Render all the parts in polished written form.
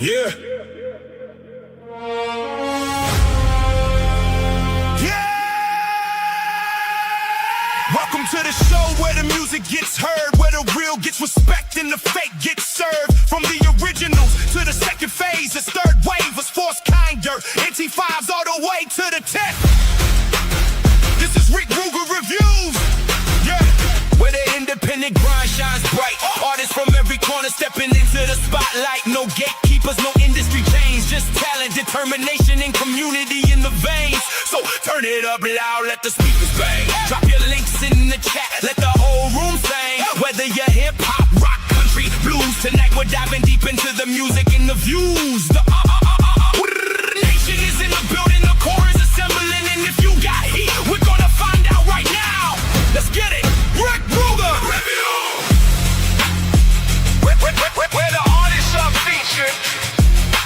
Yeah. Welcome to the show where the music gets heard, where the real gets respect and the fake gets served. From the originals to the second phase, this third wave was forced kinder. NT5s all the way to the 10th. This is Rickrugerreviews. Yeah. Where the independent grind shines bright. Artists from every corner stepping into the spotlight. No gatekeepers, no industry chains. Just talent, determination, and community in the veins. So turn it up loud, let the speakers bang. Drop your links in the chat, let the whole room sing. Whether you're hip-hop, rock, country, blues, tonight we're diving deep into the music and the views. The nation is in the building, the core is assembling. And if you got heat, we're gonna find out right now. Let's get it. Rickrugerreviews. Where the artists are featured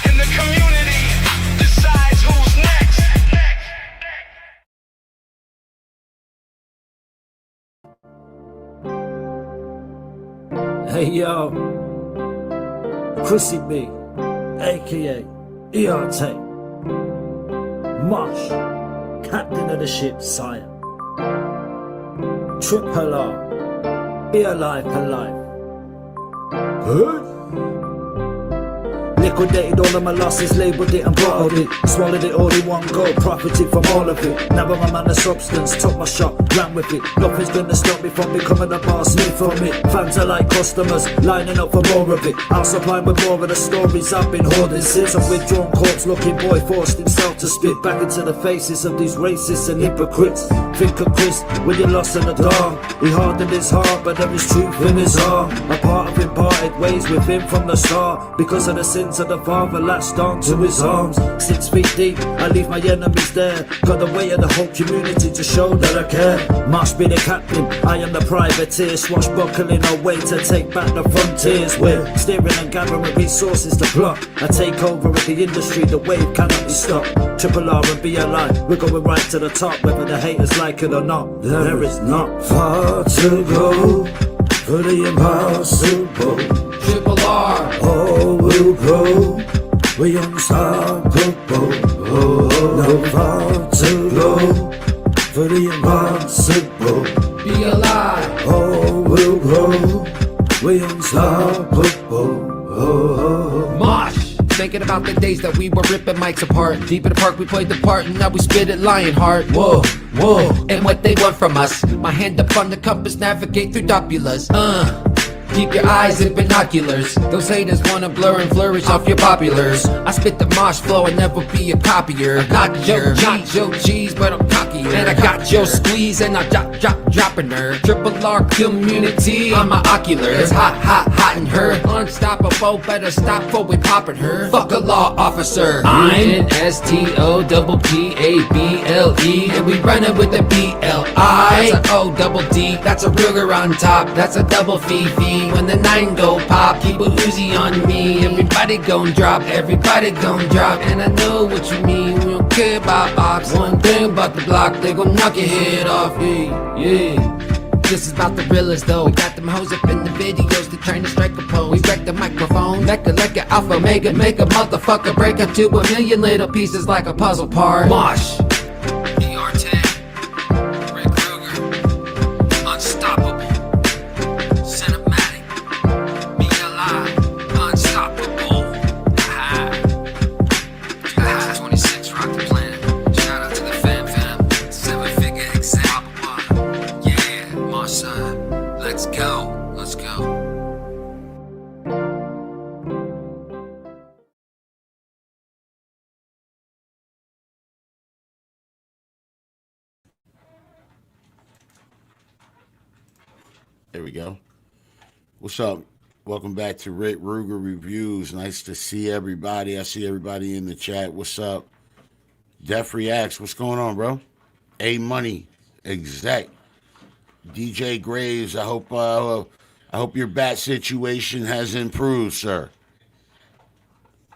and the community decides who's next. Hey yo, Chrissy B, aka ERT, Mosh, captain of the ship, sire. Triple R, be alive for life. Hey. Liquidated all of my losses, labelled it and bottled it. Swallowed it all in one go, profited from all of it. Now I'm a man of substance, took my shot, ran with it. Nothing's gonna stop me from becoming a boss, me from it. Fans are like customers, lining up for more of it. I'll supply with more of the stories I've been hoarding since. A withdrawn corpse looking boy forced himself to spit back into the faces of these racists and hypocrites. Think of Chris when you're lost in the dark. He hardened his heart, but there is truth in his heart. A part of him parted ways with him from the start. Because of the sins of the father latched on to his arms. 6 feet deep, I leave my enemies there. Got the weight of the whole community to show that I care. Must be the captain, I am the privateer. Swashbuckling our way to take back the frontiers. We're steering and gathering resources to plot. I take over with the industry, the wave cannot be stopped. Triple R and be alive, we're going right to the top. Whether the haters like it or not, there is not far to go for the impossible. Triple R, all will grow, we unstoppable. No far to go for the impossible. be alive. All will grow, we unstoppable. Mosh. Thinking about the days that we were ripping mics apart. Deep in the park we played the part and now we spit it Lionheart. Whoa, whoa, and what they want from us. My hand upon the compass, navigate through dopulas. Keep your eyes in binoculars. Those haters wanna blur and flourish off your populars. I spit the mosh flow and never be a copier. Not your cheese, but I'm cockier. And I got your squeeze and I dropping her. Triple R community on my oculars. Hot in her. Unstoppable, better stop for we popping her. Fuck a law officer. I'm an STOPPABLE and we running with the BLI. That's a O-double-D, that's a Ruger on top. That's a double fee. When the 9 go pop, keep a Uzi on me. Everybody gon' drop, everybody gon' drop. And I know what you mean, we don't care about ops. One thing about the block, they gon' knock your head off, yeah. This is about the realest though. We got them hoes up in the videos, they're trying to strike a pose. We wreck the microphone, like a alpha mega. Make a motherfucker break up to a million little pieces like a puzzle part. Mosh. Let's go. There we go. What's up? Welcome back to Rickrugerreviews. Nice to see everybody. I see everybody in the chat. What's up? Def Reacts. What's going on, bro? A Money. Exec. DJ Graves. I hope your bat situation has improved, sir.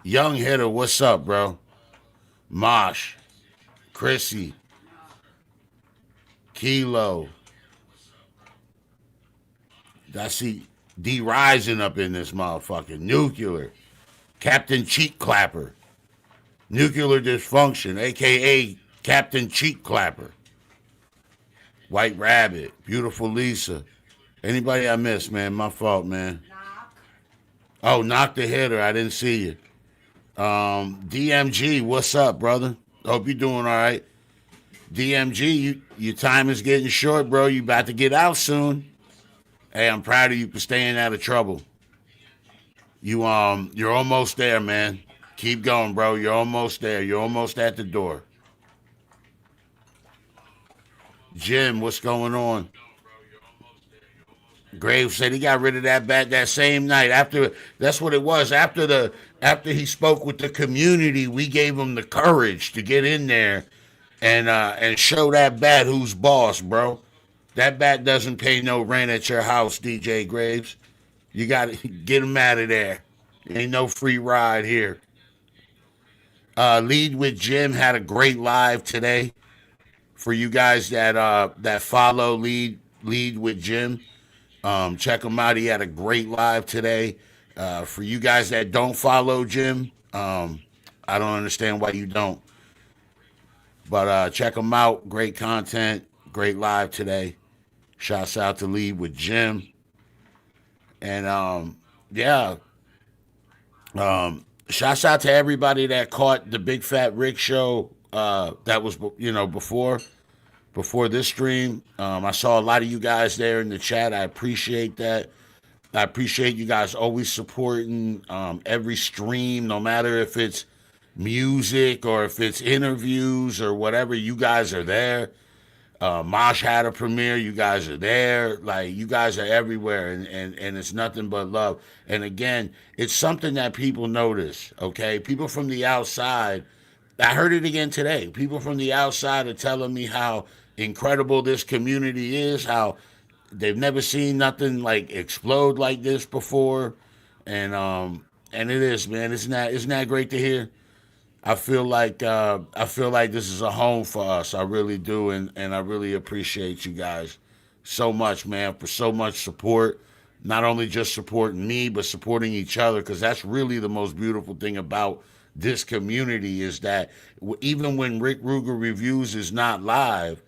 Young Hitter. What's up, bro? Mosh. Chrissy. Kilo. I see D Rising up in this motherfucker. Nuclear. Captain Cheek Clapper. Nuclear Dysfunction, a.k.a. Captain Cheek Clapper. White Rabbit, Beautiful Lisa. Anybody I missed, man? My fault, man. Oh, Knock the Hitter. I didn't see you. DMG, what's up, brother? Hope you're doing all right. DMG, your time is getting short, bro. You about to get out soon. Hey, I'm proud of you for staying out of trouble. You're almost there, man. Keep going, bro. You're almost there. You're almost at the door. Jim, what's going on? Graves said he got rid of that bat that same night. That's what it was. After he spoke with the community, we gave him the courage to get in there and show that bat who's boss, bro. That bat doesn't pay no rent at your house, DJ Graves. You got to get him out of there. Ain't no free ride here. Lead with Jim had a great live today. For you guys that follow Lead with Jim, check him out. He had a great live today. For you guys that don't follow Jim, I don't understand why you don't. But check him out. Great content. Great live today. Shouts out to Lead with Jim. And shouts out to everybody that caught the Big Fat Rick show that was before this stream. I saw a lot of you guys there in the chat. I appreciate that. I appreciate you guys always supporting every stream, no matter if it's music or if it's interviews or whatever. You guys are there. Mosh had a premiere. You guys are there. Like, you guys are everywhere, and it's nothing but love. And again, it's something that people notice, okay? People from the outside, I heard it again today. People from the outside are telling me how incredible this community is, how they've never seen nothing like explode like this before. And it is, man. Isn't that great to hear? I feel like this is a home for us. I really do, and I really appreciate you guys so much, man, for so much support. Not only just supporting me, but supporting each other, because that's really the most beautiful thing about this community is that even when Rickrugerreviews is not live,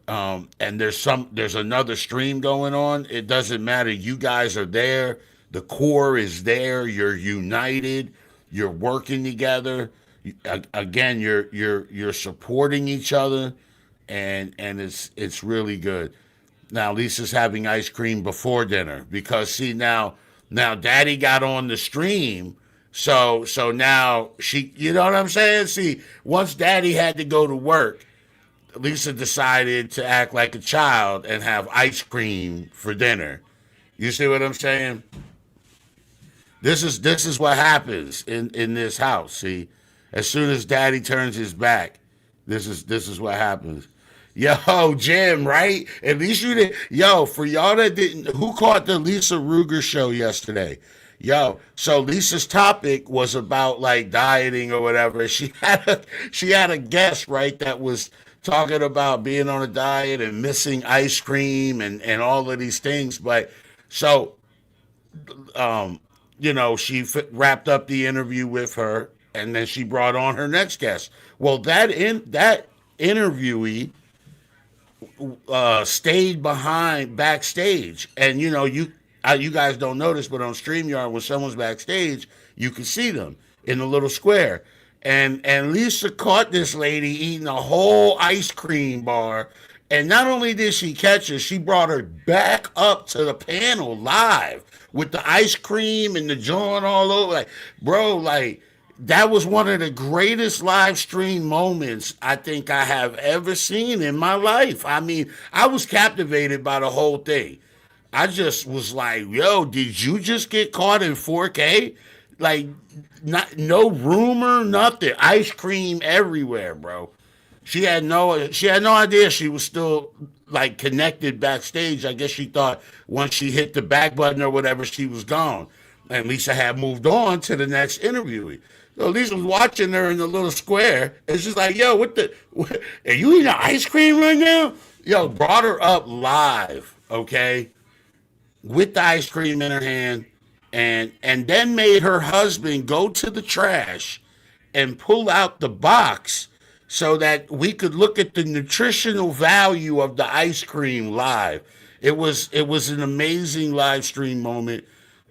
and there's another stream going on, it doesn't matter. You guys are there. The core is there. You're united. You're working together. Again, you're supporting each other, and it's really good. Now Lisa's having ice cream before dinner because see now Daddy got on the stream, so now she, you know what I'm saying? See, once Daddy had to go to work, Lisa decided to act like a child and have ice cream for dinner. You see what I'm saying? This is what happens in this house. See. As soon as Daddy turns his back, this is what happens. Yo, Jim, right? At least you did. Yo, for y'all that didn't, who caught the Lisa Ruger show yesterday? Yo, so Lisa's topic was about like dieting or whatever. She had a guest, right, that was talking about being on a diet and missing ice cream and all of these things. But so, she wrapped up the interview with her. And then she brought on her next guest. Well, that interviewee stayed backstage, and you guys don't notice, but on StreamYard, when someone's backstage, you can see them in the little square. And Lisa caught this lady eating a whole ice cream bar, and not only did she catch her, she brought her back up to the panel live with the ice cream and the joint all over. Like, bro, like. That was one of the greatest live stream moments I think I have ever seen in my life. I mean, I was captivated by the whole thing. I just was like, yo, did you just get caught in 4K? Like, no rumor, nothing. Ice cream everywhere, bro. She had no idea she was still like connected backstage. I guess she thought once she hit the back button or whatever, she was gone. And Lisa had moved on to the next interviewee. So Lisa was watching her in the little square, and she's like, yo, are you eating ice cream right now? Yo, brought her up live, okay, with the ice cream in her hand, and then made her husband go to the trash and pull out the box so that we could look at the nutritional value of the ice cream live. It was an amazing live stream moment.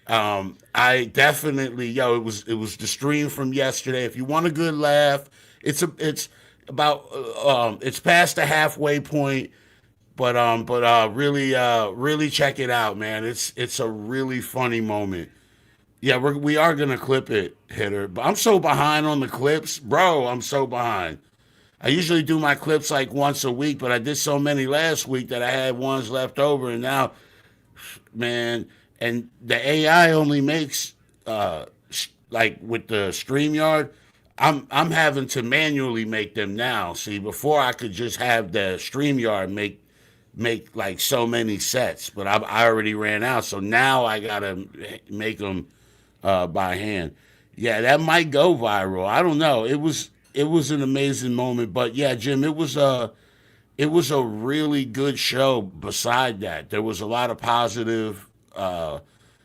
I definitely, it was the stream from yesterday. If you want a good laugh, it's about it's past the halfway point, but really check it out, man. It's a really funny moment. Yeah, we are gonna clip it, Hitter. But I'm so behind on the clips, bro. I'm so behind. I usually do my clips like once a week, but I did so many last week that I had ones left over, and now, man, and the AI only makes like with the StreamYard. I'm having to manually make them now. See, before I could just have the StreamYard make like so many sets, but I already ran out, so now I gotta make them by hand. Yeah, that might go viral. I don't know. It was an amazing moment, but yeah, Jim, it was a really good show. Beside that, there was a lot of positive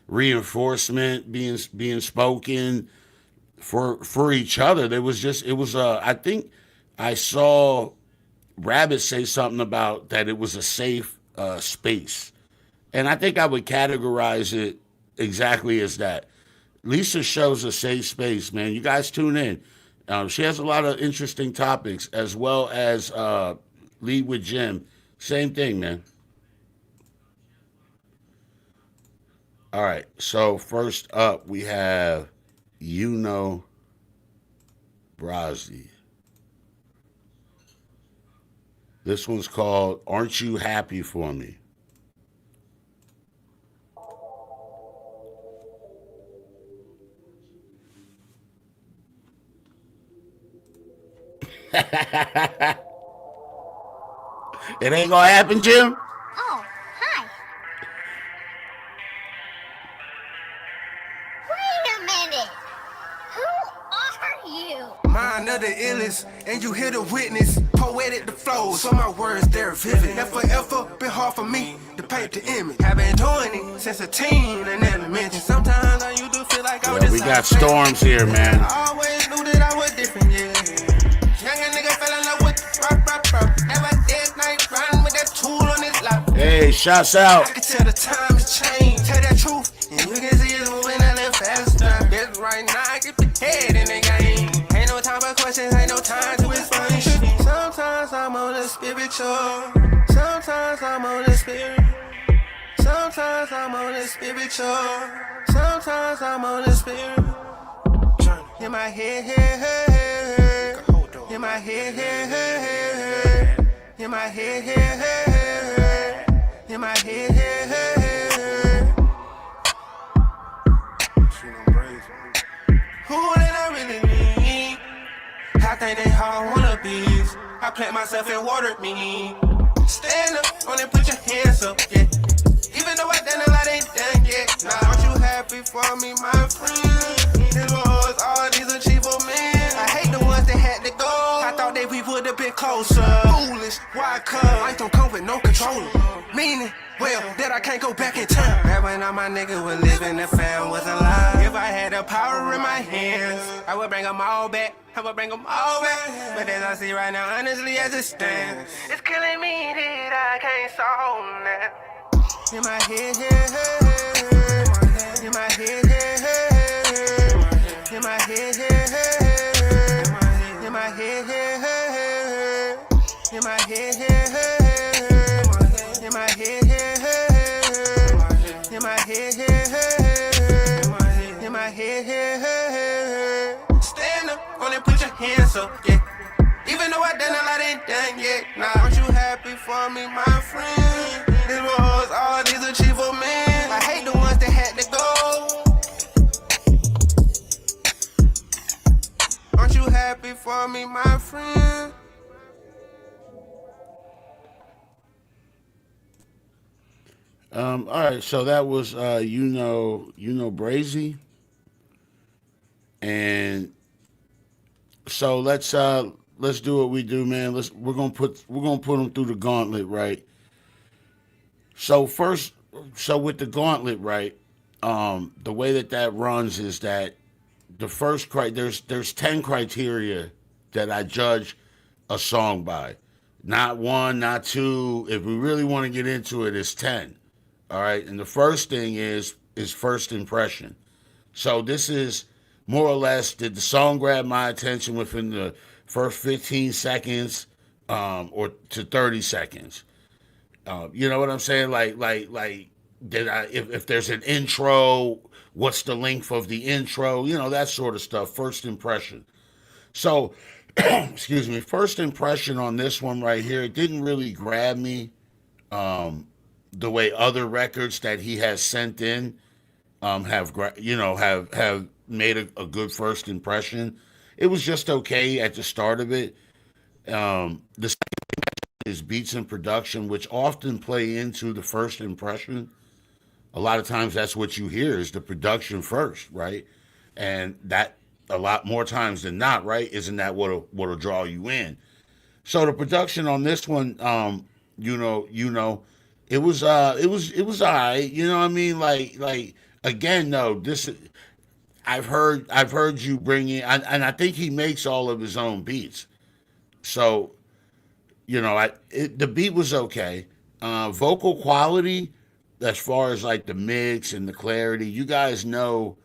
reinforcement being spoken for each other. There was just it was I think I saw Rabbit say something about that it was a safe space, and I think I would categorize it exactly as that. Lisa shows a safe space, man. You guys tune in. She has a lot of interesting topics as well as Lead with Jim. Same thing, man. All right. So first up, we have Brazi. This one's called "Aren't You Happy for Me?" It ain't gonna happen, Jim. Oh, hi. Wait a minute. Who are you? Mind of the illest, and you hear the witness. Poetic the flow, so my words they're vivid. That forever been hard for me to paint the image. I've been doing it since a teen and elementary. Sometimes I used to feel like I was Yeah, we got storms here, man. I always knew that I was different, yeah. Younger nigga fell in love with rock. Never did night run with that tool on his lap. Hey, shouts out. I can tell the time has changed. Tell that truth, and you can see it's moving a little faster. That's right now, I get the head in the game. Ain't no time for questions, ain't no time to explain shit. Sometimes I'm on the spiritual. Sometimes I'm on the spirit. Sometimes I'm on the spiritual. Sometimes I'm on the spirit. In my head, in my head, in my head, in my head. Who that I really need? I think they all wanna be. I plant myself and watered me. Stand up, only put your hands up, yeah. Even though I done a lot, ain't done yet. Now, aren't you happy for me, my friend? This was all these achievements. I hate the ones that had to go. I thought that we would have been closer. Foolish, why? Cause I don't come with no control. Meaning, well, that I can't go back in time. Back when all my niggas were living, the fam was alive. If I had the power in my hands, I would bring them all back. I would bring them all back. But as I see right now, honestly, as it stands, it's killing me that I can't solve that. In my head, in my head, in my head, in my head, in my head, in my head, in my head, in my head. Stand up, only put your hands up, yeah. Even though I done a lot, ain't done yet. Now, aren't you happy for me, my friend? This was all these achievements. I hate the ones that had to go. Aren't you happy for me, my friend? All right, so that was Brazy, and so let's do what we do, man. We're gonna put them through the gauntlet, right? So with the gauntlet, right? the way that runs is that the first there's 10 criteria that I judge a song by. Not one, not two. If we really want to get into it, it's 10. All right. And the first thing is first impression. So this is more or less, did the song grab my attention within the first 15 seconds or to 30 seconds? You know what I'm saying? Like, did I, if there's an intro, what's the length of the intro? You know, that sort of stuff. First impression. So, excuse me, first impression on this one right here, it didn't really grab me the way other records that he has sent in have made a good first impression. It was just okay at the start of it. The second is beats and production, which often play into the first impression. A lot of times that's what you hear is the production first, right? And that a lot more times than not, right? Isn't that what'll draw you in? So the production on this one, it was all right. You know what I mean? Like again, no, this I've heard you bring in, and I think he makes all of his own beats. So, the beat was okay. Vocal quality, as far as like the mix and the clarity, you guys know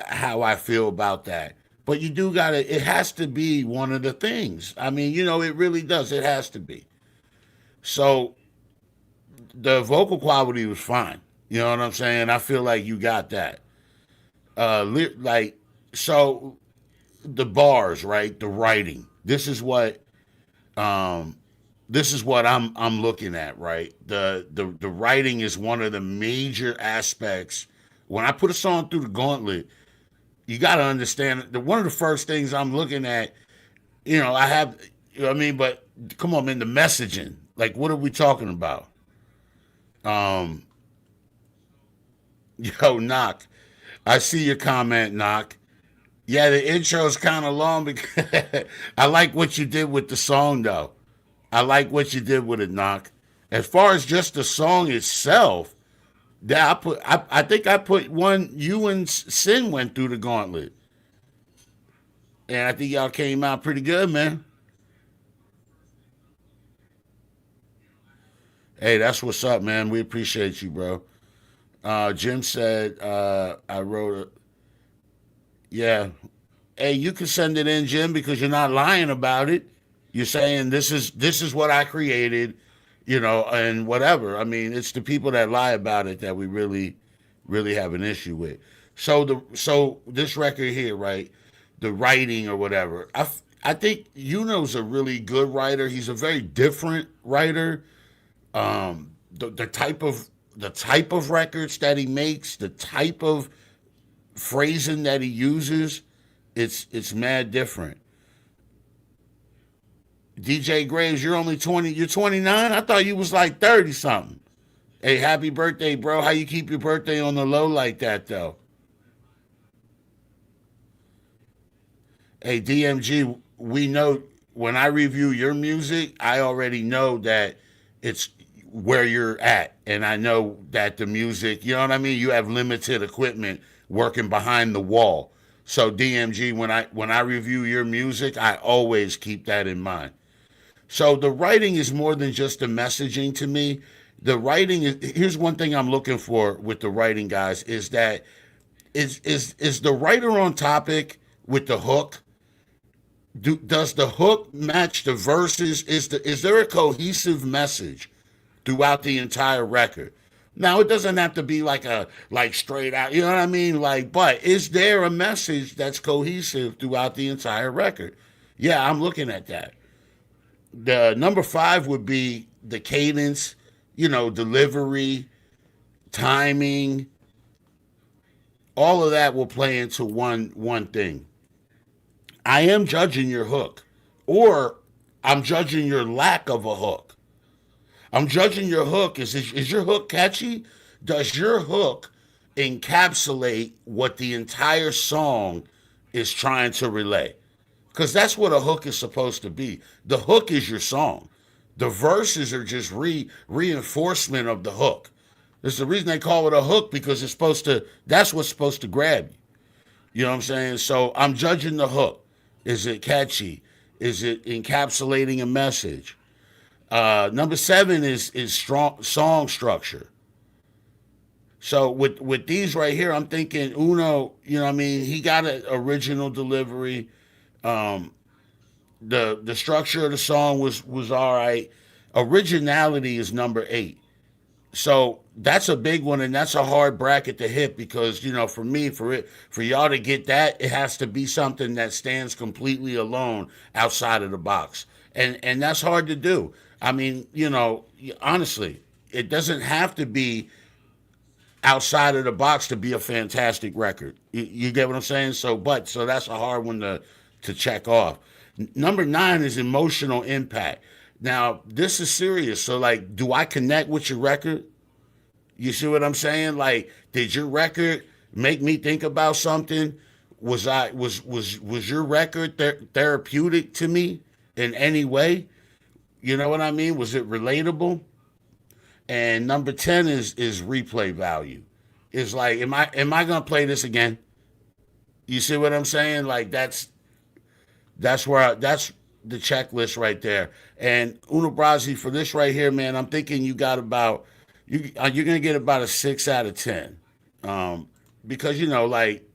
how I feel about that. But you do gotta, it has to be one of the things. I mean, it really does. It has to be. So the vocal quality was fine. You know what I'm saying? I feel like you got that. So the bars, right? The writing. This is what I'm looking at, right? The writing is one of the major aspects. When I put a song through the gauntlet, you got to understand that one of the first things I'm looking at, I have, but come on, man, the messaging. Like, what are we talking about? Knock. I see your comment, Knock. Yeah, the intro's kind of long because I like what you did with the song, though. I like what you did with it, Knock. As far as just the song itself, yeah, I think I put one. You and Sin went through the gauntlet, and I think y'all came out pretty good, man. Hey, that's what's up, man. We appreciate you, bro. Jim said I wrote it. Yeah. Hey, you can send it in, Jim, because you're not lying about it. You're saying this is what I created, and whatever. I mean, it's the people that lie about it that we really, really have an issue with. So this record here, right? The writing or whatever. I think Yuno's a really good writer. He's a very different writer. The type of records that he makes, the type of phrasing that he uses, it's mad different. DJ Graves, you're only 20. You're 29. I thought you was like 30 something. Hey, happy birthday, bro. How you keep your birthday on the low like that, though? Hey, DMG, we know when I review your music, I already know that it's where you're at. And I know that the music, you know what I mean? You have limited equipment working behind the wall. So DMG, when I review your music, I always keep that in mind. So the writing is more than just the messaging to me. The writing is, here's one thing I'm looking for with the writing, guys, is that is the writer on topic with the hook? Does the hook match the verses? Is there a cohesive message throughout the entire record? Now, it doesn't have to be like straight out, you know what I mean? But is there a message that's cohesive throughout the entire record? Yeah, I'm looking at that. The number 5 would be the cadence, delivery, timing. All of that will play into one thing. I am judging your hook, or I'm judging your lack of a hook. I'm judging your hook. Is your hook catchy? Does your hook encapsulate what the entire song is trying to relay? Because that's what a hook is supposed to be. The hook is your song. The verses are just reinforcement of the hook. It's the reason they call it a hook, because it's supposed to, that's what's supposed to grab you. You know what I'm saying? So I'm judging the hook. Is it catchy? Is it encapsulating a message? Number 7 is strong song structure. So with these right here, I'm thinking Uno, you know what I mean? He got an original delivery. The structure of the song was all right. Originality is number 8. So that's a big one, and that's a hard bracket to hit, because, you know, for me, for y'all to get that, it has to be something that stands completely alone outside of the box. And that's hard to do. I mean, you know, honestly, it doesn't have to be outside of the box to be a fantastic record. You get what I'm saying? So that's a hard one to check off. Number 9 is emotional impact. Now, this is serious. So, like, do I connect with your record? You see what I'm saying? Like, did your record make me think about something? Was your record therapeutic to me in any way? You know what I mean? Was it relatable? And number 10 is replay value. It's like, am I gonna play this again? You see what I'm saying? Like, that's the checklist right there. And Uno Brasi, for this right here, man, I'm thinking you got about you're gonna get about a 6 out of 10, because, you know, like,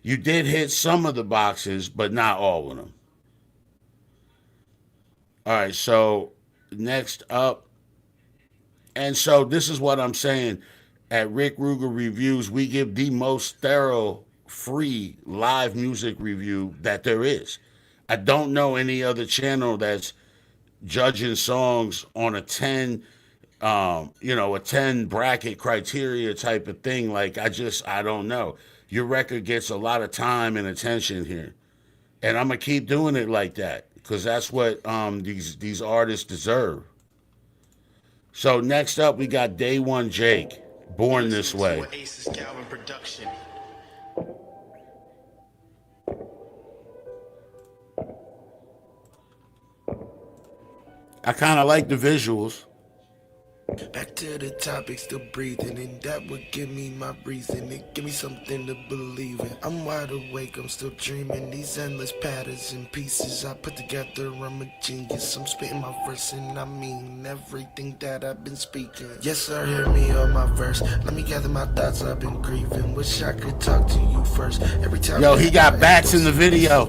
you did hit some of the boxes, but not all of them. All right, so next up, and so this is what I'm saying. At Rickrugerreviews, we give the most thorough, free live music review that there is. I don't know any other channel that's judging songs on a 10, a 10 bracket criteria type of thing. Like, I don't know. Your record gets a lot of time and attention here. And I'm going to keep doing it like that, because that's what these artists deserve. So next up, we got Day One Jake, Born This Way. I kind of like the visuals. Back to the topic, still breathing, and that would give me my reason. It give me something to believe in. I'm wide awake, I'm still dreaming. These endless patterns and pieces I put together, I'm a genius. I'm spitting my verse and I mean everything that I've been speaking. Yes, sir, hear me on my verse. Let me gather my thoughts, I've been grieving. Wish I could talk to you first. Every time. Yo, he got bats in the video.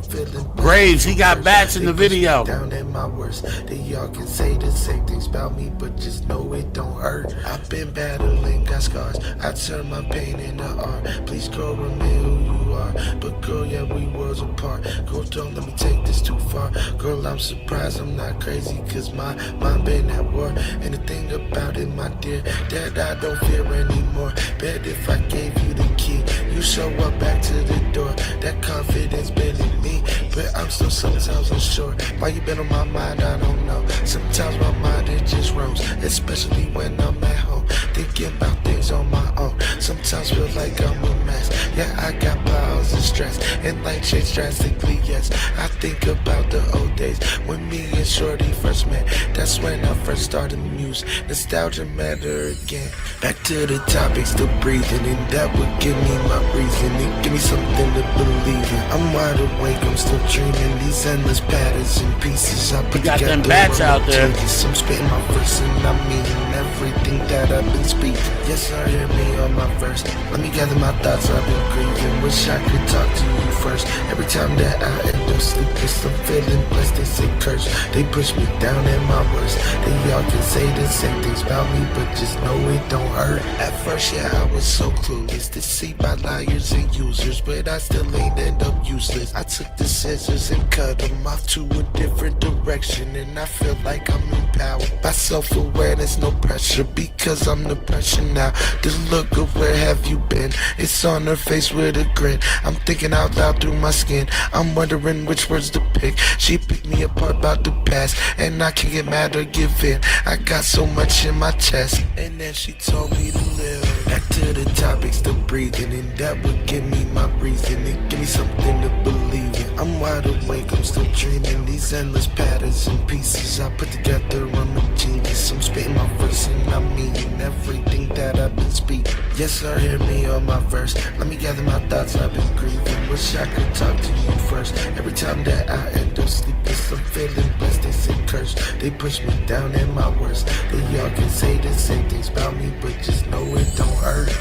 Graves, he got bats in the video. Down at my worst, they y'all can say the same things about me, but just know it don't hurt. I've been battling, got scars. I turn my pain into art. Please, girl, remember who you are. But girl, yeah, we worlds apart. Girl, don't let me take this too far. Girl, I'm surprised I'm not crazy, cause my mind been at war. And the thing about it, my dear, that I don't fear anymore. Bet if I gave you the key, you show up back to the door. That confidence been in me, but I'm still sometimes unsure. Why you been on my mind, I don't know. Sometimes my mind, it just roams, especially when I'm at home, thinking about things on my own. Sometimes feel like I'm a mess. Yeah, I got piles of stress, and life changed drastically, yes. I think about the old days when me and Shorty first met. That's when I first started muse. Nostalgia matter again. Back to the topic, still breathing, and that would give me my reason. It give me something to believe in. I'm wide awake, I'm still dreaming. These endless patterns and pieces I put got together. them bats out there. I'm spitting my verse and I mean everything that I've been speaking. Yes, sir, hear me on my verse. Let me gather my thoughts, I've been grieving. Wish I could talk to you first. Every time that I end up sleepless, I'm feeling blessed. They say curse, they push me down at my worst. They all can say the same things about me, but just know it don't hurt. At first, yeah, I was so clueless, deceived by liars and users, but I still ain't end up useless. I took the scissors and cut them off to a different direction, and I feel like I'm empowered by self-awareness, no pressure, because I'm the pressure now. Just look at where have you been? It's on her face with a grin. I'm thinking out loud through my skin. I'm wondering which words to pick. She picked me apart about the past, and I can't get mad or give in. I got so much in my chest, and then she told me to live. Back to the topic, still breathing, and that would give me my reason. It give me something to believe in. I'm wide wide awake, I'm still dreaming. These endless patterns and pieces I put together, I'm a genius. I'm spitting my verse and I mean everything that I've been speaking. Yes, sir, hear me on my verse. Let me gather my thoughts, I've been grieving. Wish I could talk to you first. Every time that I end up sleepless, I'm feeling blessed. They say curse, they push me down in my worst. They all can say the same things about me, but just know it don't hurt.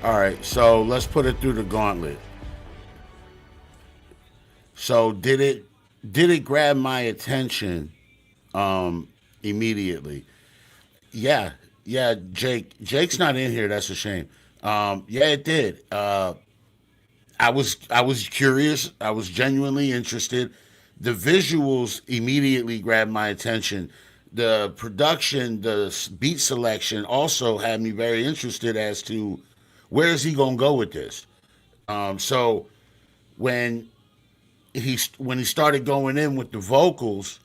All right, so let's put it through the gauntlet. So did it grab my attention immediately? Yeah, yeah. Jake's not in here. That's a shame. Yeah, it did. I was curious. I was genuinely interested. The visuals immediately grabbed my attention. The production, beat selection also had me very interested as to where is he gonna go with this. So when when he started going in with the vocals,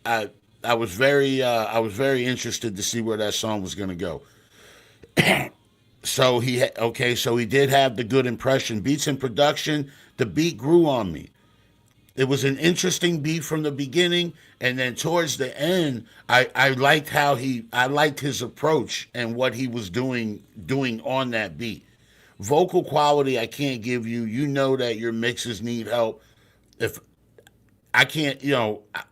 I I was very interested to see where that song was gonna go. So so he did have the good impression. Beats and production, the beat grew on me. It was an interesting beat from the beginning, and then towards the end, I liked I liked his approach and what he was doing on that beat. Vocal quality, I can't give you. You know that your mixes need help. If I can't,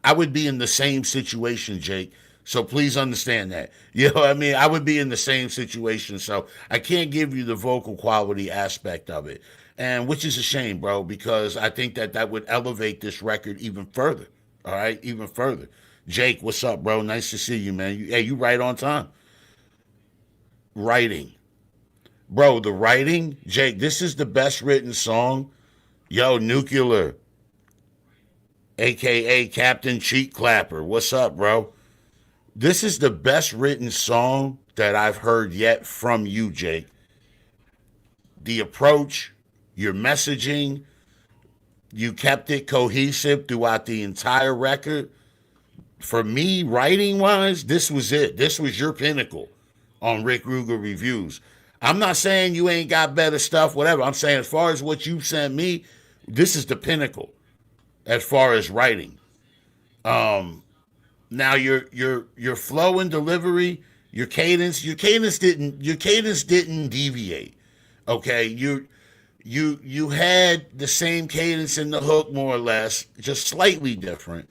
I would be in the same situation, Jake. So please understand that. You know what I mean? I would be in the same situation. So I can't give you the vocal quality aspect of it. And which is a shame, bro, because I think that would elevate this record even further. All right? Even further. Jake, what's up, bro? Nice to see you, man. You right on time. Writing. Bro, the writing, Jake, this is the best written song. Yo, Nuclear, aka Captain Cheek Clapper. What's up, bro? This is the best written song that I've heard yet from you, Jake. The approach, your messaging, you kept it cohesive throughout the entire record. For me, writing wise, this was it. This was your pinnacle on Rickrugerreviews. I'm not saying you ain't got better stuff, whatever. I'm saying as far as what you sent me, this is the pinnacle as far as writing. Now your flow and delivery, your cadence didn't deviate. Okay, you had the same cadence in the hook more or less, just slightly different.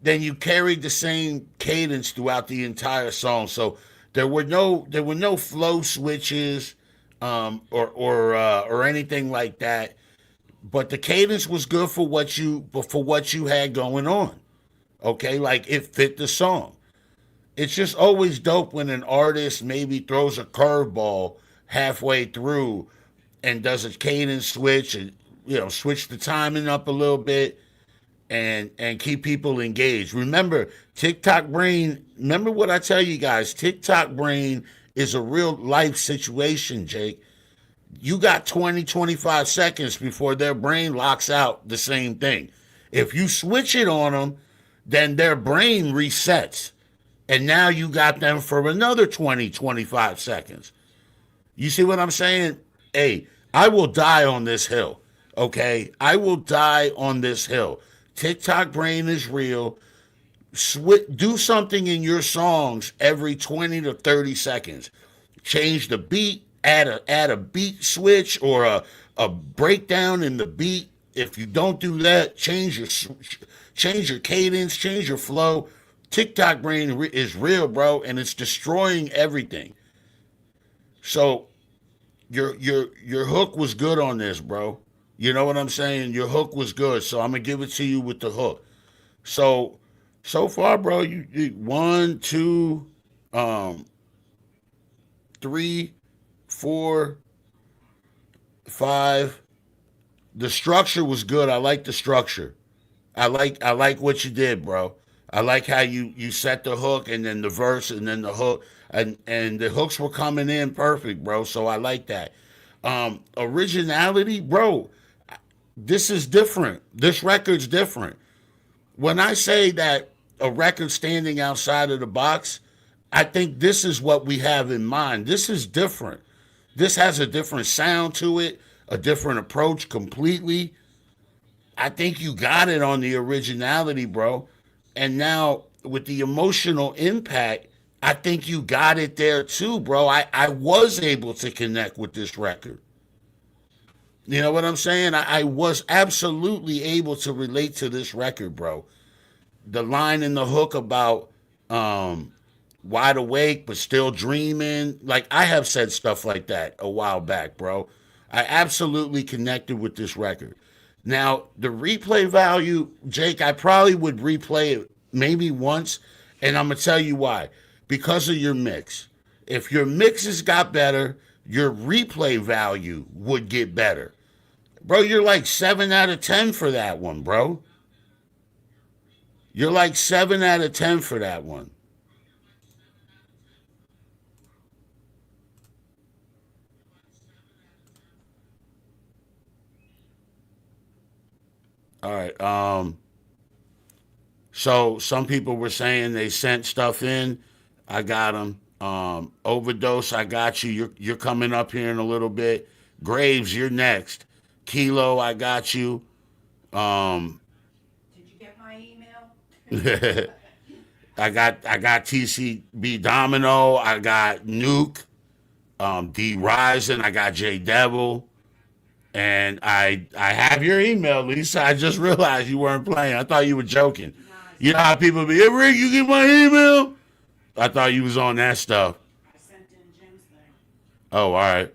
Then you carried the same cadence throughout the entire song. So there were no flow switches or anything like that. But the cadence was good for what you had going on. Okay, like it fit the song. It's just always dope when an artist maybe throws a curveball halfway through and does a cadence switch and switch the timing up a little bit and keep people engaged. Remember, TikTok brain, remember what I tell you guys, TikTok brain is a real life situation, Jake. You got 20, 25 seconds before their brain locks out the same thing. If you switch it on them, then their brain resets. And now you got them for another 20, 25 seconds. You see what I'm saying? Hey, I will die on this hill. Okay? I will die on this hill. TikTok brain is real. Do something in your songs every 20 to 30 seconds. Change the beat, add a beat switch or a breakdown in the beat. If you don't do that, change your cadence, change your flow. TikTok brain is real, bro, and it's destroying everything. So your hook was good on this, bro. You know what I'm saying? Your hook was good, so I'm gonna give it to you with the hook. So far, bro, you 1, 2, 3, 4, 5. The structure was good. I like the structure. I like what you did, bro. I like how you set the hook and then the verse and then the hook and the hooks were coming in perfect, bro. So I like that. Originality, bro. This is different. This record's different. When I say that a record standing outside of the box, I think this is what we have in mind. This is different. This has a different sound to it, a different approach completely. I think you got it on the originality, bro. And now with the emotional impact, I think you got it there too, bro. I was able to connect with this record. You know what I'm saying? I was absolutely able to relate to this record, bro. The line in the hook about wide awake but still dreaming. Like, I have said stuff like that a while back, bro. I absolutely connected with this record. Now, the replay value, Jake, I probably would replay it maybe once, and I'm going to tell you why. Because of your mix. If your mixes got better, your replay value would get better. Bro, you're like 7 out of 10 for that one, bro. You're like 7 out of 10 for that one. All right. So some people were saying they sent stuff in. I got them. Overdose, I got you. You're coming up here in a little bit. Graves, you're next. Kilo, I got you. Did you get my email? I got TCB Domino. I got Nuke. D Rising. I got J Devil. And I have your email, Lisa. I just realized you weren't playing. I thought you were joking. You know how people be, hey, Rick, you get my email? I thought you was on that stuff. I sent in Jim's thing. Oh, all right.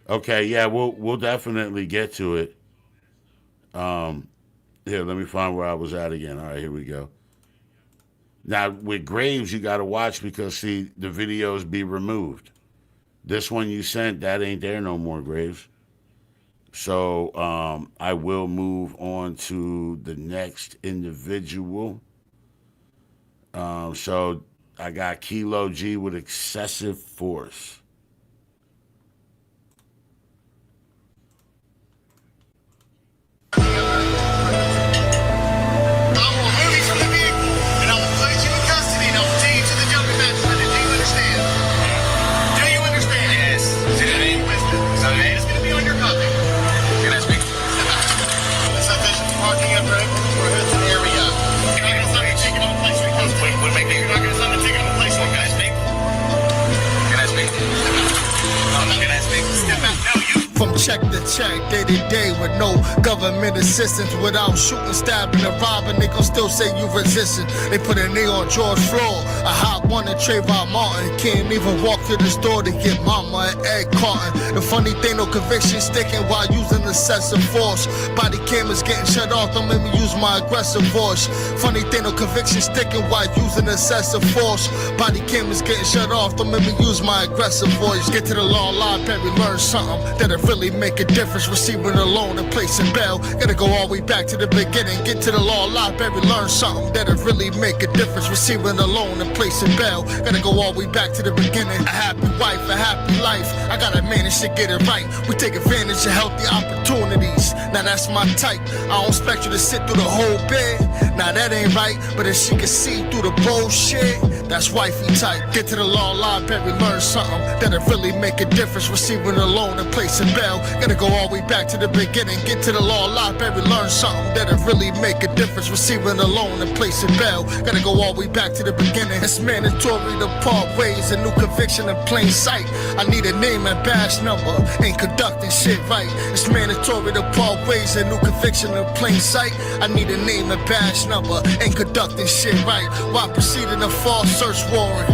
Okay, yeah, we'll definitely get to it. Here, let me find where I was at again. All right, here we go. Now, with Graves, you got to watch because, see, the videos be removed. This one you sent, that ain't there no more, Graves. So I will move on to the next individual. So I got Kilo G with Excessive Force. From check to check, day to day, with no government assistance, without shooting, stabbing, and robbing, they gon' still say you resisting. They put a knee on George Floyd, a hot one to Trayvon Martin. Can't even walk to the store to get mama an egg carton. The funny thing, no conviction sticking while using excessive force. Body cameras getting shut off, don't make me use my aggressive voice. Funny thing, no conviction sticking while using excessive force. Body cameras getting shut off, don't make me use my aggressive voice. Get to the law library, learn something that'll really make a difference. Receiving a loan and placing bail. Gotta go all the way back to the beginning. Get to the law library, learn something that'll really make a difference. Receiving a loan and placing bail. Gotta go all the way back to the beginning. A happy wife, a happy life. I gotta manage to get it right. We take advantage of healthy opportunities. Now that's my type. I don't expect you to sit through the whole bed. Now that ain't right. But if she can see through the bullshit, that's wifey type. Get to the law library, learn something that'll really make a difference. Receiving a loan and placing bail. Gotta go all the way back to the beginning. Get to the law library, learn something that'll really make a difference. Receiving a loan and placing bail. Gotta go all the way back to the beginning. It's mandatory to part ways. A new conviction in plain sight. I need a name and badge number. Ain't conducting shit right. It's mandatory to part ways. A new conviction in plain sight. I need a name and badge number. Ain't conducting shit right. While proceeding a false search warrant.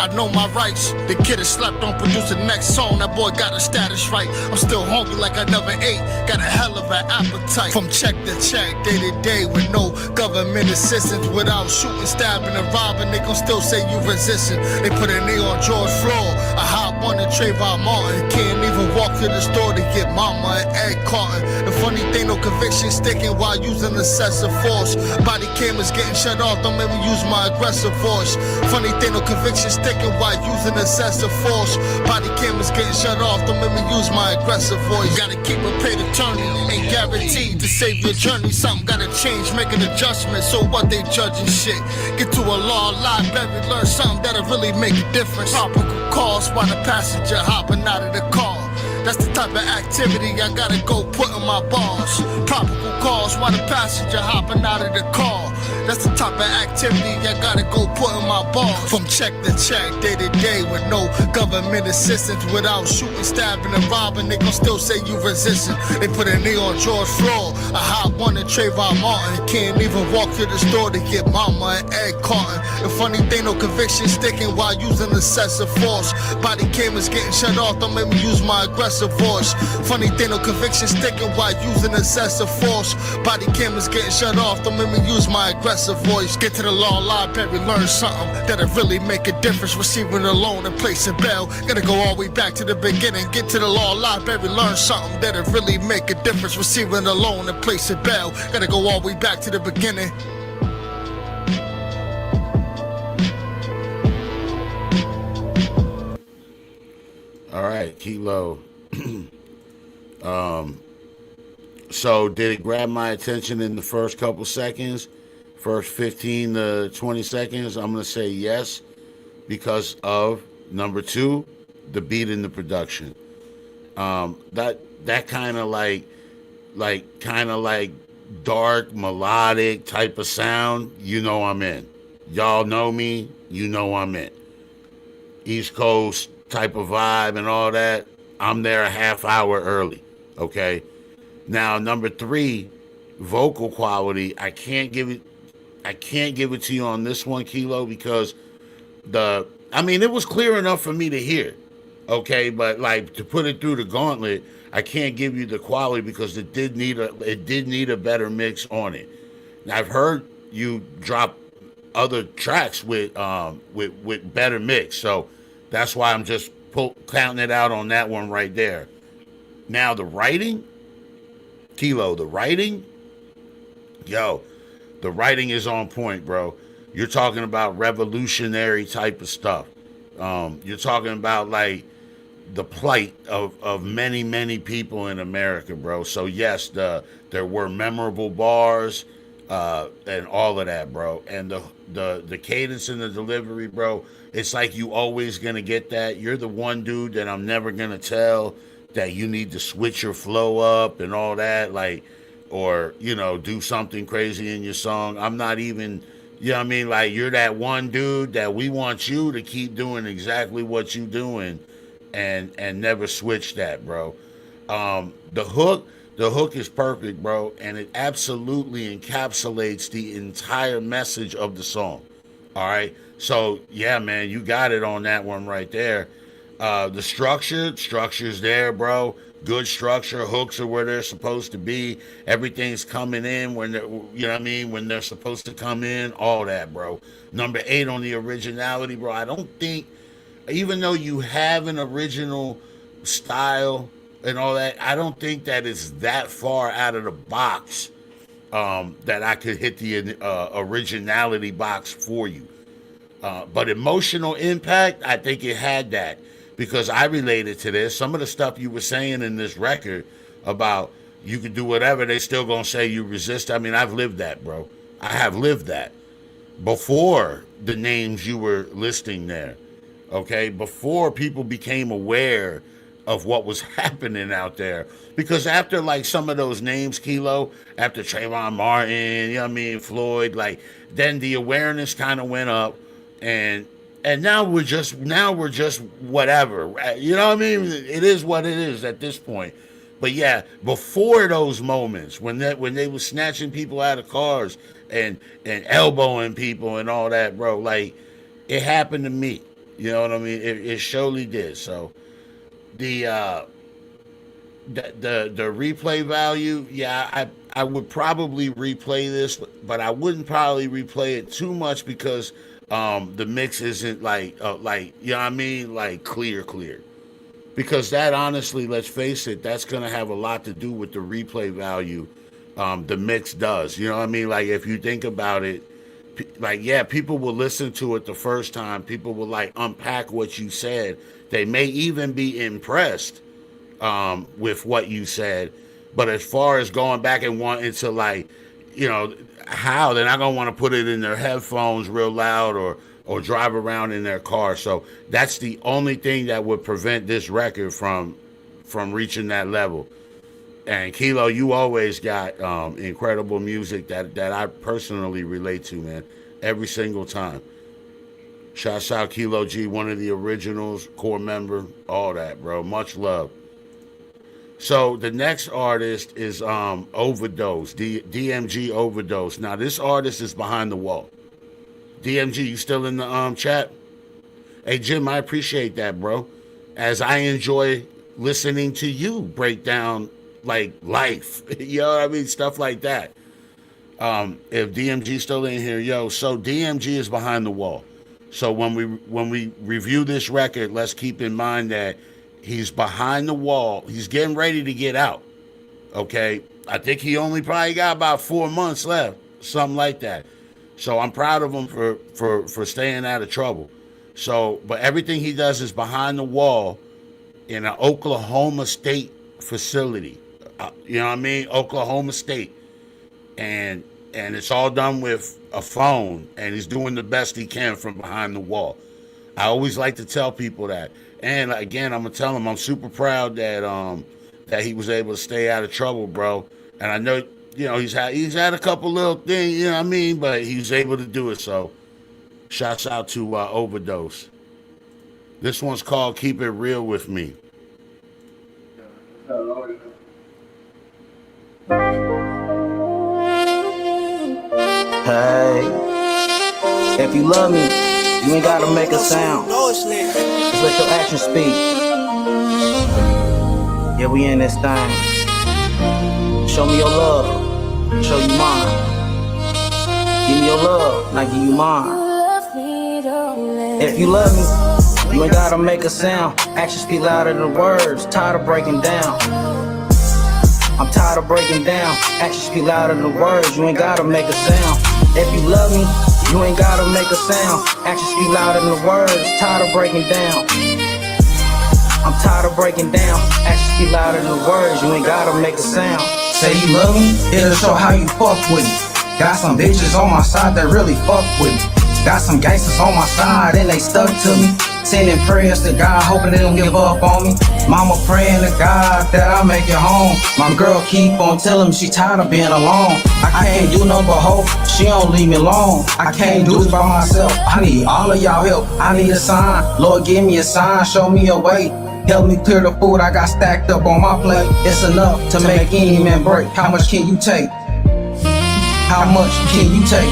I know my rights. The kid is slept on, produce the next song. That boy got his status right. I'm still hungry like I never ate. Got a hell of an appetite. From check to check, day to day, with no government assistance. Without shooting, stabbing, and robbing, they gon' still say you resisting. They put a knee on George Floyd. I hop on the Trayvon Martin. Can't even walk to the store to get mama an egg carton. The funny thing, no conviction sticking while using excessive force. Body cameras getting shut off, don't make me use my aggressive voice. Funny thing, no conviction sticking while using excessive force. Body cameras getting shut off, don't make me use my aggressive voice. Gotta keep a paid attorney, ain't guaranteed to save your journey. Something gotta change, make an adjustment. So what they judging shit? Get to a law library, learn something that'll really make a difference. Tropical calls while the passenger hopping out of the car. That's the type of activity I gotta go put in my bars. Tropical calls while the passenger hopping out of the car. That's the type of activity I gotta go put in my bars. From check to check, day to day, with no government assistance. Without shooting, stabbing, and robbing, they gon' still say you resisting. They put a knee on George Floyd. I hop on the Trayvon Martin. Can't even walk to the store to get mama an egg carton. The funny thing, no conviction sticking while using excessive force. Body cameras getting shut off, don't make me use my aggressive voice. Funny thing, no conviction sticking while using excessive force. Body cameras getting shut off, don't make me use my aggressive voice. Get to the law library, learn something that'll really make a difference. Receiving a loan and placing bail. Gotta go all the way back to the beginning. Get to the law library, learn something that'll really make a difference. Receiving a loan and placing bail. Gotta go all the way back to the beginning. All right, Kilo. So did it grab my attention in the first couple seconds? First 15 to 20 seconds? I'm going to say yes because of, number two, the beat in the production. That kind of like dark, melodic type of sound, you know I'm in. Y'all know me, you know I'm in. East Coast type of vibe and all that, I'm there a half hour early, okay? Now, number three, vocal quality, I can't give it to you on this one, Kilo, because it was clear enough for me to hear, okay? But like to put it through the gauntlet, I can't give you the quality because it did need a better mix on it. Now, I've heard you drop other tracks with better mix, so that's why I'm just counting it out on that one right there. Now the writing, Kilo, the writing is on point, bro. You're talking about revolutionary type of stuff. You're talking about like the plight of many, many people in America, bro. So yes, there were memorable bars and all of that, bro. And the cadence and the delivery, bro, it's like you always gonna get that. You're the one dude that I'm never gonna tell that you need to switch your flow up and all that, like, or, do something crazy in your song. I'm not even, like, you're that one dude that we want you to keep doing exactly what you doing and never switch that, bro. The hook is perfect, bro, and it absolutely encapsulates the entire message of the song. All right? So, yeah, man, you got it on that one right there. The structure's there, bro. Good structure. Hooks are where they're supposed to be. Everything's coming in when when they're supposed to come in. All that, bro. Number 8 on the originality, bro. I don't think, even though you have an original style and all that, I don't think that it's that far out of the box that I could hit the originality box for you. But emotional impact, I think it had that. Because I related to this. Some of the stuff you were saying in this record about you can do whatever, they still gonna say you resist. I mean, I've lived that, bro. I have lived that before the names you were listing there, okay? Before people became aware of what was happening out there. Because after, like, some of those names, Kilo, after Trayvon Martin, Floyd, like, then the awareness kind of went up, and now we're just whatever. You know what I mean? It is what it is at this point. But yeah, before those moments when they were snatching people out of cars and elbowing people and all that, bro, like, it happened to me. You know what I mean? It surely did. So the replay value, yeah, I would probably replay this, but I wouldn't probably replay it too much because the mix isn't like you know what I mean, like clear. Because that, honestly, let's face it, that's gonna have a lot to do with the replay value. The mix does. You know what I mean? Like, if you think about it, like, yeah, people will listen to it the first time. People will like unpack what you said. They may even be impressed with what you said. But as far as going back and wanting to, like, you know, how, they're not gonna want to put it in their headphones real loud or drive around in their car. So that's the only thing that would prevent this record from reaching that level. And Kilo, you always got incredible music that I personally relate to, man, every single time. Shouts out Kilo G, one of the originals, core member, all that, bro. Much love. So the next artist is Overdose, DMG Overdose. Now this artist is behind the wall. DMG, you still in the chat? Hey Jim, I appreciate that, bro. As I enjoy listening to you break down like life, you know what I mean, stuff like that. If DMG still in here, yo, so DMG is behind the wall. So when we review this record, let's keep in mind that he's behind the wall. He's getting ready to get out. Okay, I think he only probably got about 4 months left, something like that. So I'm proud of him for staying out of trouble. So, but everything he does is behind the wall in an Oklahoma State facility. You know what I mean? Oklahoma State. And it's all done with a phone, and he's doing the best he can from behind the wall. I always like to tell people that. And again, I'm gonna tell him I'm super proud that that he was able to stay out of trouble, bro. And I know, you know, he's had a couple little things, you know what I mean, but he was able to do it. So shouts out to Overdose. This one's called Keep It Real With Me. Hey, if you love me, you ain't gotta make a sound. Just let your actions speak. Yeah, we in this thing. Show me your love, show you mine. Give me your love, I give you mine. If you love me, you ain't gotta make a sound. Actions speak louder than words. Tired of breaking down. I'm tired of breaking down. Actions speak louder than words. You ain't gotta make a sound. If you love me, you ain't gotta make a sound. Actions speak louder than words. Tired of breaking down. I'm tired of breaking down. Actions speak louder than words. You ain't gotta make a sound. Say you love me, it'll show how you fuck with me. Got some bitches on my side that really fuck with me. Got some gangsters on my side and they stuck to me. Sending prayers to God, hoping they don't give up on me. Mama praying to God that I make it home. My girl keep on telling me she tired of being alone. I can't do nothing but hope, she don't leave me alone. I can't do this by myself, I need all of y'all help. I need a sign, Lord give me a sign, show me a way. Help me clear the food I got stacked up on my plate. It's enough to make any man break. How much can you take? How much can you take?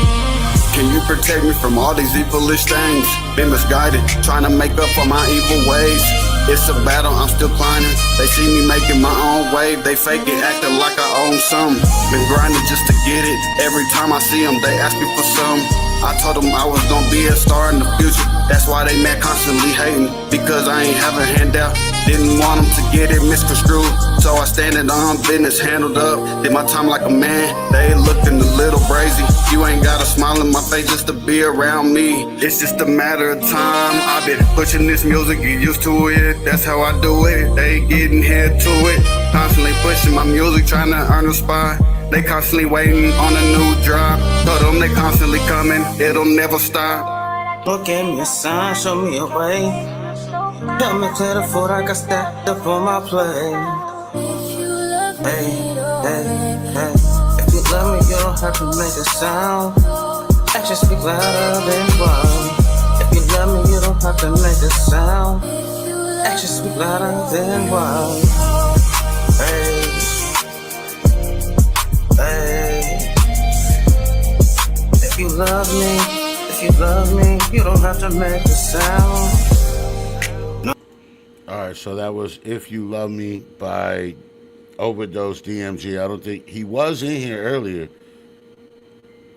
Can you protect me from all these evilish things? Been misguided, trying to make up for my evil ways. It's a battle, I'm still climbing. They see me making my own wave. They fake it, acting like I own some. Been grinding just to get it. Every time I see them, they ask me for some. I told them I was gonna be a star in the future. That's why they mad, constantly hating. Because I ain't have a handout. Didn't want them to get it misconstrued. So I standing on business, handled up. Did my time like a man. They looking a little brazy. You ain't got a smile in my face just to be around me. It's just a matter of time. I've been pushing this music, get used to it. That's how I do it. They getting here to it. Constantly pushing my music, trying to earn a spot. They constantly waiting on a new drop. Told them they constantly coming, it'll never stop. Lord give me a sign, show me a way. Help me clear the food I got stacked up on my plate. Hey, hey, hey. If you love me, you don't have to make a sound. Actions speak louder than words. If you love me, you don't have to make a sound. Actions speak louder than words. Hey. Hey, if you love me, you don't have to make a sound. All right, so that was If You Love Me by Overdose DMG. I don't think he was in here earlier.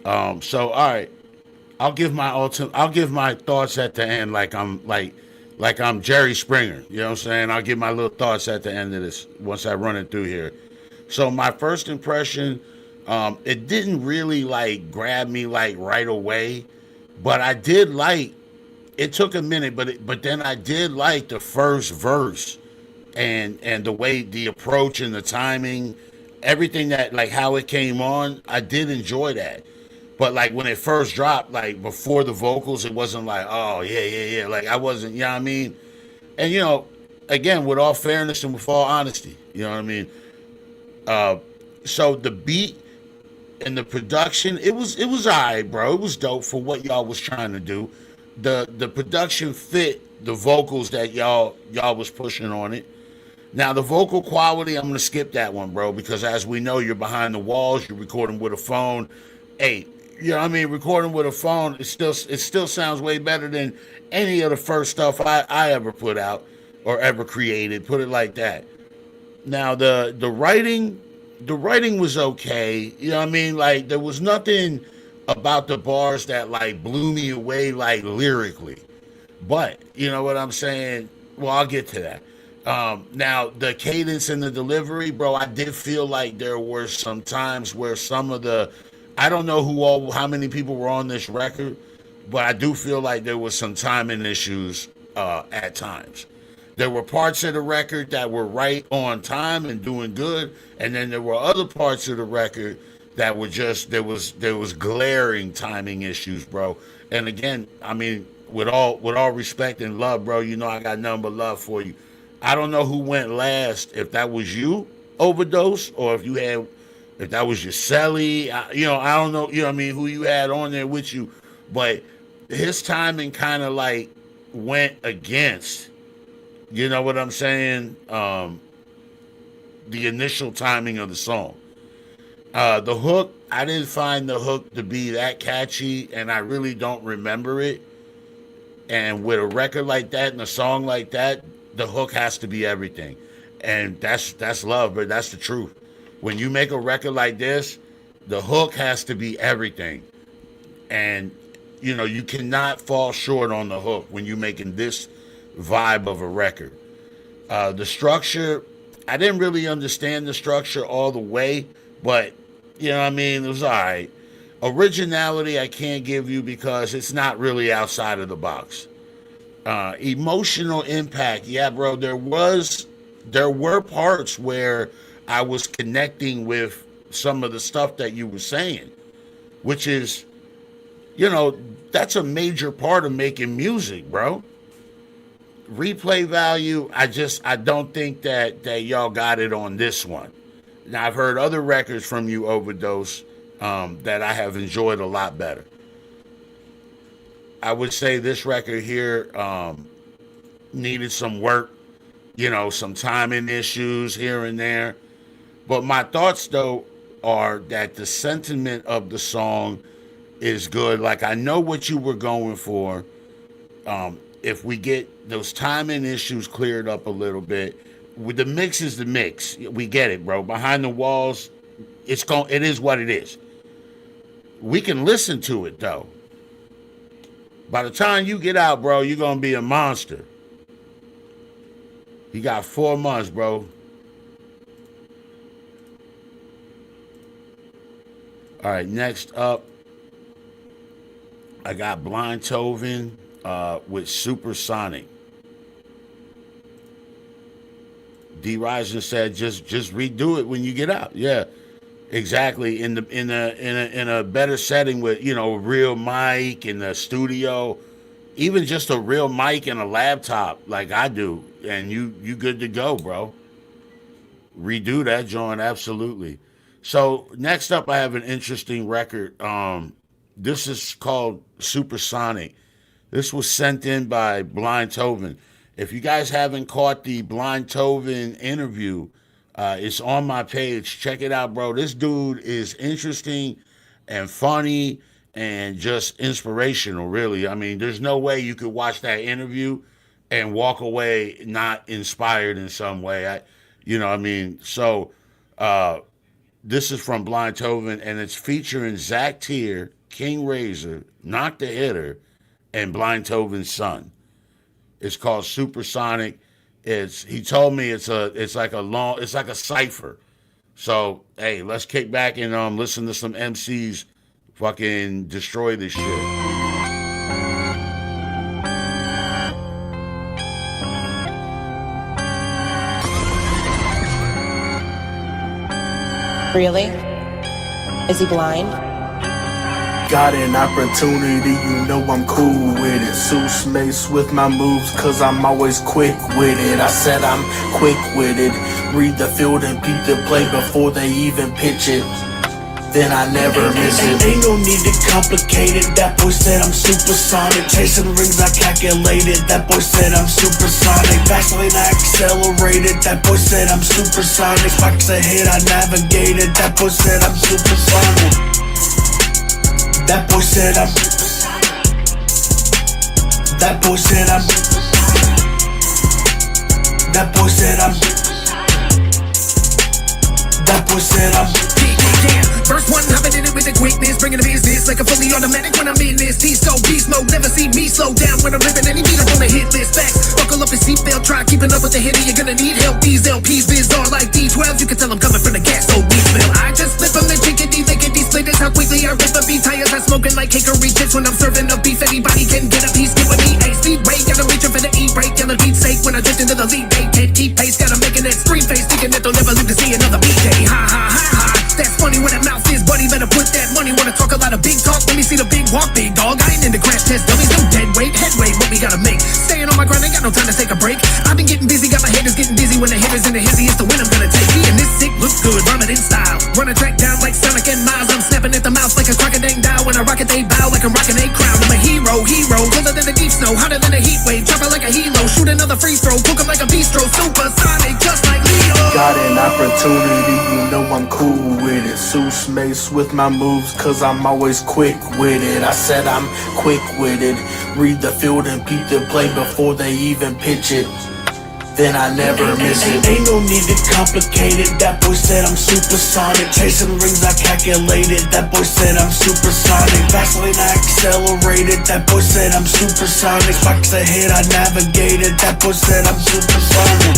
So all right, I'll give my thoughts at the end, like I'm Jerry Springer. You know what I'm saying? I'll give my little thoughts at the end of this once I run it through here. So my first impression, it didn't really like grab me like right away, but I did like. It took a minute, but then I did like the first verse and the way the approach and the timing, everything that like how it came on. I did enjoy that. But like when it first dropped, like before the vocals, it wasn't like, oh yeah. Like I wasn't, you know what I mean? And again, with all fairness and with all honesty, you know what I mean? So the beat and the production, it was alright, bro. It was dope for what y'all was trying to do. The production fit the vocals that y'all was pushing on it. Now the vocal quality, I'm gonna skip that one, bro, because as we know, you're behind the walls, you're recording with a phone. Hey, you know what I mean? Recording with a phone, it still sounds way better than any of the first stuff I ever put out or ever created. Put it like that. Now the writing was okay. You know what I mean? Like there was nothing about the bars that like blew me away like lyrically. But you know what I'm saying? Well, I'll get to that. Now the cadence and the delivery, bro, I did feel like there were some times where some of the I don't know how many people were on this record, but I do feel like there was some timing issues at times. There were parts of the record that were right on time and doing good, and then there were other parts of the record that were just there was glaring timing issues, bro. And again, I mean, with all respect and love, bro, you know I got nothing but love for you. I don't know who went last, if that was you, Overdose, or if that was your Celly. I don't know, you know what I mean, who you had on there with you, but his timing kind of like went against, you know what I'm saying, the initial timing of the song. The hook, I didn't find the hook to be that catchy, and I really don't remember it. And with a record like that and a song like that, the hook has to be everything. And that's love, but that's the truth. When you make a record like this, the hook has to be everything. And you cannot fall short on the hook when you're making this vibe of a record. The structure, I didn't really understand the structure all the way, but you know what I mean, it was all right. Originality I can't give you because it's not really outside of the box. Emotional impact, yeah, bro. There were parts where I was connecting with some of the stuff that you were saying, which is, that's a major part of making music, bro. Replay value, I don't think that y'all got it on this one. Now I've heard other records from you, Overdose, that I have enjoyed a lot better. I would say this record here needed some work, some timing issues here and there. But my thoughts, though, are that the sentiment of the song is good. Like, I know what you were going for. If we get those timing issues cleared up a little bit, with the mix is the mix. We get it, bro. Behind the walls, it is what it is. We can listen to it, though. By the time you get out, bro, you're going to be a monster. You got 4 months, bro. All right, next up, I got Blind Tovin with Supersonic. D. Rising said, just redo it when you get out. Yeah, exactly. In a better setting with a real mic in the studio, even just a real mic and a laptop like I do, and you good to go, bro. Redo that joint, absolutely. So next up, I have an interesting record. This is called Supersonic. This was sent in by Blind Tovin. If you guys haven't caught the Blind Tovin interview, it's on my page. Check it out, bro. This dude is interesting and funny and just inspirational, really. I mean, there's no way you could watch that interview and walk away not inspired in some way. So this is from Blind Toven, and it's featuring Zach Tier, King Razor, Knock the Hitter, and Blind Toven's son. It's called Supersonic. He told me it's like a cipher. So hey, let's kick back and listen to some MCs fucking destroy this shit. Really? Is he blind? Got an opportunity, you know I'm cool with it. Seuss Mace with my moves, cause I'm always quick with it. I said I'm quick with it. Read the field and peep the play before they even pitch it. Then I never miss it. Ain't no need to complicate it. That boy said I'm supersonic. Chasing rings I calculated. That boy said I'm supersonic. Vaseline I accelerated. That boy said I'm supersonic. Spikes ahead I navigated. That boy said I'm supersonic. That boy said I'm. That boy said I'm. That boy said I'm. That boy said I'm. First one hopping in it with the quickness, bringing the business like a fully automatic when I'm in this. T-so beast mode, never see me slow down when I'm ripping any beat up on the hit list. Facts, buckle up your seatbelt, try keeping up with the hitter. You're gonna need help. These LPs biz are like D12. You can tell I'm coming from the gas, so we smell. I just flip them the chickadee, lickety split is how quickly I rip a beat. Tires I'm smoking like hickory chips when I'm serving up beef. Anybody can get a piece, get with me. A speed rate, gotta reach for the E-brake. Yelling beat's sake when I drift into the lead. They can't keep pace, gotta make an extreme face, thinking that they'll never live to see another beat day. Ha ha ha ha. That's funny when that mouth is, buddy. Better put that money. Wanna talk a lot of big talk? Let me see the big walk, big dog. I ain't into crash test dummies. No dead weight, head weight. What we gotta make? Staying on my grind, ain't got no time to take a break. I've been getting busy, got my haters getting dizzy. When the hitters in the hizzy, it's the win I'm gonna take. Me and this sick look good, rhyming in style. Run a track down like Sonic and Miles. I'm snapping at the mouth like a crocodile dial. When I rock it, they bow like I'm rocking a crown. I'm a hero, colder than the deep snow, hotter than a heat wave. Drop it like a helo, shoot another free throw, cook 'em like a bistro. Supersonic, just like Leo. Got an opportunity, you know I'm cool with it. Seuss Mace with my moves, cause I'm always quick with it. I said I'm quick with it. Read the field and peep the play before they even pitch it. Then I never miss it. Ain't no need to complicate it. That boy said I'm supersonic. Chasing rings I calculated. That boy said I'm supersonic. Vaseline I accelerated. That boy said I'm supersonic. Spikes ahead I navigated. That boy said I'm supersonic.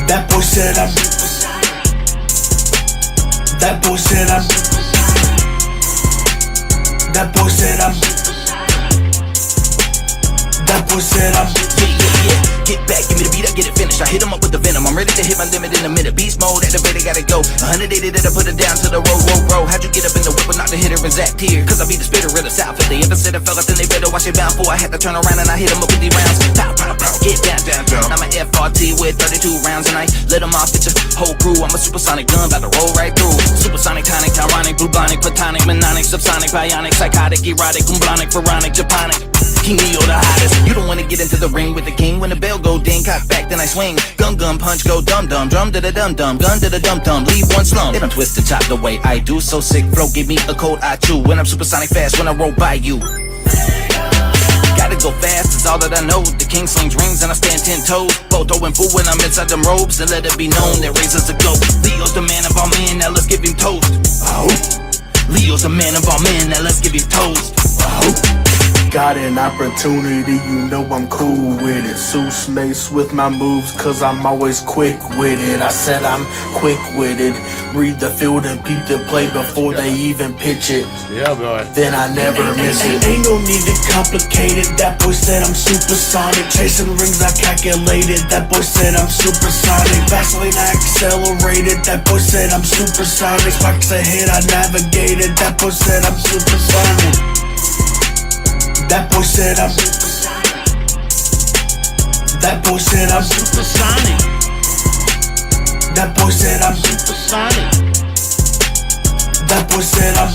That boy said I'm. That boy said I'm. That boy said I'm. That boy said I'm. Yeah. Get back, give me the beat, I get it finished. I hit him up with the venom. I'm ready to hit my limit in a minute. Beast mode, activated, gotta go. 180 that I put it down to the road. How'd you get up in the whip but not the hitter and Zach Tier? Cause I be the spitter of the South. If they ever said I fell up, then they better watch it bound for. I had to turn around and I hit him up with these rounds. Pow, pow, pow, get down. I'm an FRT with 32 rounds and I let them off, it's a whole crew. I'm a supersonic gun, about to roll right through. Supersonic, tonic, ironic, bubonic, platonic, mnemonic, subsonic, bionic, psychotic, erotic, umbronic, pharaonic, japonic. King Leo the hottest. You don't wanna get into the ring with the king. When the bell go ding, cock back, then I swing. Gun, punch, go dum-dum. Drum to the dum-dum, gun to the dum-dum. Leave one slump. They don't twist the top the way I do. So sick, flow, give me a cold I chew. When I'm supersonic fast, when I roll by you. Gotta go fast, it's all that I know. The king slings rings and I stand 10 toes. Photo and fool when I'm inside them robes. And let it be known that Razor's a goat. Leo's the man of all men, now let's give him toast. Oh. Leo's the man of all men, now let's give him toast. Oh. Got an opportunity, you know I'm cool with it. Seuss Mace with my moves, cause I'm always quick with it. I said I'm quick with it. Read the field and peep the play before they even pitch it. Yeah, boy. Then I never miss it. Ain't no need to complicate it. That boy said I'm supersonic. Chasing rings I calculated. That boy said I'm supersonic. Vaseline I accelerated. That boy said I'm supersonic. Spikes ahead I navigated. That boy said I'm supersonic. That boy said I'm. That boy said I'm supersonic. That boy said I'm supersonic. That boy said I'm.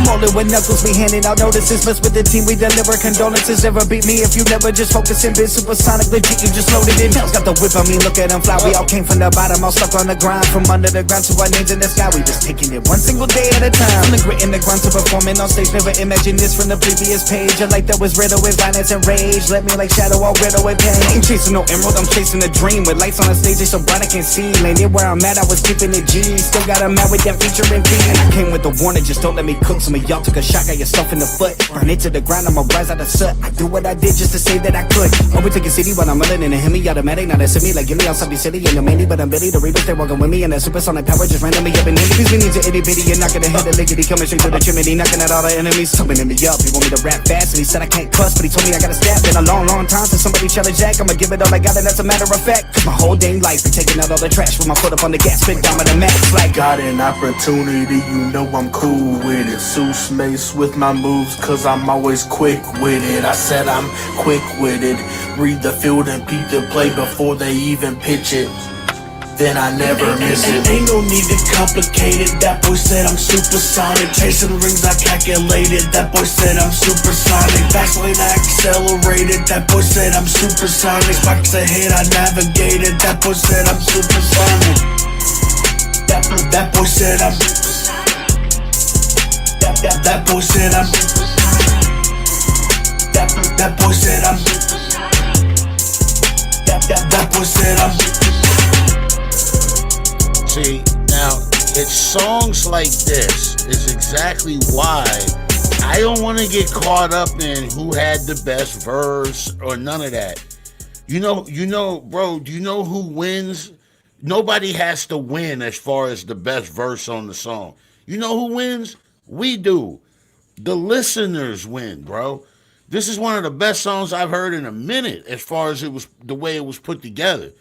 Rolling with knuckles, we handing out notices. Mess with the team, we deliver condolences. Never beat me if you never just focusing. Been supersonic, legit, you just loaded in. Tails got the whip on me, look at them fly. We all came from the bottom, all stuck on the grind. From under the ground to our names in the sky, we just taking it one single day at a time. From the grit and the grind to performing on stage. Never imagined this from the previous page. A life that was riddled with violence and rage. Let me like shadow, all riddled with pain. Ain't chasing no emerald, I'm chasing a dream. With lights on the stage, they so bright I can see. Lane it where I'm at, I was keeping it G. Still got a mad with that featuring P. And I came with a warning, just don't let me cook. Some of y'all took a shot, got yourself in the foot. Burn it to the ground, I'ma rise out of soot. I do what I did just to say that I could. Overtaking city when I'm running in a Hemi automatic. Now they send me like give me outside the city. And you're mainly, but I'm Billy. The Reapers, they walking with me. And that supersonic power just randomly up in here. These we need to itty bitty. You're not gonna hit the lickety. Coming straight to the chimney, knocking at all the enemies. Tumbling me up. He want me to rap fast. And he said I can't cuss, but he told me I gotta step. Been a long time since somebody challenged Jack. I'ma give it all I got, and that's a matter of fact. Cause my whole dang life been taking out all the trash. With my foot up on the gas, spit down with the max. Like got an opportunity, you know I'm cool with it. Zeus mace with my moves, cause I'm always quick with it. I said I'm quick with it. Read the field and peep the play before they even pitch it. Then I never miss it. Ain't no need to complicate it. That boy said I'm supersonic. Chasing rings I calculated. That boy said I'm supersonic. Fastlane I accelerated. That boy said I'm supersonic. Spikes ahead I navigated. That boy said I'm supersonic. That boy said I'm. That boy said I'm. That boy said I'm. That boy said I'm. See, now, it's songs like this is exactly why I don't want to get caught up in who had the best verse or none of that. You know, bro, do you know who wins? Nobody has to win as far as the best verse on the song. You know who wins? We do. The listeners win, bro. This is one of the best songs I've heard in a minute as far as it was the way it was put together.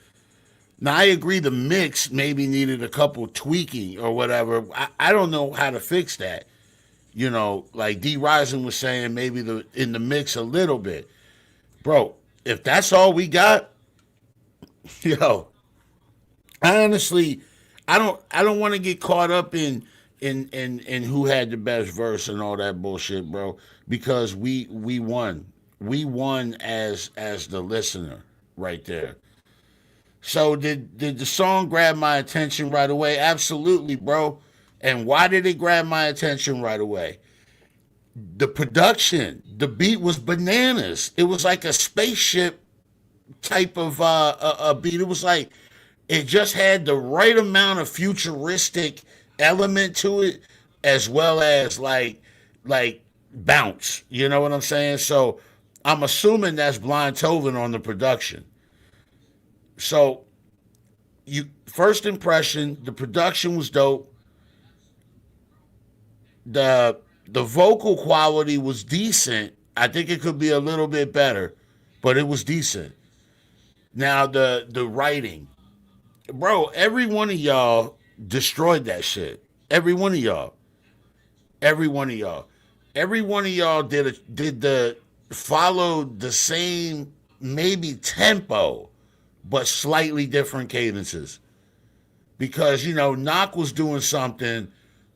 Now, I agree the mix maybe needed a couple tweaking or whatever. I don't know how to fix that. You know, like D. Rising was saying, maybe in the mix a little bit. Bro, if that's all we got, yo, I honestly, I don't want to get caught up in who had the best verse and all that bullshit, bro, because we won. We won as the listener right there. So did the song grab my attention right away? Absolutely, bro. And why did it grab my attention right away? The production, the beat was bananas. It was like a spaceship type of a beat. It was like it just had the right amount of futuristic element to it, as well as like bounce. You know what I'm saying? So I'm assuming that's Blind Tovin on the production. So, first impression, the production was dope. The vocal quality was decent. I think it could be a little bit better, but it was decent. Now the writing, bro, every one of y'all destroyed that shit. Every one of y'all. Every one of y'all. Every one of y'all followed the same maybe tempo, but slightly different cadences. Because, Knock was doing something,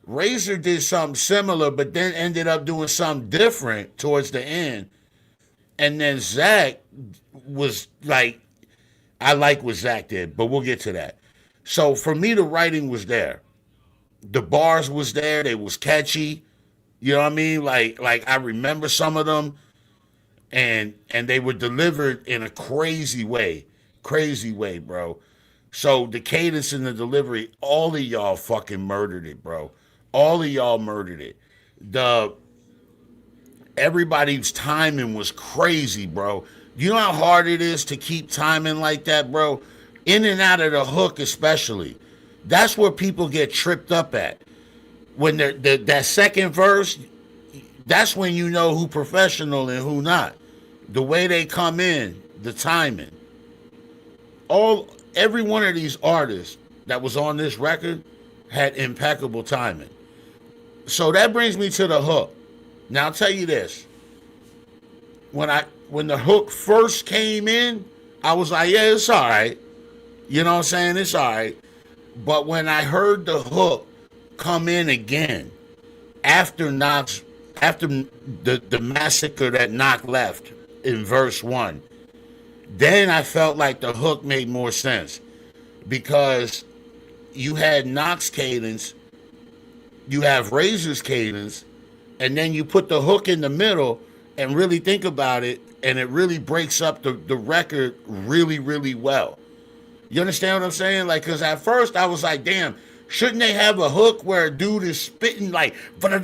Razor did something similar, but then ended up doing something different towards the end. And then Zach was like, I like what Zach did, but we'll get to that. So for me, the writing was there. The bars was there. They was catchy. You know what I mean? Like I remember some of them, and they were delivered in a crazy way. Crazy way, bro. So the cadence and the delivery, all of y'all fucking murdered it, bro. All of y'all murdered it. Everybody's timing was crazy, bro. You know how hard it is to keep timing like that, bro? In and out of the hook especially. That's where people get tripped up at. When that second verse, that's when you know who professional and who not. The way they come in, the timing. Every one of these artists that was on this record had impeccable timing. So that brings me to the hook. Now I'll tell you this. When the hook first came in, I was like, yeah, it's all right. You know what I'm saying? It's all right. But when I heard the hook come in again, after the massacre that Knock left in verse 1, then I felt like the hook made more sense because you had Knock's cadence, you have Razor's cadence, and then you put the hook in the middle and really think about it, and it really breaks up the record really, really well. You understand what I'm saying? Like, because at first I was like, damn, shouldn't they have a hook where a dude is spitting like, but I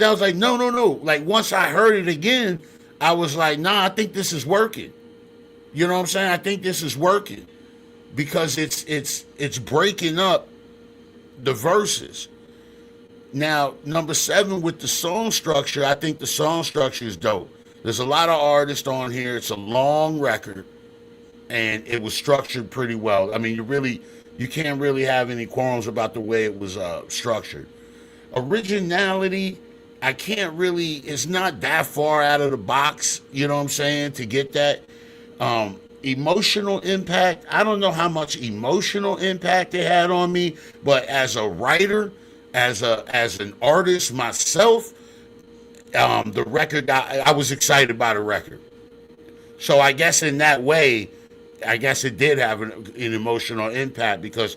was like, no. Like, once I heard it again, I was like, nah, I think this is working. You know what I'm saying? I think this is working because it's breaking up the verses. Now, number 7 with the song structure, I think the song structure is dope. There's a lot of artists on here. It's a long record, and it was structured pretty well. I mean, you can't really have any qualms about the way it was structured. Originality, I can't really, it's not that far out of the box, you know what I'm saying, to get that. Emotional impact, I don't know how much emotional impact it had on me, but as a writer, as an artist myself, the record, I was excited by the record. So I guess in that way, I guess it did have an emotional impact because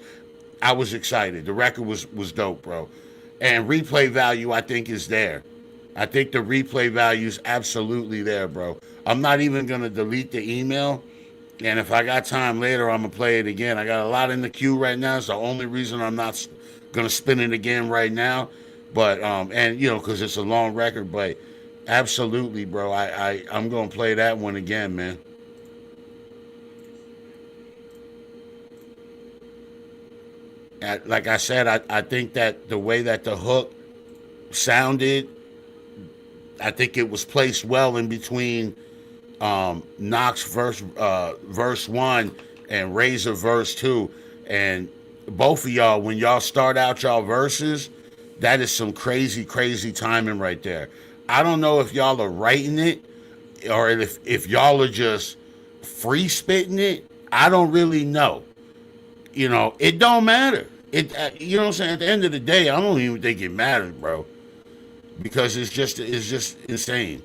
I was excited. The record was dope, bro. And replay value, I think, is there. I think the replay value is absolutely there, bro. I'm not even going to delete the email. And if I got time later, I'm going to play it again. I got a lot in the queue right now. It's the only reason I'm not going to spin it again right now. But, and, you know, because it's a long record. But absolutely, bro. I'm going to play that one again, man. Like I said, I think that the way that the hook sounded, I think it was placed well in between Knox verse 1 and Razor verse 2. And both of y'all, when y'all start out y'all verses, that is some crazy, crazy timing right there. I don't know if y'all are writing it or if y'all are just free spitting it. I don't really know. You know, it don't matter. You know what I'm saying? At the end of the day, I don't even think it matters, bro. Because it's just insane.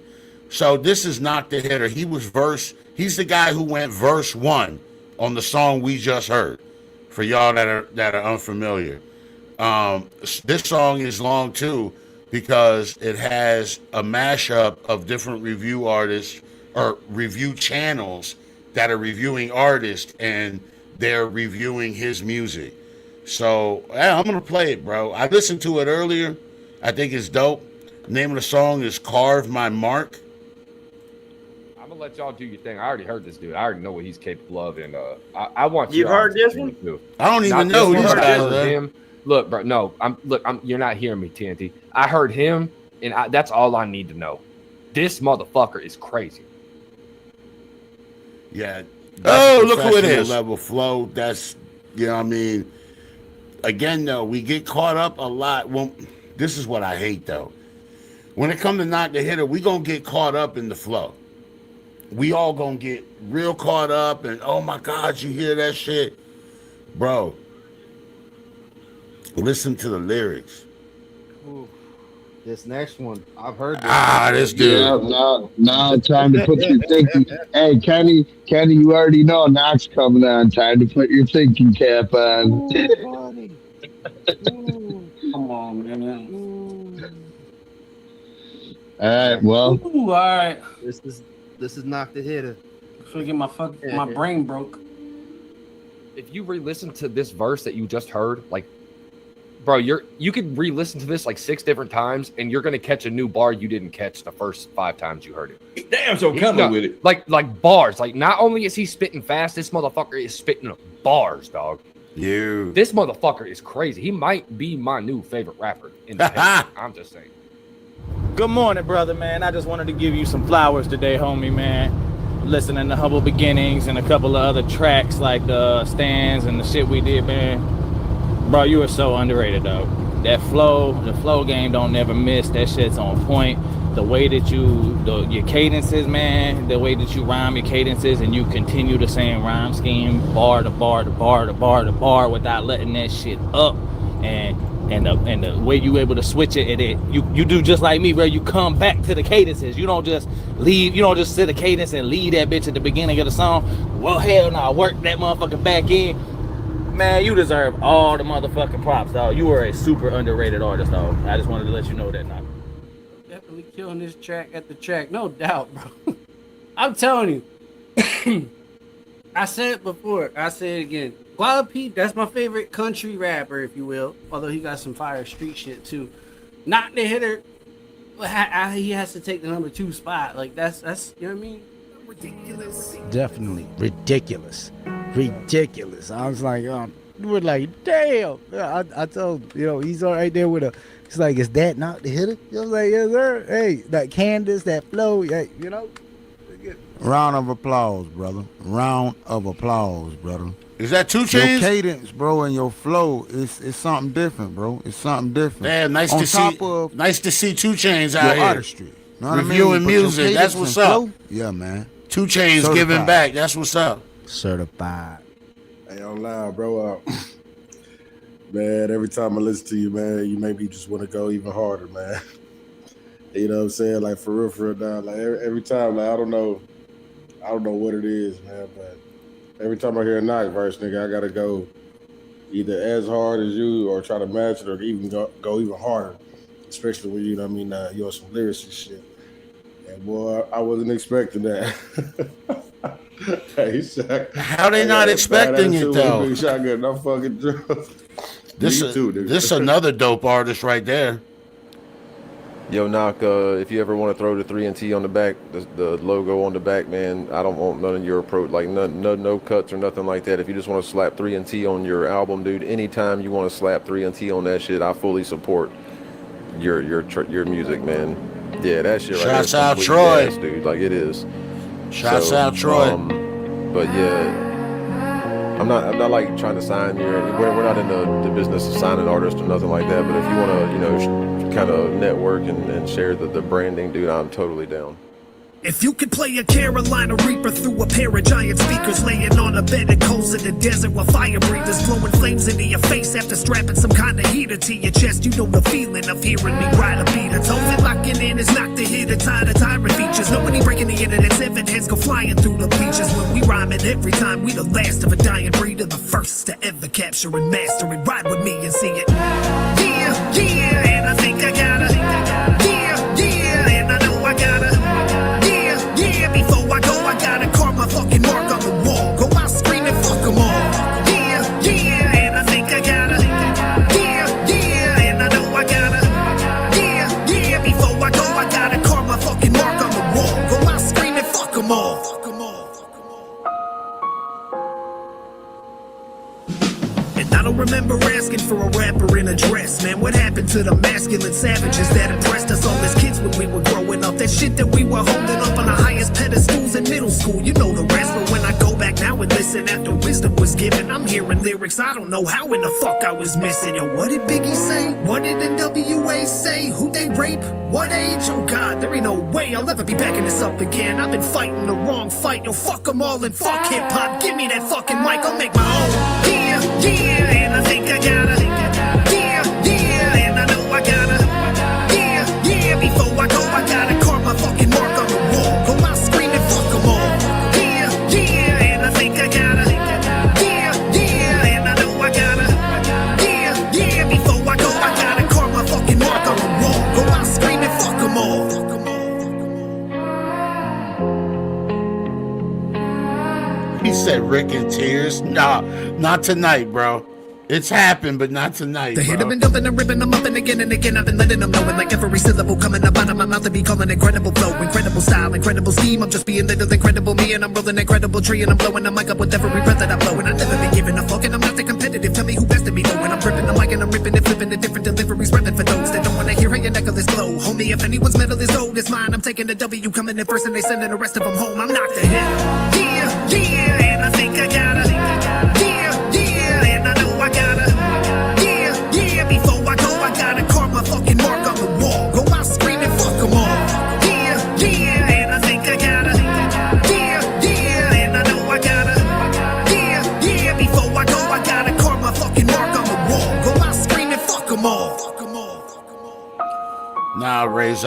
So this is Knock the Hitter. He's the guy who went verse 1 on the song we just heard. For y'all that are unfamiliar. This song is long too because it has a mashup of different review artists or review channels that are reviewing artists and they're reviewing his music. So yeah, I'm gonna play it, bro. I listened to it earlier. I think it's dope. The name of the song is Carve My Mark. I'm gonna let y'all do your thing. I already heard this dude. I already know what he's capable of, and I want you heard this one too. I don't even know who this guy is. Look, bro. No, you're not hearing me, TNT. I heard him, and that's all I need to know. This motherfucker is crazy. Yeah. Oh, look who it is. Level flow. That's, you know what I mean? Again, though, we get caught up a lot. Well, this is what I hate, though. When it comes to Knock the Hitter, we going to get caught up in the flow. We all going to get real caught up and, oh, my God, you hear that shit? Bro, listen to the lyrics. Ooh, this next one, I've heard this this. dude. Yeah, now time to put your thinking. Hey, Kenny, you already know Knox coming on. Time to put your thinking cap on. Ooh, Ooh. Come on, man. All right, well. Ooh, all right. This is Knock the Hitter. Should get my brain broke. If you re-listen to this verse that you just heard, like, bro, you could re-listen to this like 6 different times, and you're gonna catch a new bar you didn't catch the first 5 times you heard it. Damn, so coming with it. Like bars. Like, not only is he spitting fast, this motherfucker is spitting bars, dog. This motherfucker is crazy. He might be my new favorite rapper in the past. I'm just saying. Good morning, brother, man. I just wanted to give you some flowers today, homie, man. Listening to Humble Beginnings and a couple of other tracks like the Stands and the shit we did, man. Bro, you are so underrated, though. That flow, the flow game don't never miss. That shit's on point. The way that your cadences, man, the way that you rhyme your cadences and you continue the same rhyme scheme, bar to bar to bar to bar to bar without letting that shit up. And and the way you able to switch it, and you do just like me, bro. You come back to the cadences. You don't just leave. You don't just sit a cadence and leave that bitch at the beginning of the song. Well, hell no, work that motherfucker back in. Man, you deserve all the motherfucking props, dog. You are a super underrated artist, dog. I just wanted to let you know that now. Definitely killing this track at the track, no doubt, bro. I'm telling you. I said it before, I say it again. Guala Pete, that's my favorite country rapper, if you will. Although he got some fire street shit too. Not the hitter. He has to take the number 2 spot. Like that's you know what I mean? Ridiculous. Definitely ridiculous. I was like, we're like, damn. I told he's all right there with a. It's like, is that not the hitter? I was like, yes sir. Hey, that Candace, that flow, yeah, Round of applause, brother. Round of applause, brother. Is that 2 Chainz? Your cadence, bro, and your flow is something different, bro. It's something different. Yeah, nice to see 2 Chainz out your here. Artistry. You know what Reviewing I mean? music. That's what's up. Flow, yeah, man. 2 Chainz giving back. That's what's up. Certified. Hey, online, bro. Man, every time I listen to you, man, you make me just want to go even harder, man. You know what I'm saying? Like for real, now. Like every time, like I don't know what it is, man, but every time I hear a Knox verse, nigga, I gotta go either as hard as you or try to match it or even go even harder. Especially when you know what I mean, you're some lyrics and shit. And boy, I wasn't expecting that. Hey, how they not expecting it though? Big shotgun, I'm fucking drunk. This another dope artist right there. Yo, Knock, if you ever want to throw the 3NT on the back, the logo on the back, man, I don't want none of your approach, like no cuts or nothing like that. If you just want to slap 3NT on your album, dude, anytime you want to slap 3NT on that shit, I fully support your music, man. Yeah, that shit right there. Shouts out Troy. Gas, dude, like it is. Shouts out Troy. But yeah, I'm not like trying to sign we're not in the business of signing artists or nothing like that, but if you want to, kind of network and share the branding, dude, I'm totally down. If you could play a Carolina Reaper through a pair of giant speakers, laying on a bed of coals in the desert with fire breathers blowing flames into your face after strapping some kind of heater to your chest, you know the feeling of hearing me ride a beat. It's only locking in is not the hit, it's the tyrant features. Nobody breaking the internet, 7 heads go flying through the bleachers. When we rhyming every time, we the last of a dying breed, the first to ever capture and master it. Ride with me and see it. Yeah, and I think I gotta. Yeah, and I know I gotta. Yeah, before I go, I gotta carve my fucking mark on the wall. Go out screaming, fuck them all. Yeah, and I think I gotta. Yeah, and I know I gotta. Yeah, before I go, I gotta carve my fucking mark on the wall. Go out screaming, fuck them all. And I don't remember asking for a rapper in a dress, man. What happened to the masculine savages that impressed us all as kids when we were growing up? That shit that we were holding up on the highest pedestals in middle school, you know the rest. But when I go back now and listen after wisdom was given, I'm hearing lyrics I don't know how in the fuck I was missing. Yo, what did Biggie say? What did NWA say? Who they rape? What age? Oh God, there ain't no way I'll ever be backing this up again. I've been fighting the wrong fight. Yo, fuck them all and fuck hip hop. Give me that fucking mic, I'll make my own. Yeah, and I think I gotta. Yeah, and I know I gotta. Yeah, before I go, I gotta carve my fucking mark on the wall. Go out screaming, fuck them all. Yeah, and I think I gotta. Yeah, and I know I gotta. Yeah, before I go, I gotta carve my fucking mark on the wall. Go out screaming, fuck them all. He said Rick in tears. Nah, not tonight, bro. It's happened, but not tonight, The bro. hit I've been dumping and ripping them up and again I've been letting them know it. Like every syllable coming up out of my mouth, I be calling incredible flow, incredible style, incredible scheme. I'm just being little incredible me, and I'm rolling incredible tree, and I'm blowing the mic up with every breath that I blow. And I never been giving a fuck, and I'm not that competitive. Tell me who best to be though. And I'm ripping the mic and I'm ripping it, flipping the different deliveries, repping for those that don't wanna hear how your necklace glow. Homie, if anyone's metal is gold, it's mine. I'm taking the W, coming in first, and they sending the rest of them home. I'm knocked ahead. Yeah, and I think I gotta. Yeah, and I know I gotta. Yeah, before I go, I gotta carve my fucking mark on the wall. Go out screaming, fuck them all. Yeah, and I think I gotta. Yeah, and I know I gotta. Yeah, before I go, I gotta carve my fucking mark on the wall. Go out screaming, fuck them all.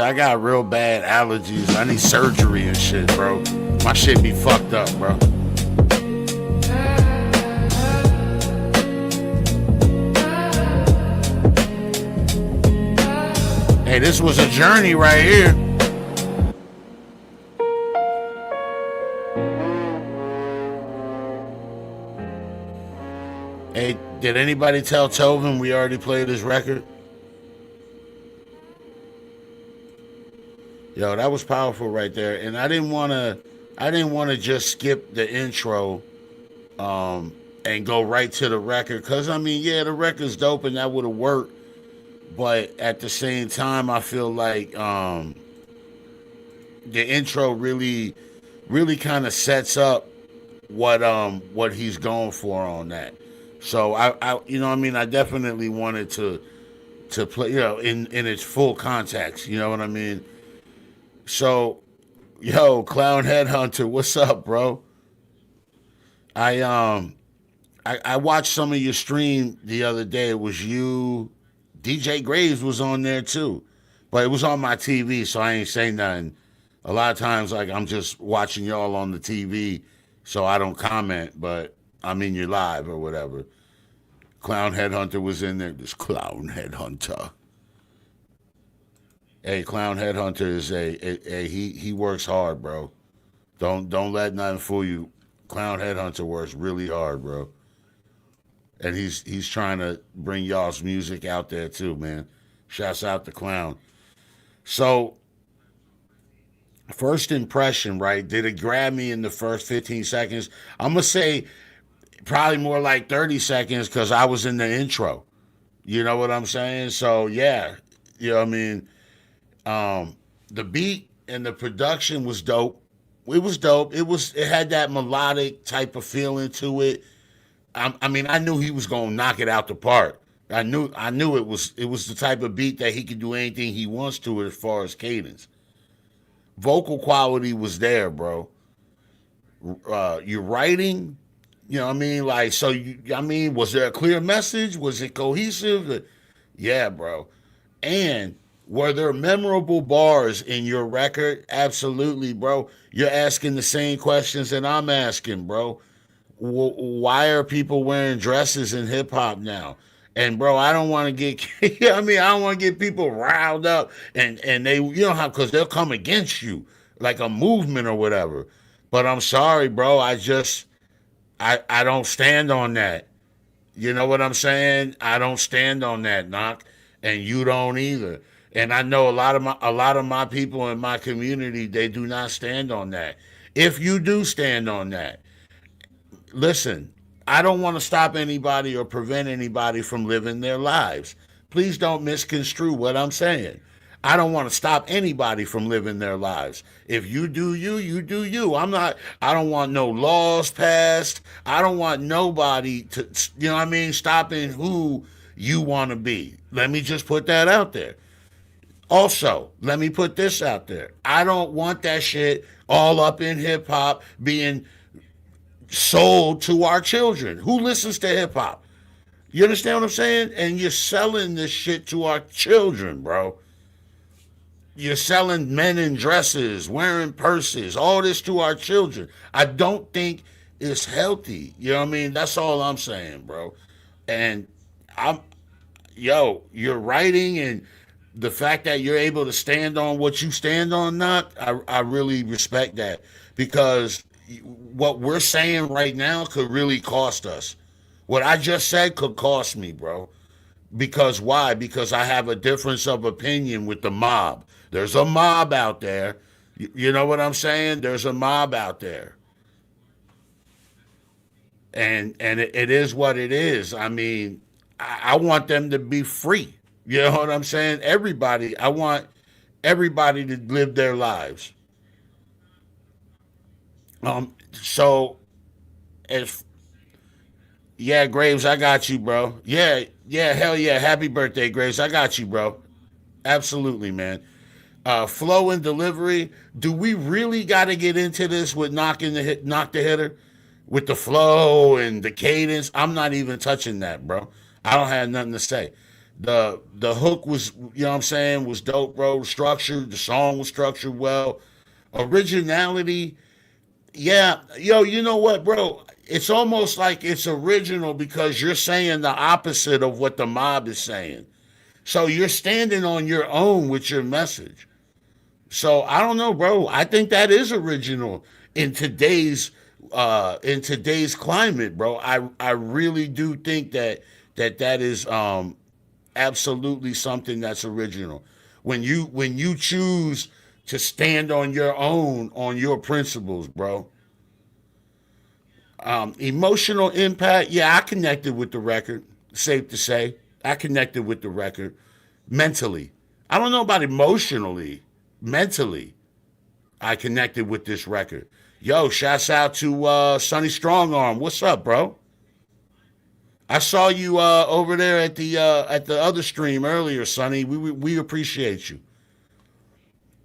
I got real bad allergies. I need surgery and shit, bro. My shit be fucked up, bro. Hey, this was a journey right here. Hey, did anybody tell Tovin we already played his record? Yo, that was powerful right there. And I didn't wanna just skip the intro and go right to the record. Cause I mean, yeah, the record's dope and that would have worked. But at the same time, I feel like the intro really kind of sets up what he's going for on that. So I you know what I mean, I definitely wanted to play, you know, in its full context, you know what I mean? So, yo, Clown Headhunter, what's up, bro? I watched some of your stream the other day. It was you, DJ Graves was on there too, but it was on my TV, so I ain't say nothing. A lot of times, like, I'm just watching y'all on the TV, so I don't comment, but I'm in your live or whatever. Clown Headhunter was in there. This Clown Headhunter. Hey, Clown Headhunter is he works hard, bro. Don't let nothing fool you. Clown Headhunter works really hard, bro. And he's trying to bring y'all's music out there too, man. Shouts out to Clown. So, first impression, right? Did it grab me in the first 15 seconds? I'm gonna say probably more like 30 seconds because I was in the intro. You know what I'm saying? So yeah, you know what I mean. The beat and the production was dope. It was dope. It had that melodic type of feeling to it. I mean, I knew he was gonna knock it out the park. I knew it was the type of beat that he could do anything he wants to it as far as cadence. Vocal quality was there, bro. Your writing, you know what I mean? Like, so I mean, was there a clear message? Was it cohesive? Yeah, bro. And were there memorable bars in your record? Absolutely, bro. You're asking the same questions that I'm asking, bro. Why are people wearing dresses in hip hop now? And bro, I don't want to get, I mean, I don't want to get people riled up and they, you know how, because they'll come against you like a movement or whatever. But I'm sorry, bro. I don't stand on that. You know what I'm saying? I don't stand on that, Knock, and you don't either. And I know a lot of my people in my community, they do not stand on that. If you do stand on that, listen, I don't want to stop anybody or prevent anybody from living their lives. Please don't misconstrue what I'm saying. I don't want to stop anybody from living their lives. If you do you, you do you. I don't want no laws passed. I don't want nobody to, you know what I mean, stopping who you want to be. Let me just put that out there. Also, let me put this out there. I don't want that shit all up in hip hop being sold to our children. Who listens to hip hop? You understand what I'm saying? And you're selling this shit to our children, bro. You're selling men in dresses, wearing purses, all this to our children. I don't think it's healthy. You know what I mean? That's all I'm saying, bro. And you're writing, and the fact that you're able to stand on what you stand on, not, I really respect that, because what we're saying right now could really cost us. What I just said could cost me, bro. Because why? Because I have a difference of opinion with the mob. There's a mob out there. You know what I'm saying? There's a mob out there. And it is what it is. I mean, I want them to be free. You know what I'm saying? I want everybody to live their lives. So as yeah, Graves, I got you, bro. Yeah, hell yeah. Happy birthday, Graves. I got you, bro. Absolutely, man. Flow and delivery. Do we really got to get into this with knock the hitter, with the flow and the cadence? I'm not even touching that, bro. I don't have nothing to say. The hook was, you know what I'm saying, was dope, bro. Structured, the song was structured well. Originality, yeah, yo, you know what, bro? It's almost like it's original because you're saying the opposite of what the mob is saying. So you're standing on your own with your message. So I don't know, bro. I think that is original in today's climate, bro. I really do think that is absolutely something that's original. When you choose to stand on your own on your principles, bro. Emotional impact, yeah, I connected with the record. Safe to say, I connected with the record mentally. I don't know about emotionally, mentally. I connected with this record. Yo, shouts out to Sonny Strongarm. What's up, bro? I saw you over there at the other stream earlier, Sonny. We appreciate you.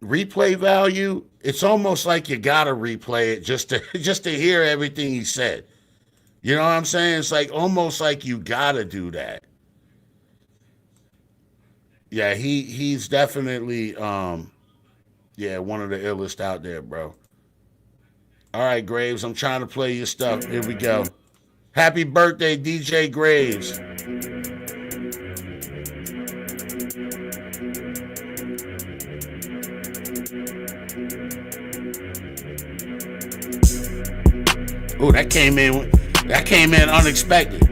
Replay value, it's almost like you gotta replay it just to just to hear everything he said. You know what I'm saying? It's like almost like you gotta do that. Yeah, he's definitely yeah, one of the illest out there, bro. All right, Graves, I'm trying to play your stuff. Here we go. Happy birthday, DJ Graves. Ooh, that came in unexpected.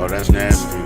Oh, that's nasty.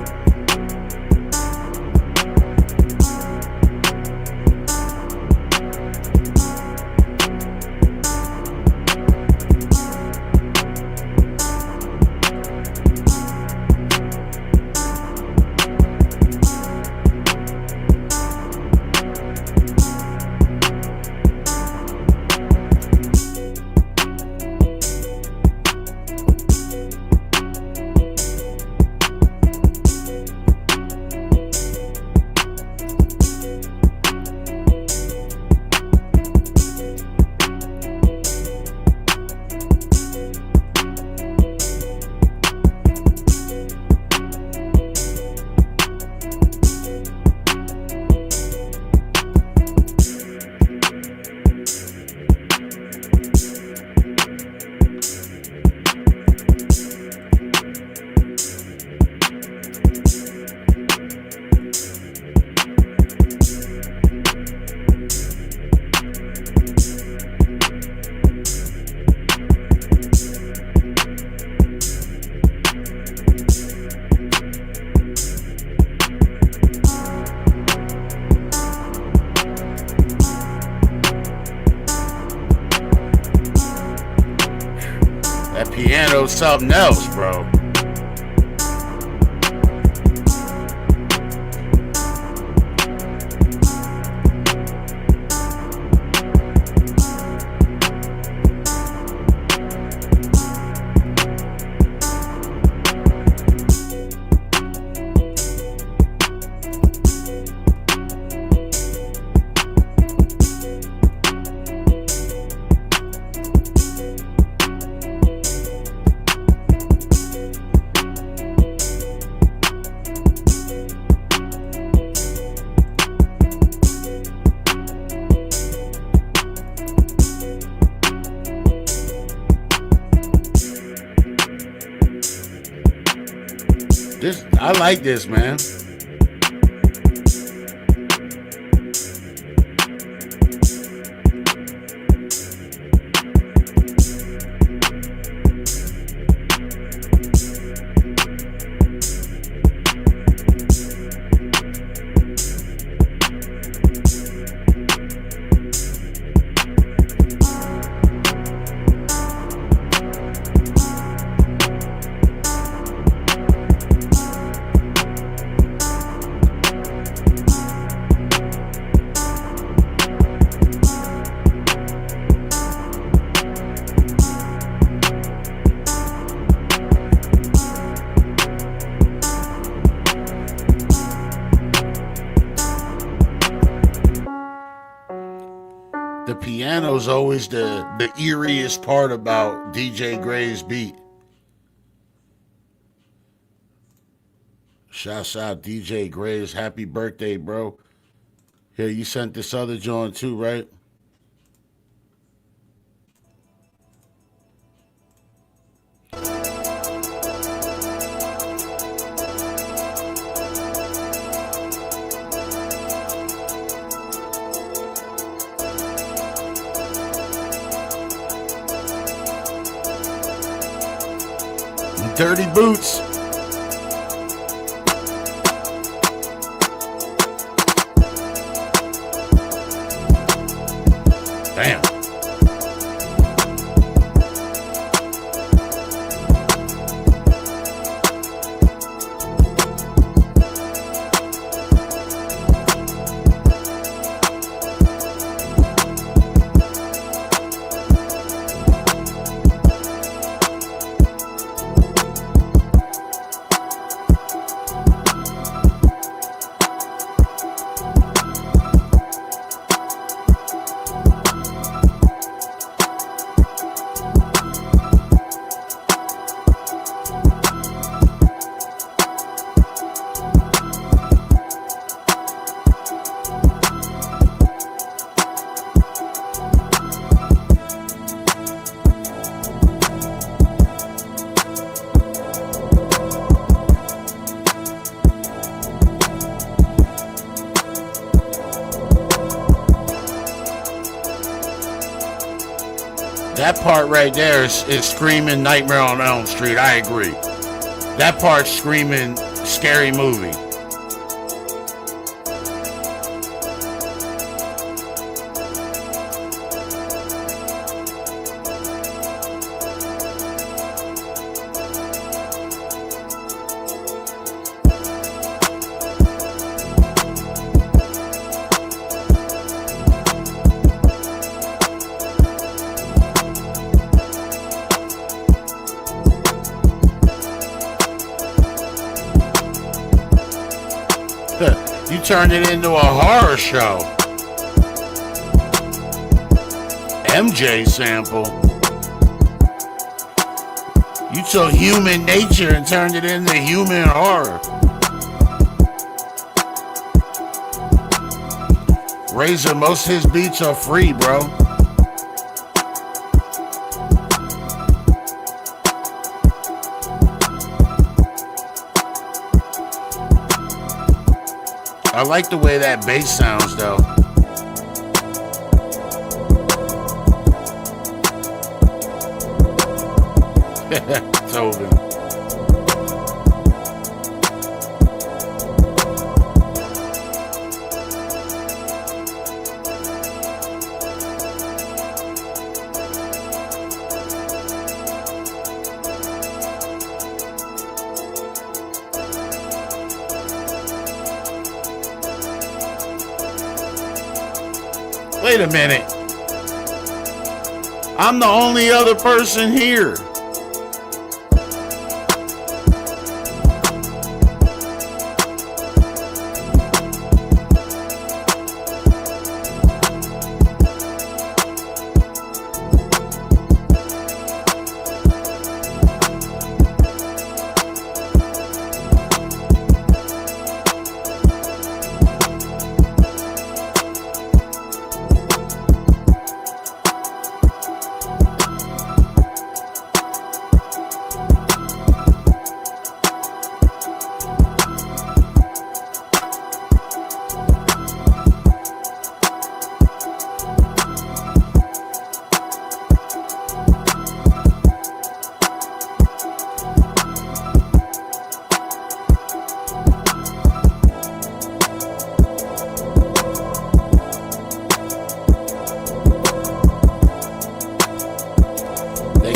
That piano's something else, bro. I like this, man. was always the eeriest part about DJ Gray's beat. Shouts out DJ Gray's. Happy birthday, bro. Here, you sent this other joint too, right? Dirty Boots. Damn. That part right there is screaming Nightmare on Elm Street. I agree. That part's screaming Scary Movie. You turned it into a horror show. MJ sample. You took human nature and turned it into human horror. Razor, most of his beats are free, bro. I like the way that bass sounds, though. Tobin. Wait a minute. I'm the only other person here.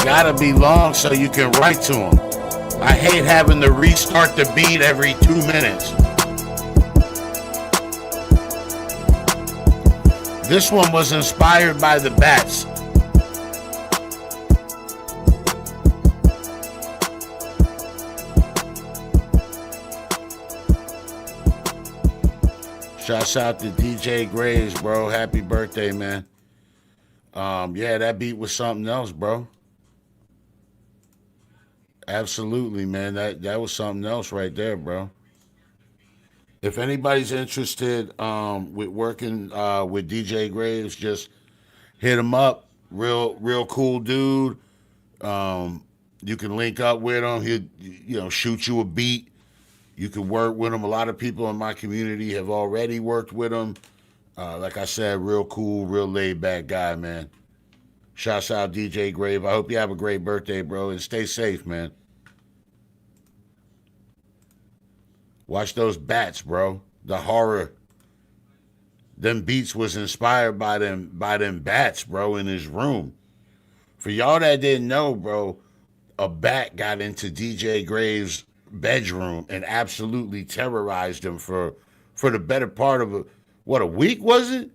Gotta be long so you can write to them. I hate having to restart the beat every 2 minutes. This one was inspired by the Bats. Shouts out to DJ Graves, bro. Happy birthday, man. Yeah, that beat was something else, bro. Absolutely, man. That was something else right there, bro. If anybody's interested with working with DJ Graves, just hit him up. Real cool dude. You can link up with him. He'll shoot you a beat. You can work with him. A lot of people in my community have already worked with him. Like I said, real cool, real laid back guy, man. Shouts out DJ Grave. I hope you have a great birthday, bro, and stay safe, man. Watch those bats, bro. The horror. Them beats was inspired by them bats, bro, in his room. For y'all that didn't know, bro, a bat got into DJ Graves' bedroom and absolutely terrorized him for the better part of a week was it?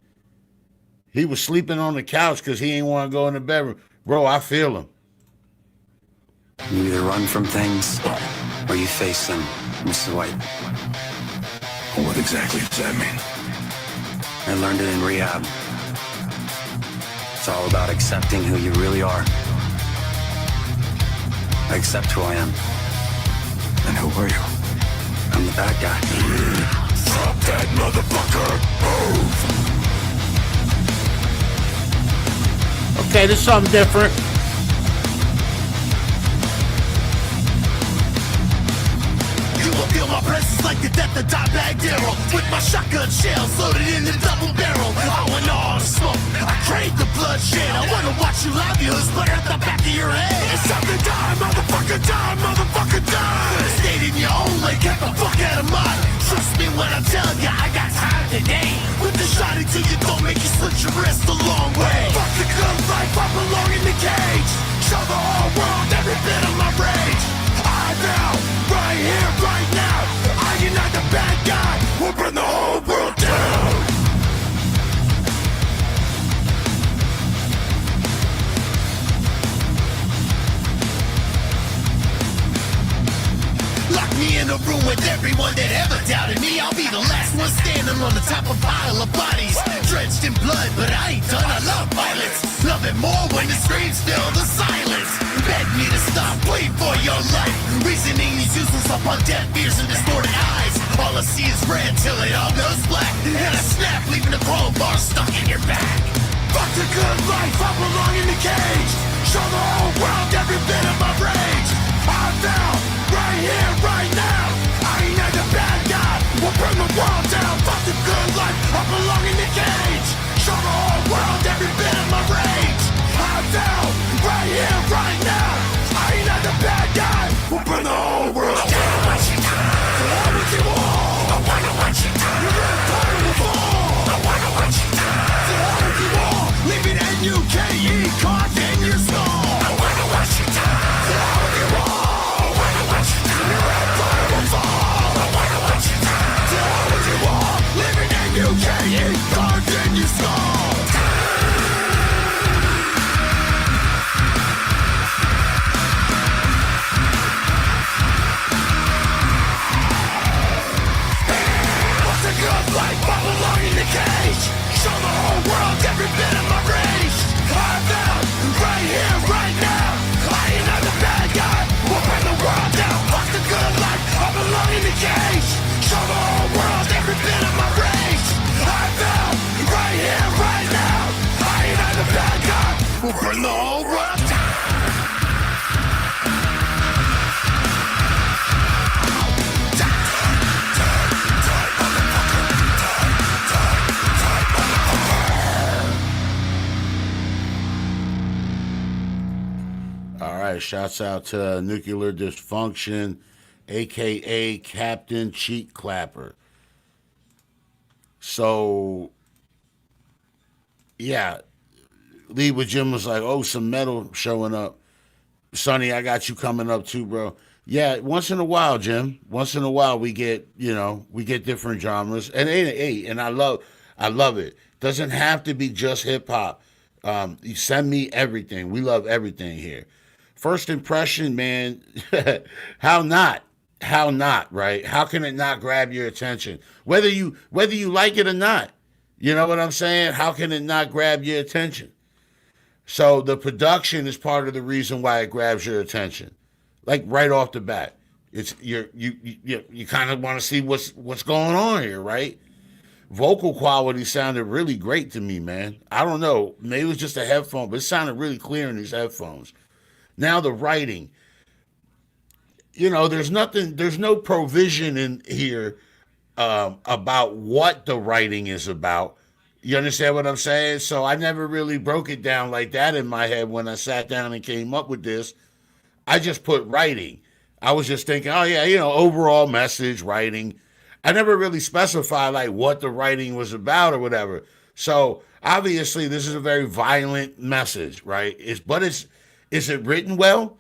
He was sleeping on the couch because he ain't want to go in the bedroom. Bro, I feel him. You either run from things or you face them, Mr. White. What exactly does that mean? I learned it in rehab. It's all about accepting who you really are. I accept who I am. And who are you? I'm the bad guy. Drop that motherfucker! Move! Okay, this is something different. You will feel my presence like the death of Dimebag Darrell. With my shotgun shells loaded in the double barrel. I want all the smoke, I crave the bloodshed. I wanna watch you live, you splatter at the back of your head. It's time to die, motherfucker, die, motherfucker, die. Stayed in your own lane, get the fuck out of mine. Trust me when I tell ya, I got time today. With the shot until you don't make you slit your wrist a long way. Fuck the good life, I belong in the cage. Show the whole world every bit of my rage. I vow, right here, right now, I unite the bad guy. We'll burn the whole world down. Lock me in a room with everyone that ever doubted me. I'll be the last one standing on the top of a pile of bodies, drenched in blood, but I ain't done. I love violence. Love it more when the screams fill the silence. Beg me to stop, plead for your life. Reasoning is useless upon deaf ears and distorted eyes. All I see is red till it all goes black, and I snap, leaving a crowbar stuck in your back. Fuck the good life, I belong in the cage. Show the whole world every bit of my rage. I vow, right here, right now, I ain't not the bad guy. We'll burn the world down. Fuck the good life, I belong in the cage. Show the whole world every bit of my rage. I vow, right here, right now, I ain't not the bad guy. We'll burn the whole world down. I wanna watch you die. So I want you all. I wanna watch you die. You're in time to fall. I wanna watch you die. So I want you all. Leave it N-U-K-E, carved in your skull. I wanna watch you die. So I want you all. I wanna watch you die. You're in time to fall. I wanna watch you die. So I want you all. Leave it N-U-K-E, carved in your skull. Good life, I belong in the cage. Show the whole world every bit of my rage. I vow, right here, right now, I ain't not the bad guy. We'll burn the world down. Fuck the good life, I belong in the cage. Show the whole world every bit of my rage. I vow, right here, right now, I ain't not the bad guy. We'll burn the whole world down. All right, shouts out to Nuclear Dysfunction, aka Captain Cheek Clapper. So, yeah, Lee with Jim was like, "Oh, some metal showing up." Sonny, I got you coming up too, bro. Yeah, once in a while, Jim. Once in a while, we get different genres, and and I love it. Doesn't have to be just hip hop. You send me everything. We love everything here. First impression, man. How not? How not? Right? How can it not grab your attention? Whether you like it or not. You know what I'm saying? How can it not grab your attention? So the production is part of the reason why it grabs your attention, like right off the bat. It's you kind of want to see what's going on here, right? Vocal quality sounded really great to me, man. I don't know, maybe it was just a headphone, but it sounded really clear in these headphones. Now the writing, there's no provision in here about what the writing is about. You understand what I'm saying? So I never really broke it down like that in my head when I sat down and came up with this. I just put writing. I was just thinking, oh yeah, overall message, writing. I never really specified like what the writing was about or whatever. So obviously this is a very violent message, right? Is it written well?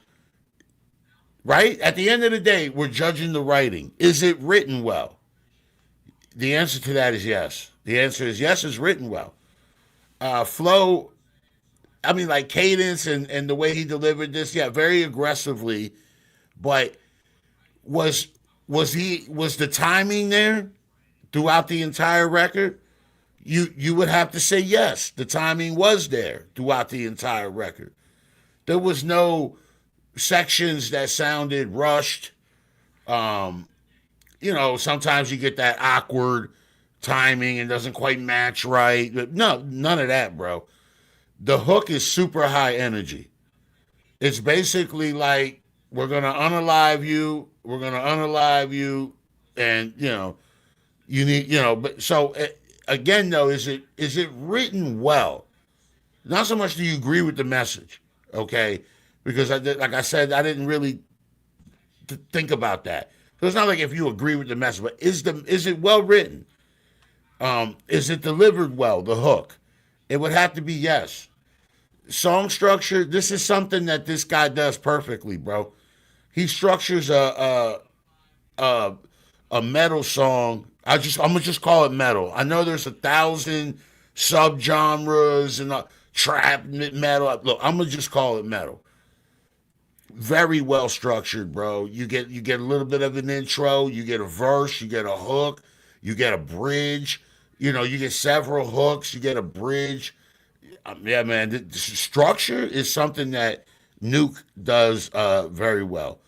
Right? At the end of the day, we're judging the writing. Is it written well? The answer to that is yes. The answer is yes, it's written well. Flow, I mean, like cadence and the way he delivered this, yeah, very aggressively. But was the timing there throughout the entire record? You would have to say yes. The timing was there throughout the entire record. There was no sections that sounded rushed. Sometimes you get that awkward timing and doesn't quite match right. No, none of that, bro. The hook is super high energy. It's basically like we're gonna unalive you, and you need, But so again, though, is it written well? Not so much do you agree with the message, okay? Because like I said, I didn't really think about that. So it's not like if you agree with the message, but is it well written? Is it delivered well? The hook, it would have to be yes. Song structure, this is something that this guy does perfectly, bro. He structures a metal song. I'm gonna just call it metal. I know there's 1,000 subgenres and trap metal. Look, I'm gonna just call it metal. Very well structured, bro. You get a little bit of an intro, you get a verse, you get a hook, you get a bridge. You get several hooks, you get a bridge. Yeah, man. The structure is something that Nuke does very well.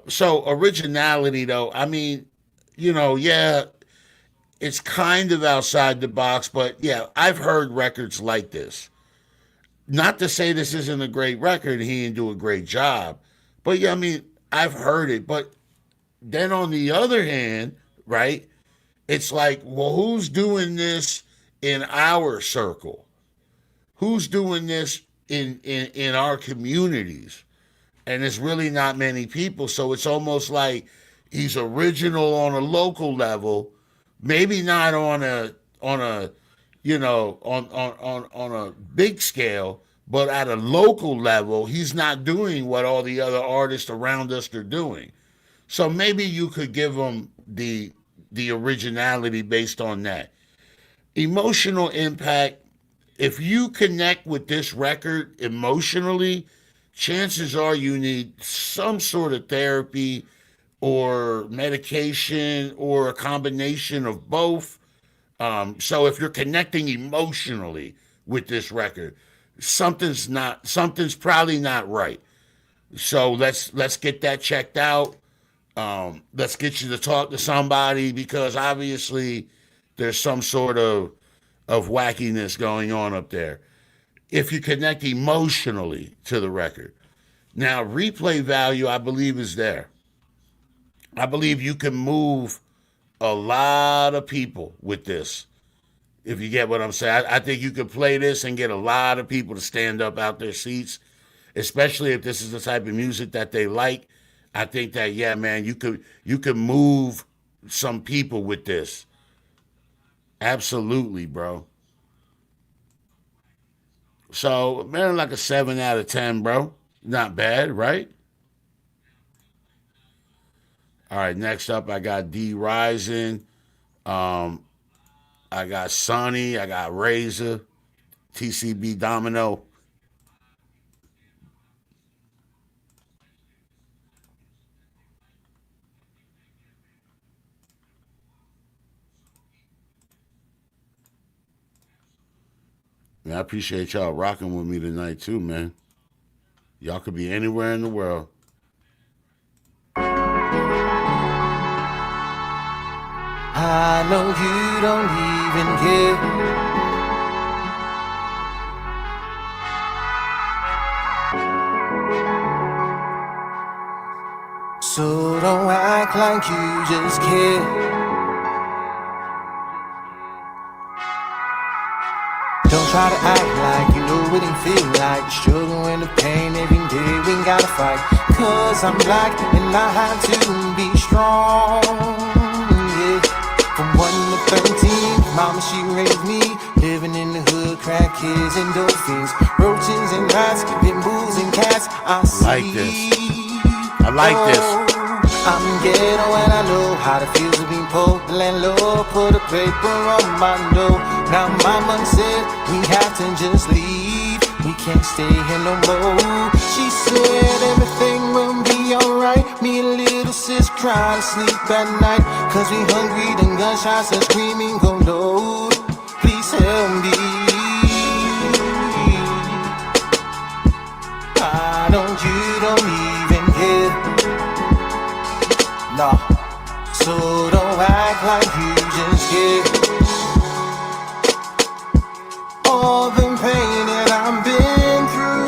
So originality, though, I mean, yeah, it's kind of outside the box, but yeah, I've heard records like this. Not to say this isn't a great record, he didn't do a great job, but yeah, I mean, I've heard it. But then on the other hand, right, it's like, well, who's doing this in our circle? Who's doing this in our communities? And it's really not many people. So it's almost like he's original on a local level, maybe not on a on a big scale, but at a local level, he's not doing what all the other artists around us are doing. So maybe you could give him the originality based on that. Emotional impact, if you connect with this record emotionally, chances are you need some sort of therapy or medication or a combination of both. So if you're connecting emotionally with this record, something's probably not right. So let's get that checked out. Let's get you to talk to somebody because obviously there's some sort of wackiness going on up there. If you connect emotionally to the record. Now, replay value, I believe, is there. I believe you can move a lot of people with this, if you get what I'm saying. I think you could play this and get a lot of people to stand up out their seats, especially if this is the type of music that they like. I think that, yeah, man, you could move some people with this. Absolutely, bro. So, man, like a 7 out of 10, bro. Not bad, right? All right, next up, I got D Rising. I got Sonny. I got Razor. TCB Domino. I appreciate y'all rocking with me tonight too, man. Y'all could be anywhere in the world. I know you don't even care. So don't act like you just care. Don't try to act like you know what it feel like. The struggle and the pain every day we gotta fight. Cause I'm black and I have to be strong, yeah. From 1 to 13, mama she raised me. Living in the hood, crack kids and dolphins, roaches and rats, pit bulls and cats. I see. I like this. I'm ghetto and I know how to feel to be poor. The landlord put a paper on my door. Now mama said we have to just leave. We can't stay here no more. She said everything will be alright. Me and little sis cry to sleep at night. Cause we hungry, the gunshots are screaming go low. Please help me. I know you don't even care. Nah, so don't act like you just get all the pain that I've been through.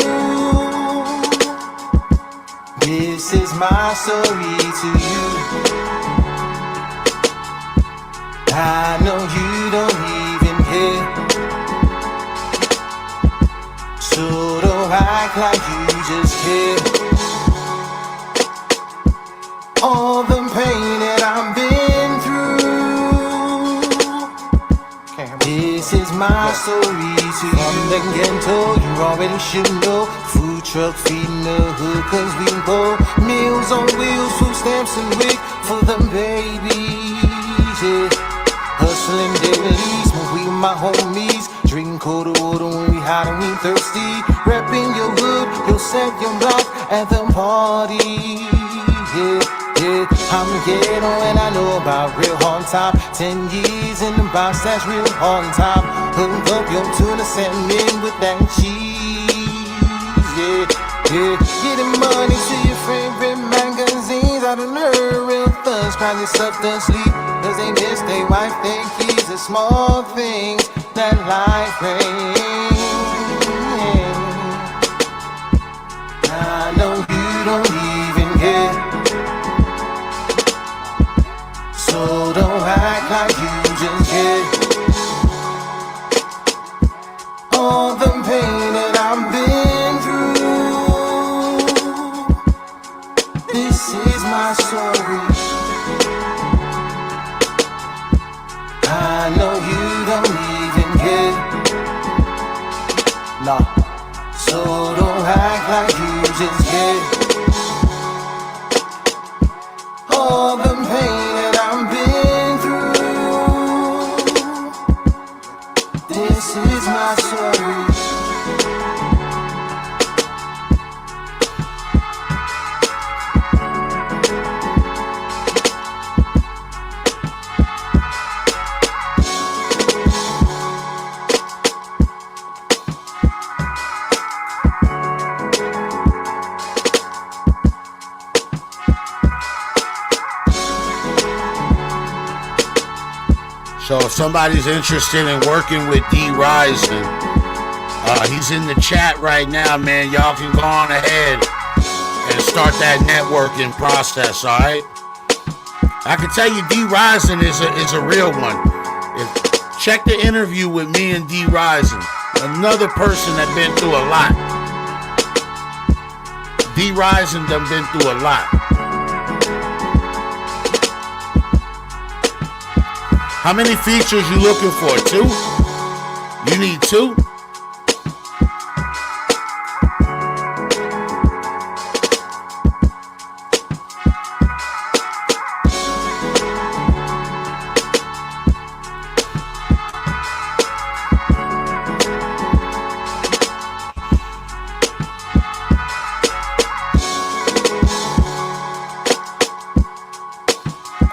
This is my story to you. I know you don't even care. So don't act like you just care. All the pain that I've been through. This is my story to you. From the ghetto, you already should know. Food truck feeding the hood, cause we poor. Meals on wheels, food stamps and WIC for the babies, yeah. Hustling daily, smoke weed with my homies. Drinking cold water when we hot and we thirsty. Repping your hood, you'll set your block at the party, yeah. Yeah, I'm ghetto and I know about real hard time. 10 years in the box, that's real hard time. Hook up your tuna salmon with that cheese, yeah, yeah. Getting money to your favorite magazines. I done heard real thugs cry themselves to sleep. Cause they miss their wife, their kids, the small things that life brings, yeah. I know you don't even care. So don't act like you just get all the pain that I've been through. This is my story. I know you don't even care. Nah, so don't act like you just get all the pain. This is my story. So if somebody's interested in working with D Rising, he's in the chat right now, man. Y'all can go on ahead and start that networking process, all right? I can tell you D Rising is a real one. Check the interview with me and D Rising, another person that been through a lot. D Rising done been through a lot. How many features you looking for? 2? You need 2?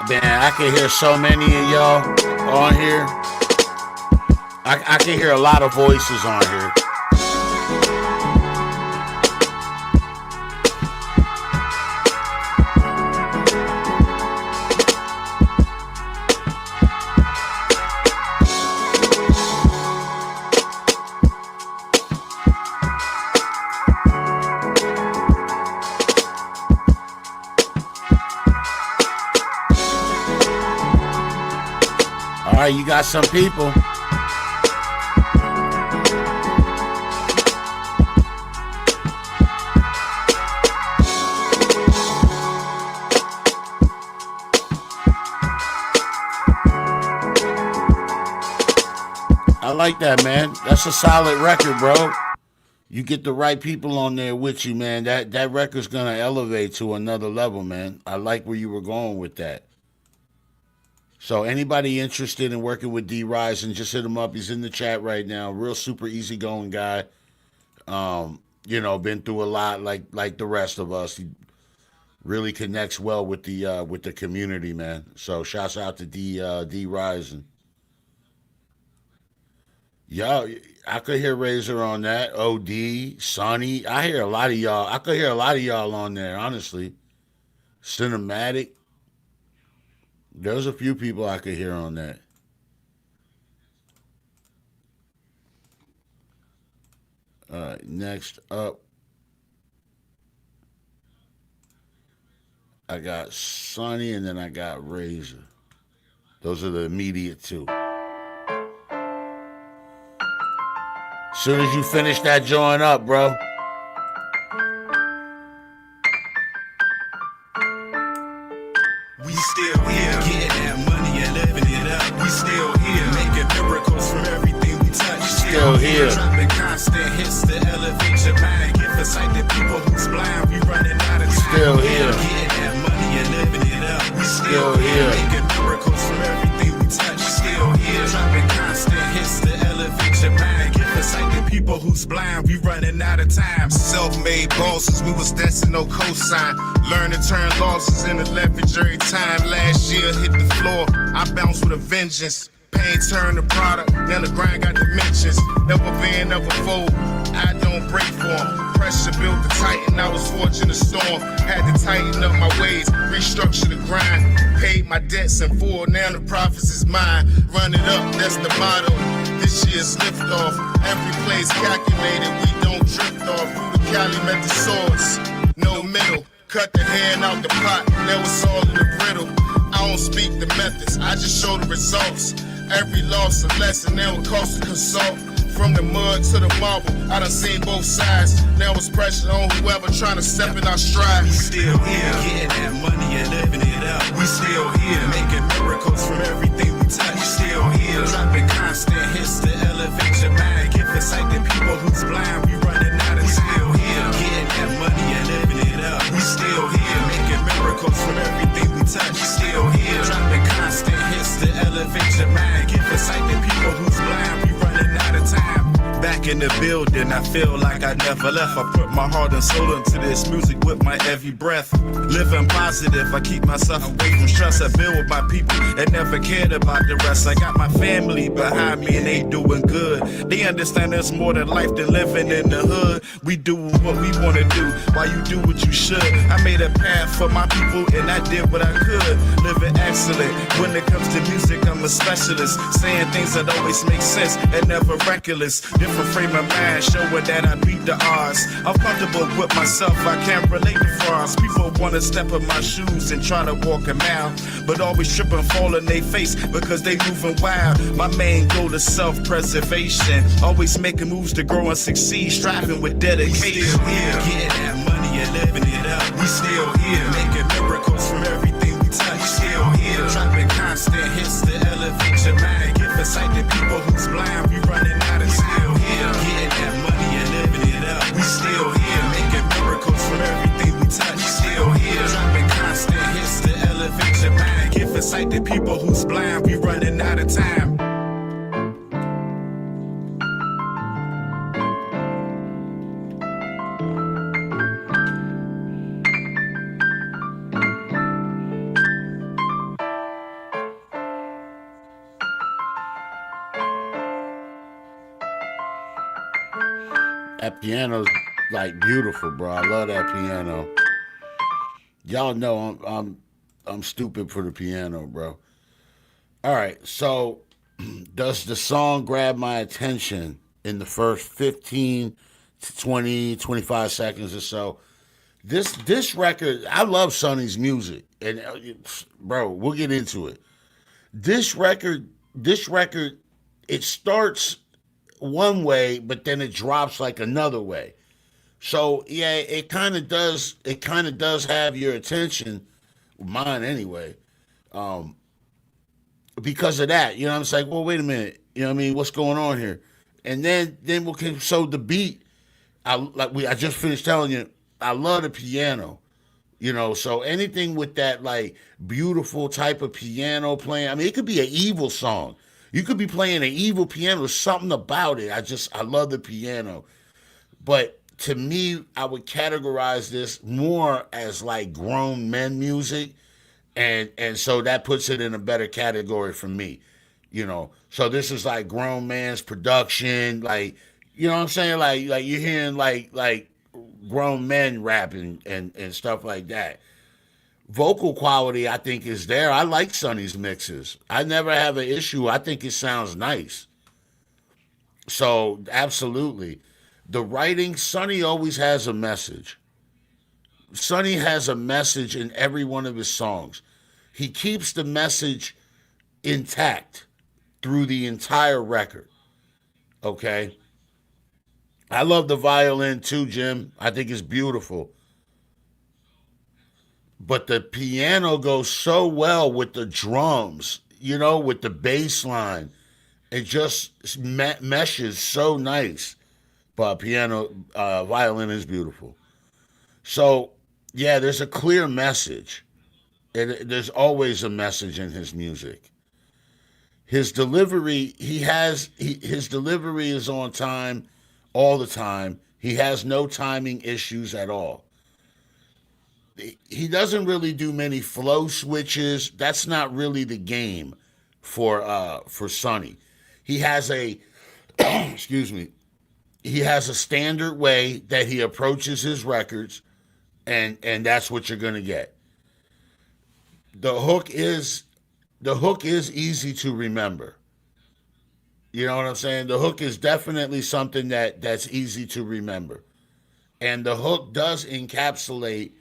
Man, I can hear so many of y'all on here. I can hear a lot of voices on here. All right, you got some people. I like that, man. That's a solid record, bro. You get the right people on there with you, man. That record's gonna elevate to another level, man. I like where you were going with that. So anybody interested in working with D Rise, and just hit him up. He's in the chat right now. Real super easygoing guy. Been through a lot like the rest of us. He really connects well with the community, man. So shouts out to D Rise. And yo, I could hear Razor on that. OD, Sonny. I hear a lot of y'all. I could hear a lot of y'all on there, honestly. Cinematic. There's a few people I could hear on that. All right, next up, I got Sonny and then I got Razor. Those are the immediate two. As soon as you finish that joint up, bro. We still here, getting that money and living it up. We still here, making miracles from everything we touch. Still here. Dropping constant hits to elevate your mind. Give us sight to people who's blind. We running out of time. Still here. Getting that money and living it up. We still here, making miracles from everything we touch. Still here, dropping constant hits to elevate your mind. Give us sight to people who's blind. We running out of time. Self-made bosses, we was destined no cosign. Learn to turn losses into leverage every time. Last year hit the floor, I bounced with a vengeance. Pain turned to product, now the grind got dimensions. Never bend, never fold, I don't break for 'em. Pressure built to tighten, I was fortunate storm. Had to tighten up my ways, restructure the grind. Paid my debts in full, now the profits is mine. Run it up, that's the motto. This year's liftoff, every place calculated, we don't drift off. Through the Cali met the source, no middle. Cut the hand out the pot, now it's all in the brittle. I don't speak the methods, I just show the results. Every loss a lesson, now it costs to consult. From the mud to the marble, I done seen both sides. Now it's pressure on whoever trying to step in our stride. We still here, getting that money and living it up. We still here, making miracles from everything we touch. Still here, dropping constant hits to elevate your mind. Give us sight to people who's blind. We running out of still here, getting that money and living it up. We still here, making miracles from everything we touch. Still here, dropping constant hits to elevate your mind. Give us sight to people who's blind. We running out of time. Back in the building, I feel like I never left. I put my heart and soul into this music with my every breath. Living positive, I keep myself away from stress. I build with my people and never cared about the rest. I got my family behind me and they doing good. They understand there's more than life than living in the hood. We do what we want to do while you do what you should. I made a path for my people and I did what I could. Living excellent. When it comes to music, I'm a specialist. Saying things that always make sense and never reckless. Different frame of mind, showing that I beat the odds. I'm comfortable with myself, I can't relate to frauds. People wanna step in my shoes and try to walk a mile, but always trip and fall in their face because they moving wild. My main goal is self-preservation, always making moves to grow and succeed, striving with dedication. We still here, getting that money and living it up. We still here, making miracles from everything we touch. Still here, dropping constant hits to elevate your mind. Give us sight to people who's blind. We running out of still here, getting that money and living it up. We still here, making miracles from everything we touch. Still here, dropping constant hits to elevate your mind. Give us sight to people who's blind. We running out of time. That piano's like beautiful, bro. I love that piano. Y'all know I'm stupid for the piano, bro. All right, so does the song grab my attention in the first 15 to 20, 25 seconds or so? This record, I love Sonny's music, and bro, we'll get into it. This record, it starts one way, but then it drops like another way. So yeah, it kind of does have your attention, mine anyway, because of that. You know what I'm saying? Well, wait a minute. You know what I mean? What's going on here? And then so the beat, I just finished telling you, I love the piano. You know, so anything with that like beautiful type of piano playing. I mean, it could be an evil song. You could be playing an evil piano. There's something about it. I love the piano. But to me, I would categorize this more as like grown men music. And so that puts it in a better category for me. You know, so this is like grown man's production, like, you know what I'm saying? Like you're hearing like grown men rapping and stuff like that. Vocal quality, I think, is there. I like Sonny's mixes. I never have an issue. I think it sounds nice. So absolutely. The writing, Sonny always has a message. Sonny has a message in every one of his songs. He keeps the message intact through the entire record. Okay? I love the violin too, Jim. I think it's beautiful. But the piano goes so well with the drums, you know, with the bass line. It just meshes so nice. But violin is beautiful. So, yeah, there's a clear message. There's always a message in his music. His delivery, his delivery is on time all the time. He has no timing issues at all. He doesn't really do many flow switches. That's not really the game for Sonny. He has a excuse me. He has a standard way that he approaches his records, and that's what you're gonna get. The hook is easy to remember. You know what I'm saying? The hook is definitely something that's easy to remember. And the hook does encapsulate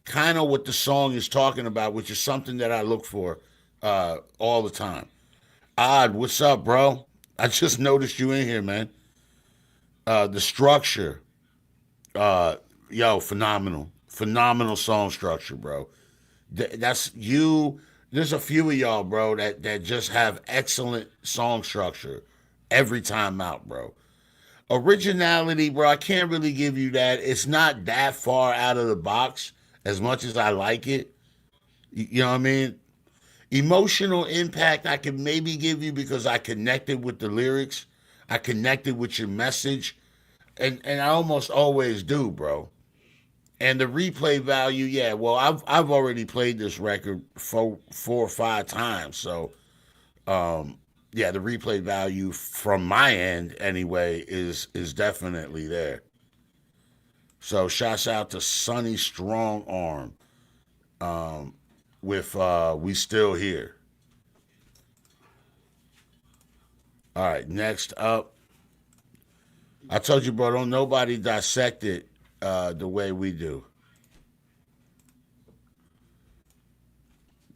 kind of what the song is talking about, which is something that I look for all the time. Odd, what's up, bro? I just noticed you in here, man. The structure, phenomenal. Phenomenal song structure, bro. That's you. There's a few of y'all, bro, that just have excellent song structure every time out, bro. Originality, bro, I can't really give you that. It's not that far out of the box as much as I like it. You know what I mean? Emotional impact I can maybe give you because I connected with the lyrics. I connected with your message. And I almost always do, bro. And the replay value, yeah, well, I've already played this record 4 or 5 times. So, yeah, the replay value from my end anyway is definitely there. So shouts out to Sonny Strong Arm with We Still Here. All right, next up. I told you, bro, don't nobody dissect it the way we do.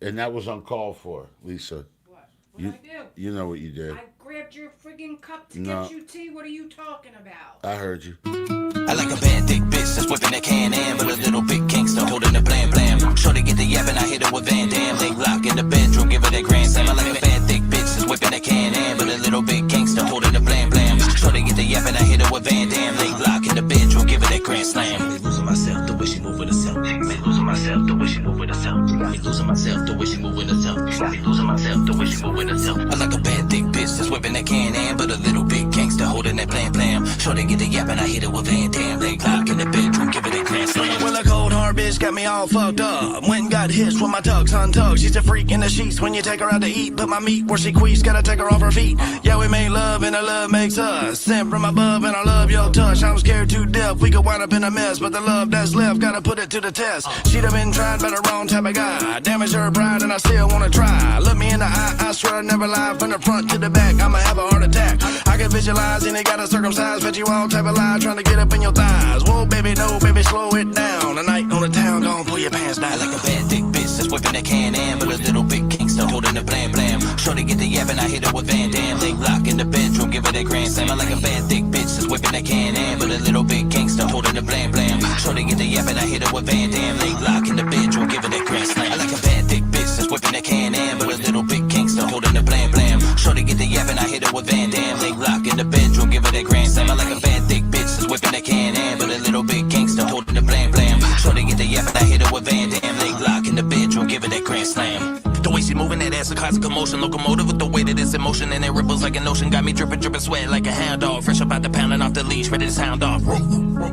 And that was uncalled for, Lisa. What? What'd I do? You know what you did. I grabbed your friggin' cup to get you tea. What are you talking about? I heard you. I like a bad thick bitch that's whipping that can in, but a little bit gangster holding the blam blam. Shorty get the yap and I hit her with Van Damme. Leg lock in the bedroom, give her that grand slam. I like a bad thick bitch that's whipping that can in, but a little bit gangster holding the blam blam. Shorty get the yap and I hit her with Van Damme. Leg lock in the bedroom, give her that grand slam. Me losing myself the way she move with herself. Me losing myself the way she move with herself. Me losing myself the way she move with herself. Me losing myself the way she move with herself. I like a bad thick bitch that's whipping that can in, but a little bit gangster holding holding that blam blam. Sure they get the yap and I hit it with Van Damme. They clock in the bedroom, give it a grand slam. Well, a cold hard bitch got me all fucked up. Went and got hitched with my tugs on tugs. She's a freak in the sheets when you take her out to eat. Put my meat where she queefs, gotta take her off her feet. Yeah, we made love and the love makes us. Sent from above and I love your touch. I'm scared to death, we could wind up in a mess. But the love that's left, gotta put it to the test. She'd have been tried by the wrong type of guy. Damage her pride and I still wanna try. Look me in the eye, I swear I never lie. From the front to the back, I'ma have a heart attack. I can visualize and they gotta circumcise. Bet you all type of lie, trying to get up in your thighs. Whoa, baby, no, baby, slow it down. A night on the town, gon' pull your pants down. I like a bad thick bitch that's whipping a can but a little bit gangsta holding the blam blam. Shorty get the yap and I hit her with Van Damme. They lock in the bedroom, give her that grand slam. I like a bad thick bitch that's whipping a can but a little bit gangsta holding the blam blam. Shorty get the yap and I hit her with Van Damme. They lock in the bedroom, give her that grand slam. I like a bad thick bitch that's whipping a can but a little bit gangsta holding the blam blam. Shorty get the yap and I hit her with Van Damme. They lock in the bedroom, give her that grand slam. I like a bad thick bitch that's whipping a can but a little bit gangsta holding the blam blam. Shorty get the yap and I hit her with Van Damme. They lock in the bedroom, give her that grand slam. The way she moving that ass will cause a commotion. Locomotive with the weight of this emotion and it ripples like an ocean. Got me dripping, dripping sweat like a hound dog. Fresh up out the pounding off the leash, ready to sound off.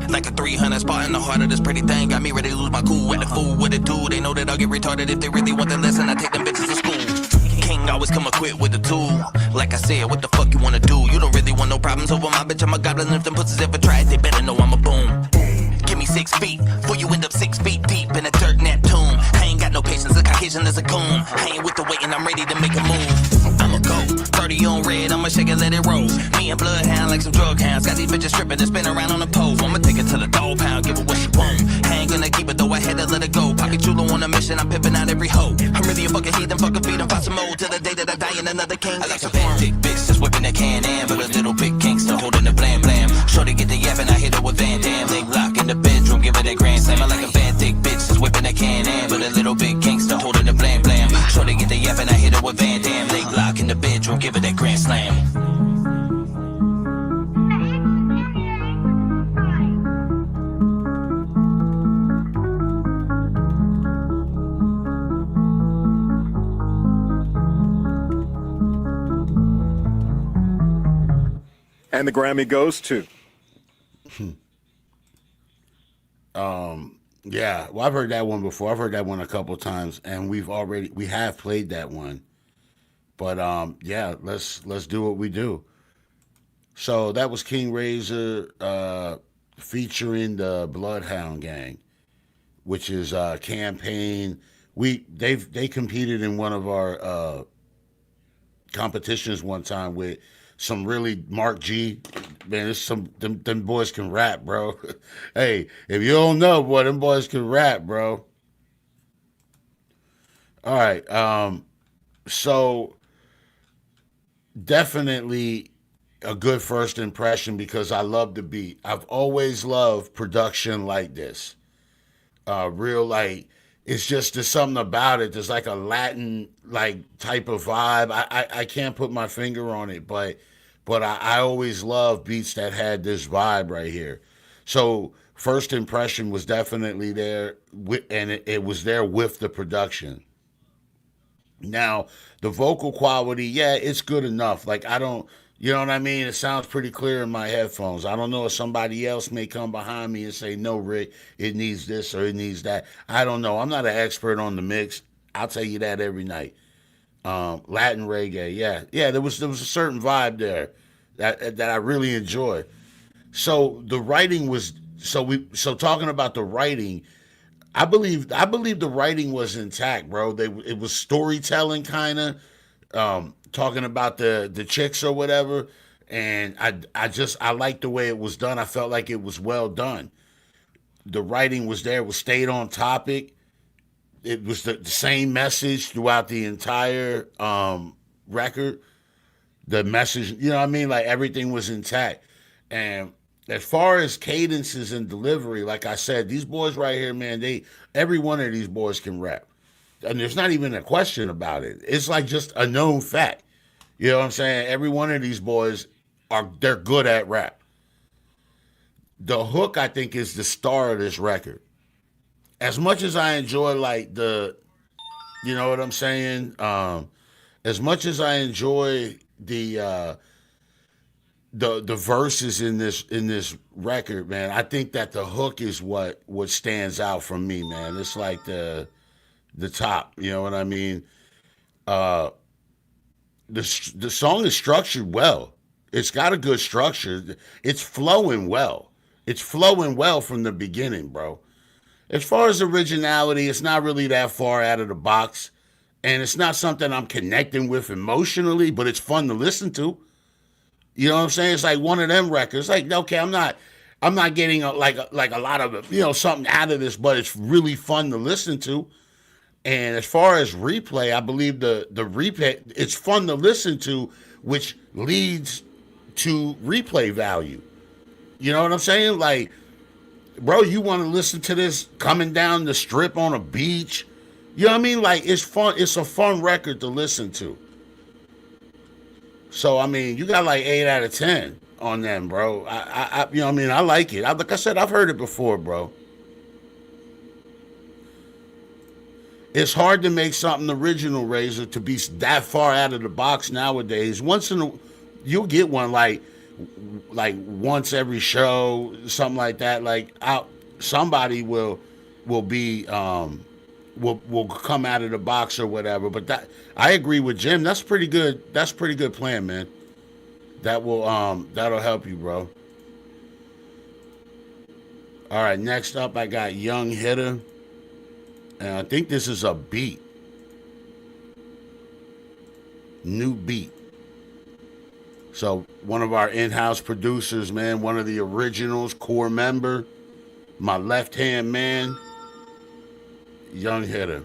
Like a 300 spot in the heart of this pretty thing. Got me ready to lose my cool. At the fool with it too. They know that I'll get retarded if they really want the lesson. I take them bitches to school. King always come equipped with a tool. Like I said, what the fuck you wanna do? You don't really want no problems over my bitch. I'm a goblin. If them pussies ever try it, they better know I'm a boom. Give me 6 feet, before you end up 6 feet deep in a dirt Neptune. I ain't got no patience, a Caucasian is a goon. I ain't with the weight and I'm ready to make a move. I'ma go, 30 on red, I'ma shake it, let it roll. Me and Bloodhound like some drug hounds. Got these bitches stripping and spin around on the pole. I'ma take her to the dog pound, give her what she want. I ain't gonna keep it though, I had to let it go. Poppy Chulo on a mission, I'm pimping out every hoe. I'm really a fucking heathen, fucking feed and find some more. Till the day that I die in another king. I like a bad thick bitch that's whipping that can but a little bit gangsta holding the blam blam. Shorty get the yap and I hit her with Van Damme. They lock in the bedroom, give her that grand slam. I like a bad thick bitch that's whipping that can but a little bit gangsta holding the blam blam. Shorty get the yap and I hit her with Van Damme. They lock in the bedroom, give her that grand slam. And the Grammy goes to. Yeah, well, I've heard that one before. I've heard that one a couple of times, and we have played that one. But yeah, let's do what we do. So that was King Razor featuring the Bloodhound Gang, which is Campaign. They competed in one of our competitions one time with some really Mark G. Man, there's them boys can rap, bro. Hey, if you don't know, boy, them boys can rap, bro. All right. So definitely a good first impression because I love the beat. I've always loved production like this. Real like it's just there's something about it. There's like a Latin like type of vibe. I can't put my finger on it, but I always love beats that had this vibe right here. So first impression was definitely there, and it was there with the production. Now the vocal quality, yeah, it's good enough. Like I don't, you know what I mean? It sounds pretty clear in my headphones. I don't know if somebody else may come behind me and say, no, Rick, it needs this or it needs that. I don't know. I'm not an expert on the mix. I'll tell you that every night. Latin reggae, yeah. There was a certain vibe there that I really enjoyed. So the writing was so talking about the writing. I believe the writing was intact, bro. It was storytelling kind of. Talking about the chicks or whatever, and I liked the way it was done. I felt like it was well done. The writing was there, was stayed on topic. It was the same message throughout the entire record. The message, you know what I mean? Like everything was intact. And as far as cadences and delivery, like I said, these boys right here, man, every one of these boys can rap. And there's not even a question about it. It's like just a known fact. You know what I'm saying? Every one of these boys they're good at rap. The hook, I think, is the star of this record. As much as I enjoy like you know what I'm saying? As much as I enjoy the the verses in this record, man. I think that the hook is what stands out from me, man. It's like the top, you know what I mean? The song is structured well. It's got a good structure. It's flowing well. It's flowing well from the beginning, bro. As far as originality, it's not really that far out of the box, and it's not something I'm connecting with emotionally, but it's fun to listen to. You know what I'm saying? It's like one of them records. Like, okay, I'm not getting like a lot of something out of this, but it's really fun to listen to. And as far as replay, I believe the replay, it's fun to listen to, which leads to replay value. You know what I'm saying? Like, bro, you want to listen to this coming down the strip on a beach? You know what I mean? Like, it's fun. It's a fun record to listen to. So, I mean, you got like 8 out of 10 on them, bro. I you know what I mean? I like it. Like I said, I've heard it before, bro. It's hard to make something original, Razor, to be that far out of the box nowadays. You'll get one like once every show, something like that. Like somebody will be will come out of the box or whatever. But that, I agree with Jim. That's pretty good. That's pretty good plan, man. That will that'll help you, bro. All right, next up I got Young Hitter. And I think this is a beat. New beat. So one of our in-house producers, man, one of the originals, core member, my left-hand man, Young Hitter.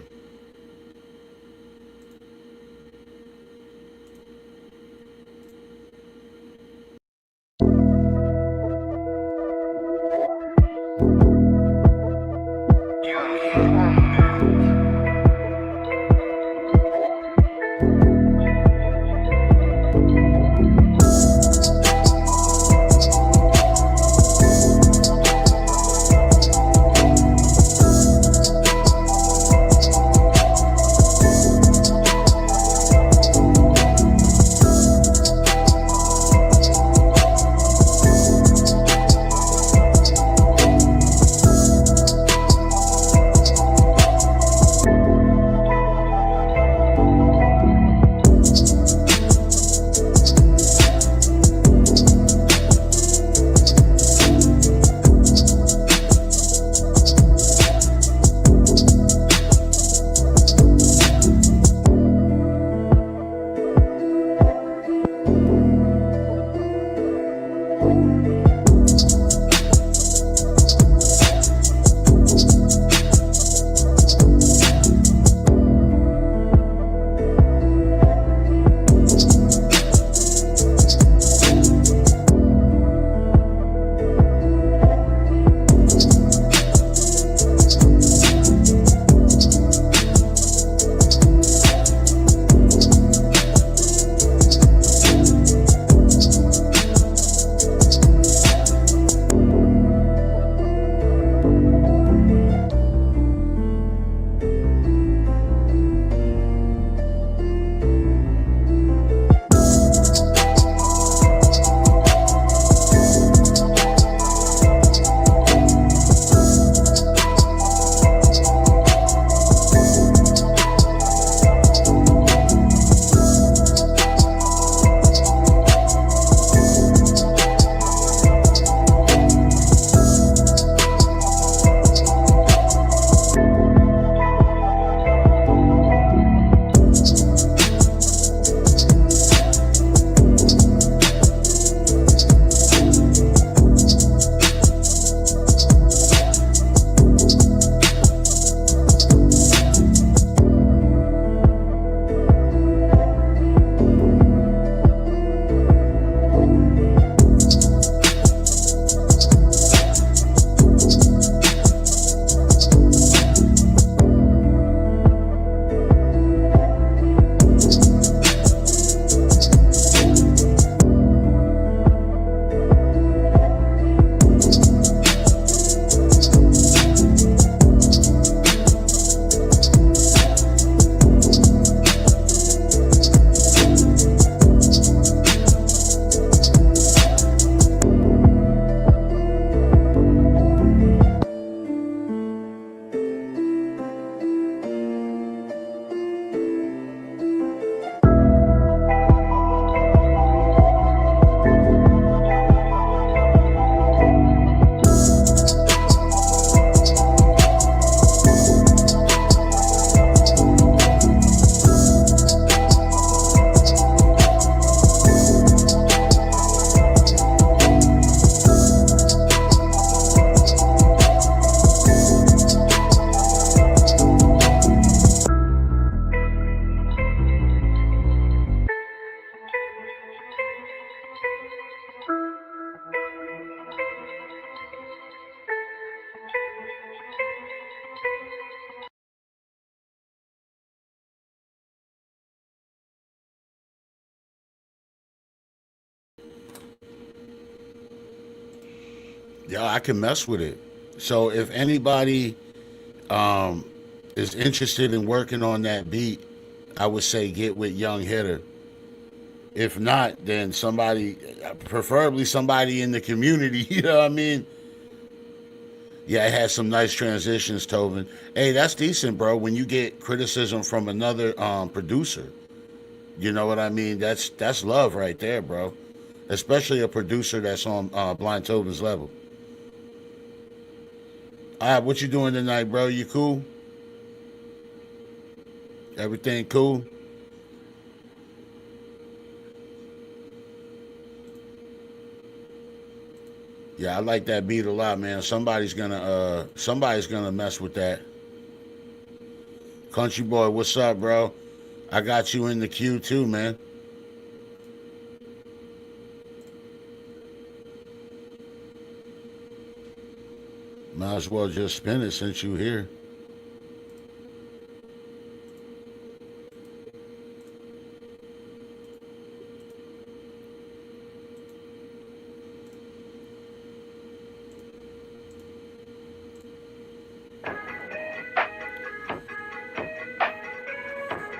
Yo, I can mess with it. So if anybody is interested in working on that beat, I would say get with Young Hitter. If not, then somebody, preferably somebody in the community, you know what I mean? Yeah, it has some nice transitions, Tobin. Hey, that's decent, bro. When you get criticism from another producer, you know what I mean? That's love right there, bro. Especially a producer that's on Blind Tobin's level. All right, what you doing tonight, bro? You cool? Everything cool? Yeah, I like that beat a lot, man. Somebody's gonna mess with that. Country Boy, what's up, bro? I got you in the queue too, man. Might as well just spin it since you here.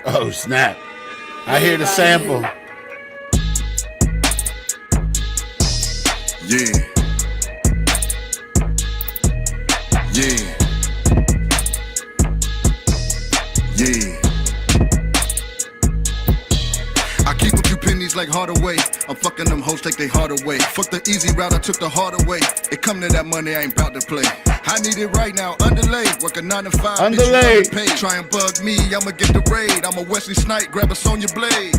Oh, snap. I hear the sample. Yeah. Yeah. Yeah. I keep a few pennies like Hardaway. I'm fucking them hoes, take they heart away. Fuck the easy route, I took the hard away. It come to that money, I ain't bout to play. I need it right now, underlay. Work a 9 to 5, underlay. Pay. Try and bug me, I'ma get the raid. I'm a Wesley Snipe, grab a Sonya Blade.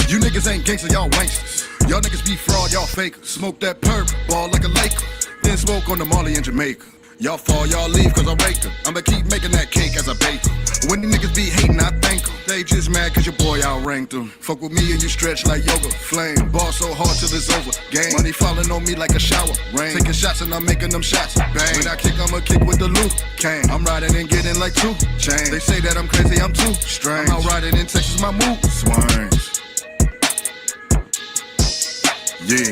You niggas ain't gangster, y'all wanksters. Y'all niggas be fraud, y'all fakers. Smoke that perp, ball like a Laker. Then smoke on the Molly in Jamaica. Y'all fall, y'all leave, cause I rake them. I'ma keep making that cake as I bake them. When the niggas be hating, I thank them. They just mad cause your boy outranked them. Fuck with me and you stretch like yoga. Flame, ball so hard till it's over. Game, money falling on me like a shower. Rain, taking shots and I'm making them shots. Bang, when I kick, I'ma kick with the loop. Cane, I'm riding and getting like 2 chains. They say that I'm crazy, I'm too strange. I'm out riding in Texas, my move swings. Yeah.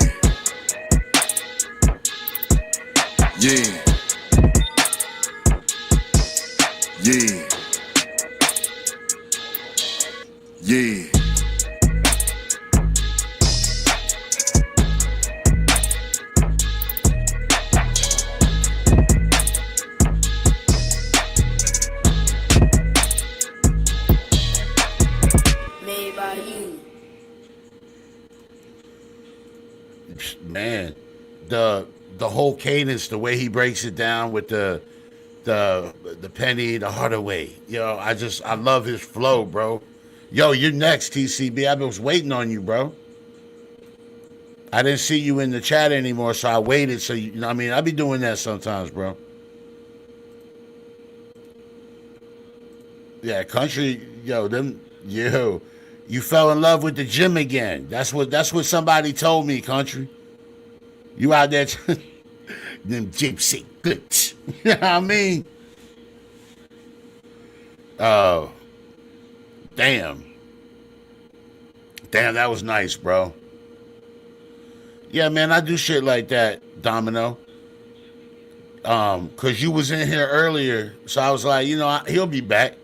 Yeah. Yeah. Yeah. Made by you. Man, the whole cadence, the way he breaks it down with the penny, the Hardaway. Yo, I love his flow, bro. Yo, you're next, TCB. I was waiting on you, bro. I didn't see you in the chat anymore, so I waited. So you know, I mean, I be doing that sometimes, bro. Yeah, country, you fell in love with the gym again. That's what somebody told me, country. You out there, them gypsy goods. You know what I mean? Oh, damn, that was nice, bro. Yeah, man, I do shit like that, Domino. Cause you was in here earlier, so I was like, he'll be back.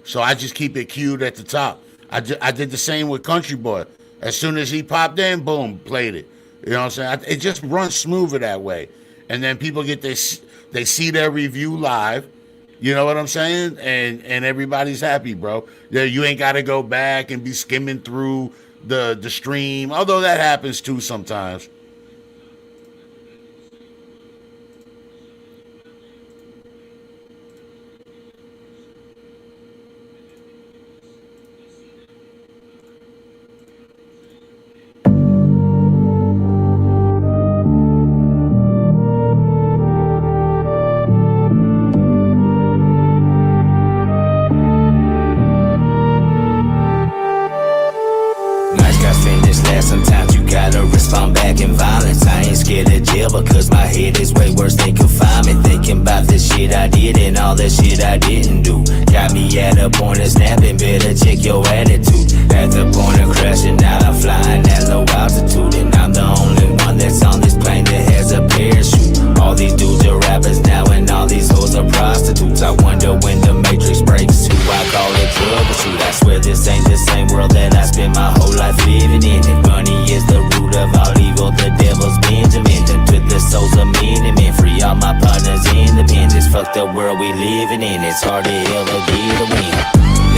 So I just keep it queued at the top. I did the same with Country Boy. As soon as he popped in, boom, played it. You know what I'm saying? It just runs smoother that way. And then people get this, they see their review live. You know what I'm saying? And everybody's happy, bro. Yeah, you ain't got to go back and be skimming through the stream, although that happens too sometimes. Sometimes you gotta respond back in violence. I ain't scared of jail because my head is way worse than confinement. Thinking about the shit I did and all the shit I didn't do. Got me at a point of snapping, better check your attitude. At the point of crashing, now I'm flying at low altitude. And I'm the only one that's on this plane that has a parachute. All these troubleshoot. I swear this ain't the same world that I spent my whole life living in. If money is the root of all evil, the devil's Benjamin. Done took the souls of men and men. Free all my partners, independence. Fuck the world we living in. It's hard to ever get a win.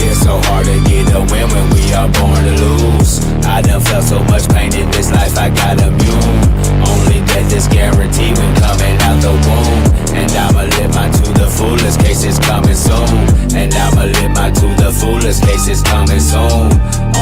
It's so hard to get a win when we are born to lose. I done felt so much pain in this life, I got immune. Only death is guaranteed when coming out the womb. And I'ma live mine to the fullest, case it's coming soon. And I'ma live mine to the fullest, case it's coming soon.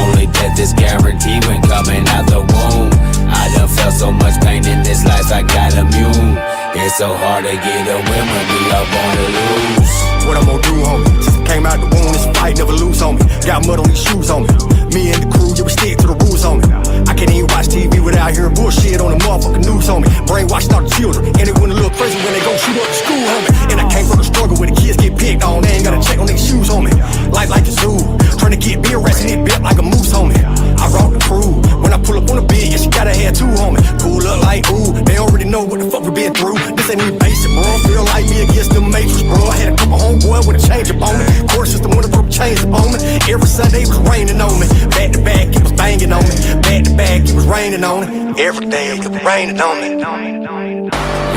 Only death is guaranteed when coming out the womb. I done felt so much pain in this life, I got immune. It's so hard to get a win when we are born to lose. What I'm gonna do, homie? Since I came out the womb, this fight never lose, homie. Got mud on these shoes, homie. Me and the crew, yeah, we stick to the rules, homie. I can't even watch TV without hearing bullshit on the motherfucking news, homie. Brainwashed all the children, and they went a little crazy when they go shoot up the school, homie. And I came from the struggle where the kids get picked on. They ain't gotta check on their shoes, homie. Life like a zoo, trying to get me arrested, it built like a moose, homie. I rock the crew. When I pull up on the bed, yeah, she got her hair too, homie. Pull up like, ooh, they already know what the fuck we been through. This ain't even basic, bro. Feel like me against the Matrix, bro. I had a couple homeboys with a change up on me. Court system wanna throw chains up on me. Every Sunday it was raining on me. Back to back, it was banging on me. Back to back, it was raining on me. Every day it was raining on me.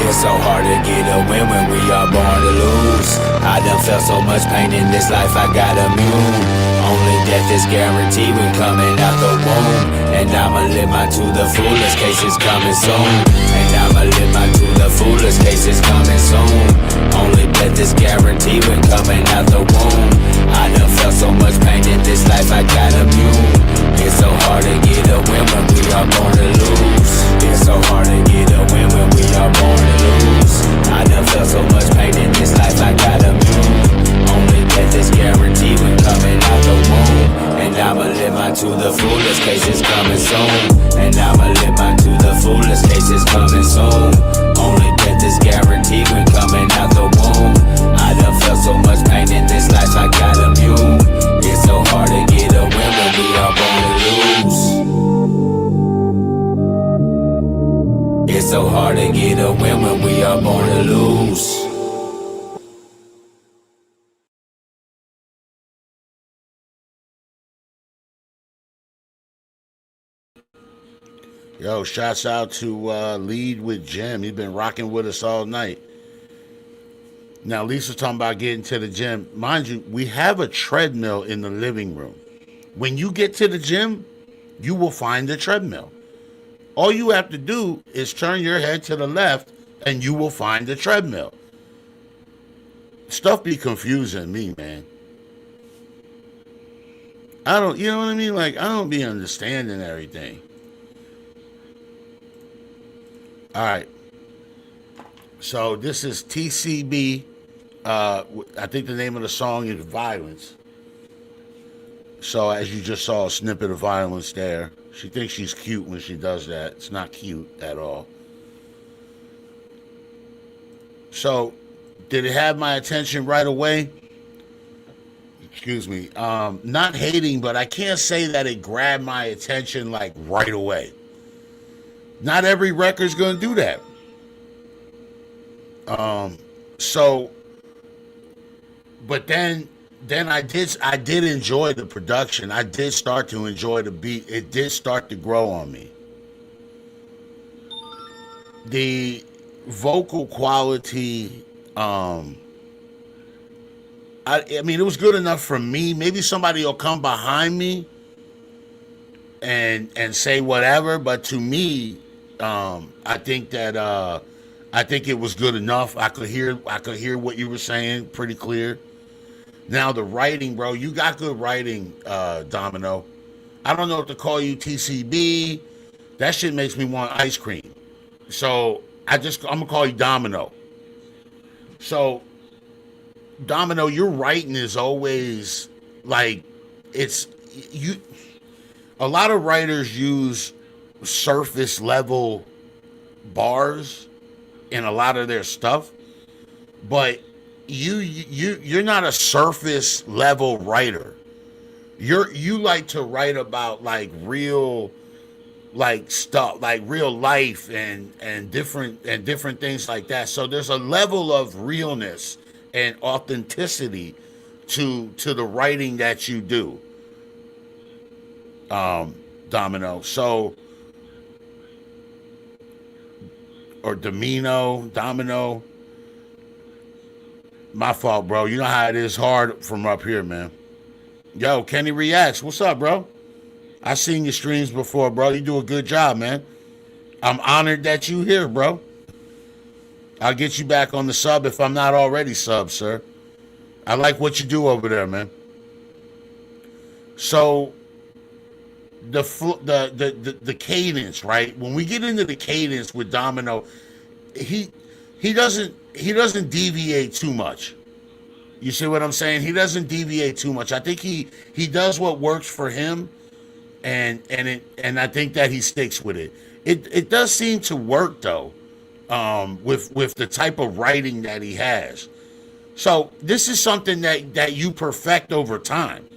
It's so hard to get a win when we are born to lose. I done felt so much pain in this life, I got immune. Only death is guaranteed when coming out the womb. And I'ma live mine to the fullest, case it's coming soon. And I'ma live mine to the fullest, case it's coming soon. Only death is guaranteed when coming out the womb. I done felt so much pain in this life, I got immune. It's so hard to get a win when we are born to lose. It's so hard to get a win when we are born to lose. I done felt so much pain in this life, I got immune. Only death is guaranteed when coming out the womb. And I'ma live mine to the fullest, case it's coming soon. And I'ma live mine to the fullest, case it's coming soon. Only death is guaranteed when coming out the womb. I done felt so much pain in this life, I got immune. It's so hard to get a win when we are born to lose. It's so hard to get a win when we are born to lose. Yo, shouts out to Lead with Jim. He's been rocking with us all night. Now, Lisa's talking about getting to the gym. Mind you, we have a treadmill in the living room. When you get to the gym, you will find the treadmill. All you have to do is turn your head to the left and you will find the treadmill. Stuff be confusing me, man. You know what I mean? Like, I don't be understanding everything. All right. So this is TCB. I think the name of the song is Violence. So as you just saw a snippet of Violence there. She thinks she's cute when she does that. It's not cute at all. So did it have my attention right away? Excuse me. Not hating, but I can't say that it grabbed my attention like right away. Not every record's gonna do that. But then I did enjoy the production. I did start to enjoy the beat. It did start to grow on me. The vocal quality, I mean, it was good enough for me. Maybe somebody will come behind me and say whatever, but to me, I think it was good enough. I could hear what you were saying pretty clear. Now the writing, bro, you got good writing, Domino. I don't know what to call you, TCB. That shit makes me want ice cream. So I'm gonna call you Domino. So Domino, your writing is always like a lot of writers use surface level bars in a lot of their stuff, but you're not a surface level writer. You like to write about like real like stuff, like real life and different things like that. So there's a level of realness and authenticity to the writing that you do, Domino. So, or Domino. My fault, bro. You know how it is hard from up here, man. Yo, Kenny Reacts. What's up, bro? I seen your streams before, bro. You do a good job, man. I'm honored that you here, bro. I'll get you back on the sub if I'm not already sub, sir. I like what you do over there, man. So the cadence, right? When we get into the cadence with Domino, he doesn't deviate too much. You see what I'm saying? He doesn't deviate too much. I think he does what works for him, and I think that he sticks with it. It does seem to work though, with the type of writing that he has. So this is something that you perfect over time.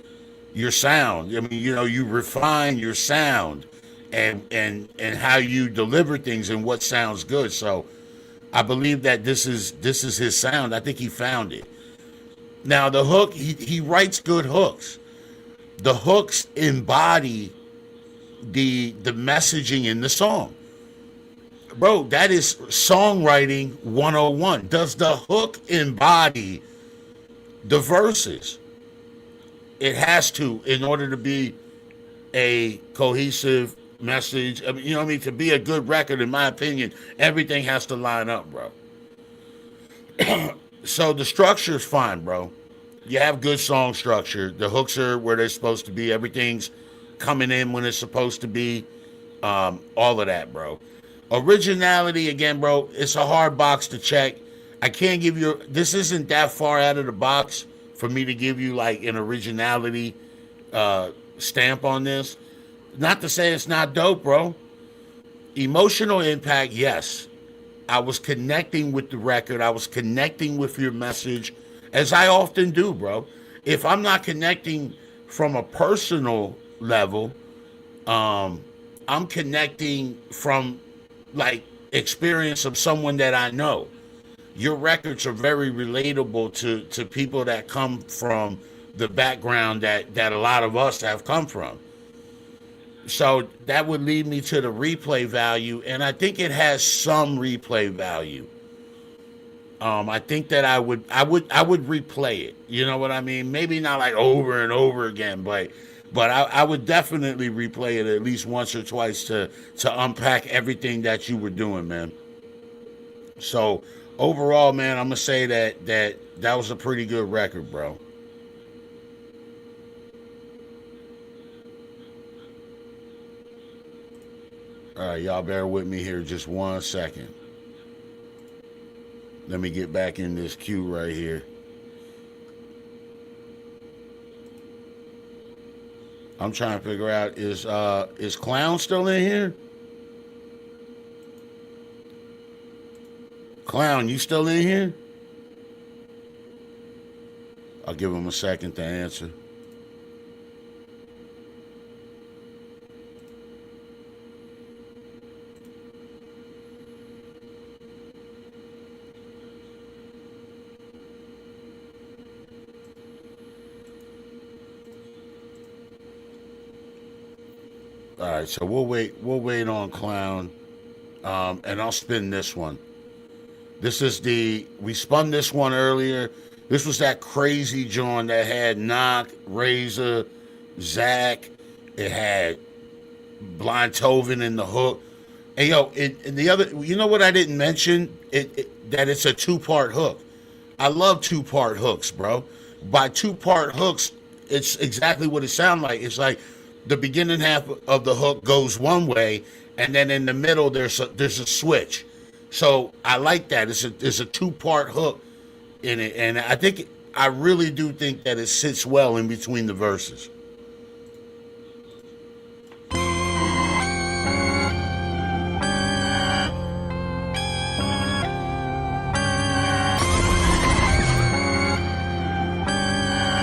Your sound. I mean, you refine your sound and how you deliver things and what sounds good. So I believe that this is his sound. I think he found it. Now the hook, he writes good hooks. The hooks embody the messaging in the song. Bro, that is songwriting 101. Does the hook embody the verses? It has to, in order to be a cohesive message. I mean, you know what I mean? To be a good record, in my opinion, everything has to line up, bro. So the structure is fine, bro. You have good song structure. The hooks are where they're supposed to be. Everything's coming in when it's supposed to be. All of that, bro. Originality, again, bro, it's a hard box to check. I can't give you, this isn't that far out of the box for me to give you like an originality stamp on this. Not to say it's not dope, bro. Emotional impact, yes. I was connecting with the record. I was connecting with your message, as I often do, bro. If I'm not connecting from a personal level, I'm connecting from like experience of someone that I know. Your records are very relatable to people that come from the background that a lot of us have come from. So that would lead me to the replay value, and I think it has some replay value. I think that I would replay it. You know what I mean? Maybe not like over and over again, but I would definitely replay it at least once or twice to unpack everything that you were doing, man. So overall, man, I'm gonna say that was a pretty good record, bro. All right, y'all bear with me here just 1 second. Let me get back in this queue right here. I'm trying to figure out, is Clown still in here? Clown, you still in here? I'll give him a second to answer. All right, so we'll wait on Clown, and I'll spin this one. This is we spun this one earlier. This was that crazy joint that had Knock, Razor, Zach. It had Blind Toven in the hook. And yo, and the other, you know what I didn't mention? That it's a 2-part hook. I love 2-part hooks, bro. By 2-part hooks, it's exactly what it sounds like. It's like the beginning half of the hook goes one way, and then in the middle there's a switch. So I like that. It's a 2-part hook in it, and I really do think that it sits well in between the verses.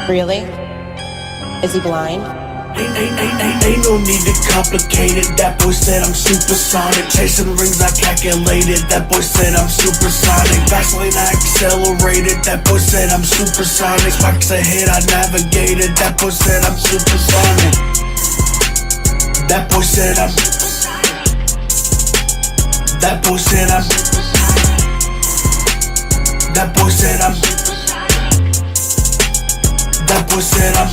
Really? Is he blind? Ain't no need to complicate it. That boy said I'm supersonic. Chasing rings I calculated. That boy said I'm supersonic. Vaseline I accelerated. That boy said I'm supersonic. Spikes ahead I navigated. That boy said I'm supersonic. That boy said I'm. That boy said I'm. That boy said I'm. That boy said I'm.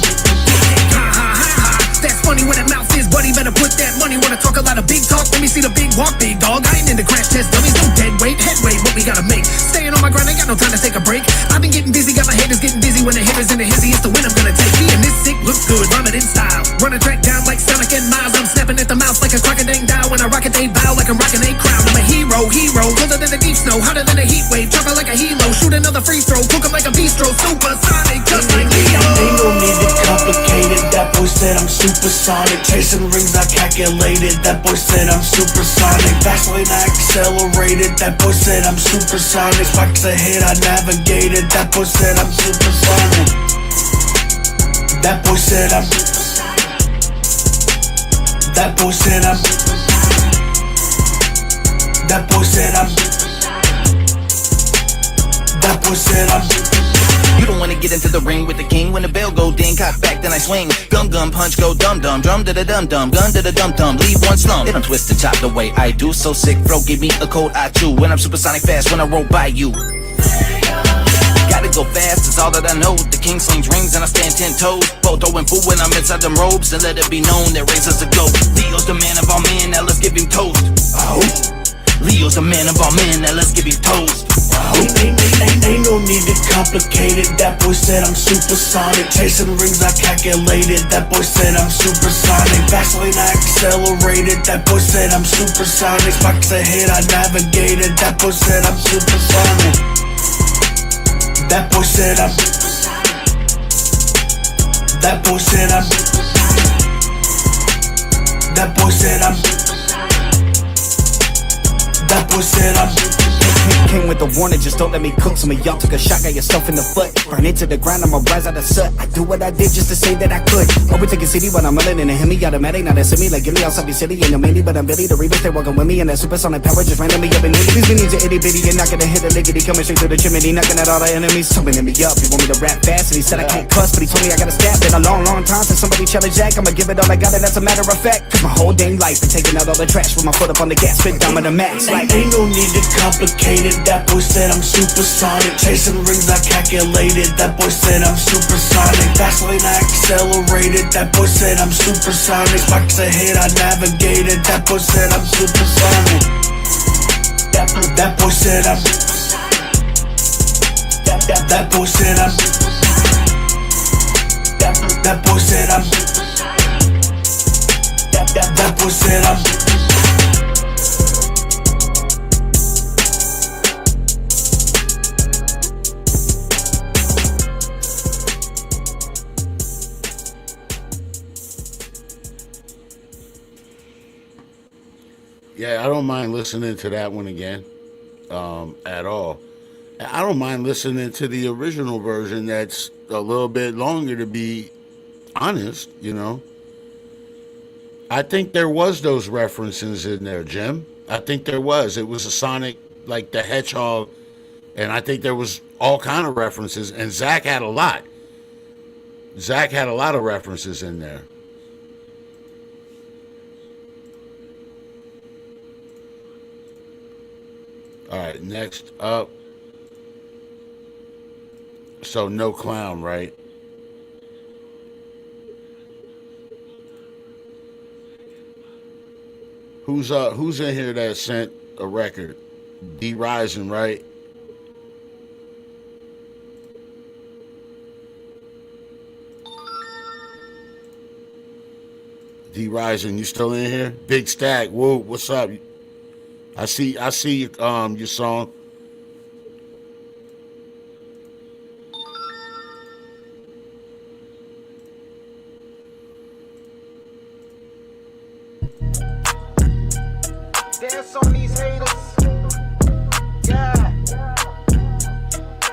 That's funny when that mouth is, buddy. Better put that money. Wanna talk a lot of big talk? Let me see the big walk, big dog. I ain't into crash test dummies. No dead weight, head weight. What we gotta make? Staying on my grind, ain't got no time to take a break. I've been getting busy, got my haters getting dizzy. When the hitters in the hizzy, it's the win I'm gonna take. Being this sick looks good, rhyming in style. Run a track down like Sonic and Miles. I'm snapping at the mouth like a crocodile. When I rock it, they bow like I'm rocking a crown. I'm a hero, colder than the deep snow, hotter than a heat wave. Chopper like a helo, shoot another free throw. Cook 'em like a bistro, supersonic, just like Leo. Ain't no need to complicate it. That boy said I'm supersonic. Chasing rings I calculated. That boy said I'm supersonic. Vaseline I accelerated. That boy said I'm supersonic. Spikes ahead I navigated. That boy said I'm supersonic. That boy said I'm. That boy said I'm. That boy said I'm. That boy said I'm. You don't wanna get into the ring with the king. When the bell go ding, cock back, then I swing. Gum punch, go dum dum. Drum to the dum dum, gun to the dum dum. Leave one slum. They don't twist and chop the way I do. So sick, bro, give me a code I chew. When I'm supersonic fast, when I roll by you. Gotta go fast, it's all that I know. The king slings rings and I stand 10 toes. Both throwing food when I'm inside them robes. And let it be known that raise us a go. Leo's the man of all men, now let's give him toast. Oh. Leo's the man of all men, now let's give him toast. Ain't no need to complicate it. That boy said I'm supersonic. Chasing rings I calculated. That boy said I'm supersonic. Vaseline I accelerated. That boy said I'm supersonic. Spikes ahead I navigated. That boy said I'm supersonic. That boy said I'm. That boy said I'm. That boy said I'm. That boy said I'm. Came with a warning, just don't let me cook. Some of y'all took a shot, got yourself in the foot. Burn into the ground, I'ma rise out of soot. I do what I did just to say that I could. Overtaking city when I'm rolling in a Hemi. Automatic, not a semi, like Gilly outside the city. Ain't no many, but I'm Billy. The Reavers, they walking with me. And that supersonic power just randomly up in these minions are itty bitty. And not gonna hit a lickety. Coming straight through the chimney, knocking at all the enemies. Tumbling me up, he want me to rap fast. And he said I can't cuss, but he told me I gotta stab. Been a long time since somebody challenged Jack. I'ma give it all I got, and that's a matter of fact. Cause my whole dang life been taking out all the trash with my foot up on the gas. Spit down with the max. Like, ain't no need to complicate it. That boy said I'm supersonic. Chasing rings I calculated. That boy said I'm supersonic. Vaseline I accelerated. That boy said I'm supersonic. Spikes ahead I navigated. That boy said I'm supersonic. That boy said I'm. That boy said I'm. That boy said I'm. That boy said I'm. Yeah, I don't mind listening to that one again at all. I don't mind listening to the original version that's a little bit longer, to be honest, you know. I think there was those references in there, Jim. I think there was. It was a Sonic, like the Hedgehog, and I think there was all kind of references, and Zach had a lot. Zach had a lot of references in there. All right, next up. So no clown, right? Who's in here that sent a record? D Rising, right? D Rising, you still in here? Big Stack, whoa, what's up? I see your song. Dance on these haters. Yeah.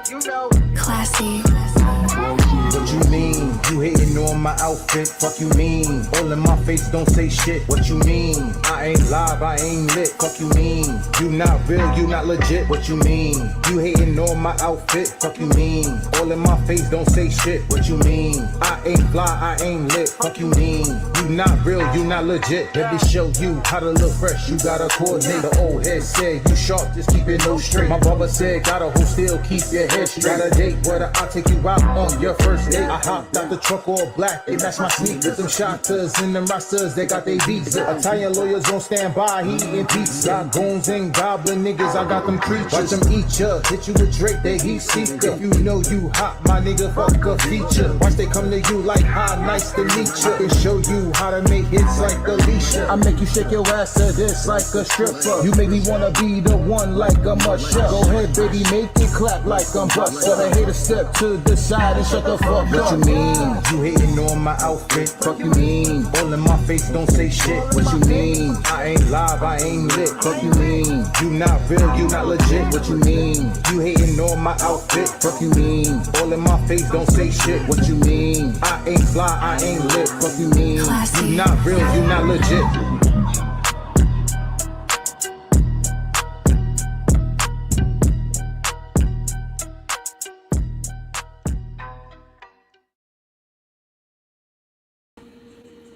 You know. Classy. What you mean? You hating on on my outfit, fuck you mean? All in my face, don't say shit, what you mean? I ain't live, I ain't lit, fuck you mean? You not real, you not legit, what you mean? You hating on my outfit, fuck you mean? All in my face, don't say shit, what you mean? I ain't fly, I ain't lit, fuck you mean? You not real, you not legit. Let me show you how to look fresh, you gotta coordinate. The old head said, you sharp, just keep it no straight. My barber said, gotta hold still, keep your head straight. Got a date, whether I'll take you out on your first date. I hopped out the truck all black, they match my sneakers. Them shotters and them rosters, they got they visa. Italian lawyers on standby, he eating pizza. Got goons and goblin niggas, I got them creatures. Watch them eat ya, hit you with Drake, they heat seeker. If you know you hot, my nigga, fuck a feature. Watch they come to you like, hi, nice to meet ya. And show you how to make hits like Alicia. I make you shake your ass to this like a stripper. You make me wanna be the one like a musher. Go ahead, baby, make it clap like I'm Buster. The hater step to the side and shut the fuck up. What you mean? You hating on my outfit? Fuck you mean? All in my face, don't say shit. What you mean? I ain't live, I ain't lit. Fuck you mean? You not real, you not legit. What you mean? You hating on my outfit? Fuck you mean? All in my face, don't say shit. What you mean? I ain't fly, I ain't lit. Fuck you mean? You not real, you not legit.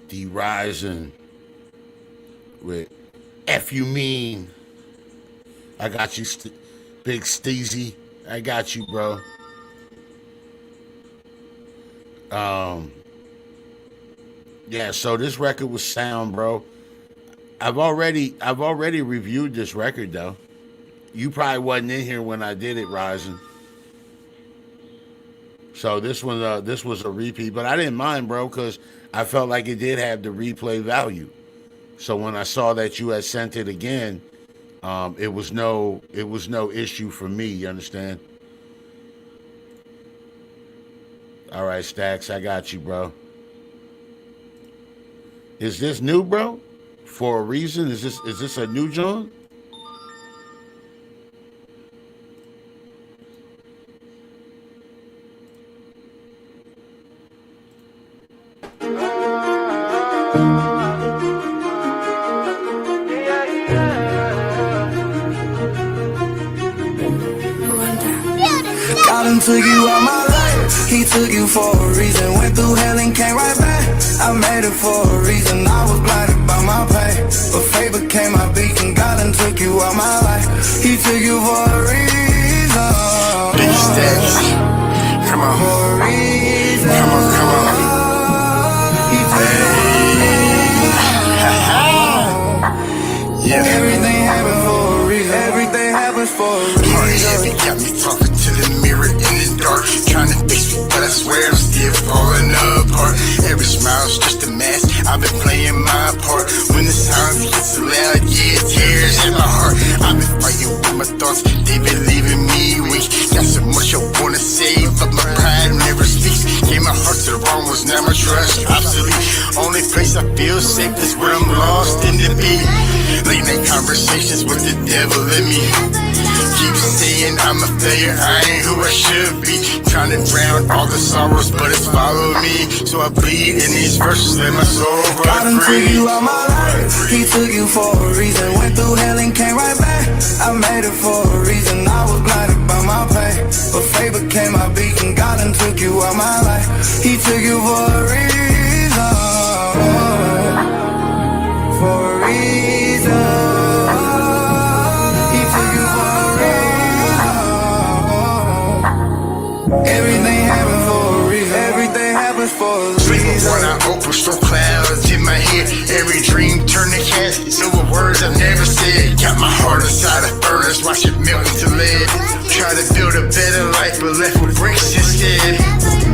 D-Rising with F You Mean. I got you, Big Steezy. I got you, bro. Yeah, so this record was sound, bro. I've already reviewed this record though. You probably wasn't in here when I did it, Rising. So this was a repeat, but I didn't mind, bro, because I felt like it did have the replay value. So when I saw that you had sent it again, it was no issue for me. You understand? All right, Stacks, I got you, bro. Is this new, bro? For a reason? Is this a new John? God done took you out my life. He took you for a reason. Went through hell and came right back. I made it for a reason. I was blinded by my pain, but faith became my beacon. God done took you out my life. He took you for a reason. Big steps. Come on. For a reason. Come on. He took you for a reason. Yeah. Everything happens for a reason. Everything happens for a reason. Heavy got me talking to the mirror in the dark, trying to fix me, but I swear I'm still falling apart. Every smile's just a mask. I've been playing my part. When the sound gets loud, yeah, it tears in my heart. I've been fighting with my thoughts, they've been leaving me weak. Got so much I wanna say, but my pride never speaks. Gave my heart to the wrong ones, now my trust obsolete. Only place I feel safe is where I'm lost in the beat. Late night conversations with the devil in me. Keep saying I'm a failure, I ain't who I should be. Trying to drown all the sorrows, but it's followed me. So I bleed in these verses, let my soul God run done took free. you out my life. He took you for a reason. Went through hell and came right back. I made it for a reason. I was blinded by my pain, but faith became my beacon. God done took you out my life. He took you for a reason. For a reason. Everything happens for a reason. Everything happens for a reason. When I open storm clouds in my head, every dream turn to casket. Silver words I've never said. Got my heart inside a furnace, watch it melt into lead. Try to build a better life, but left with bricks instead.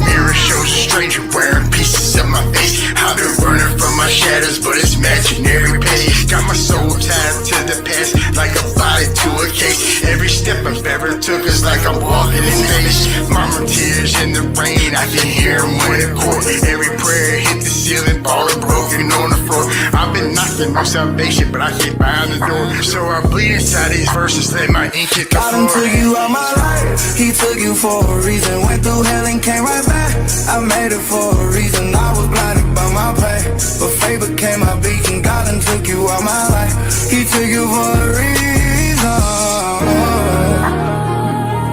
Mirror shows a stranger wearing pieces of my face. I've been running from my shadows, but it's imaginary pain. Got my soul tied to the past, like a body to a case. Every step I've ever took is like I'm walking in space. Mama tears in the rain, I can hear them when it court. Every prayer hit the stealing, balling, broken on the floor. I've been knocking my salvation, but I keep behind the door. So I bleed inside these verses, let my ink hit the God done floor. took you out my life. He took you for a reason. Went through hell and came right back. I made it for a reason. I was blinded by my pain, but faith became my beacon. God done took you out my life. He took you for a reason.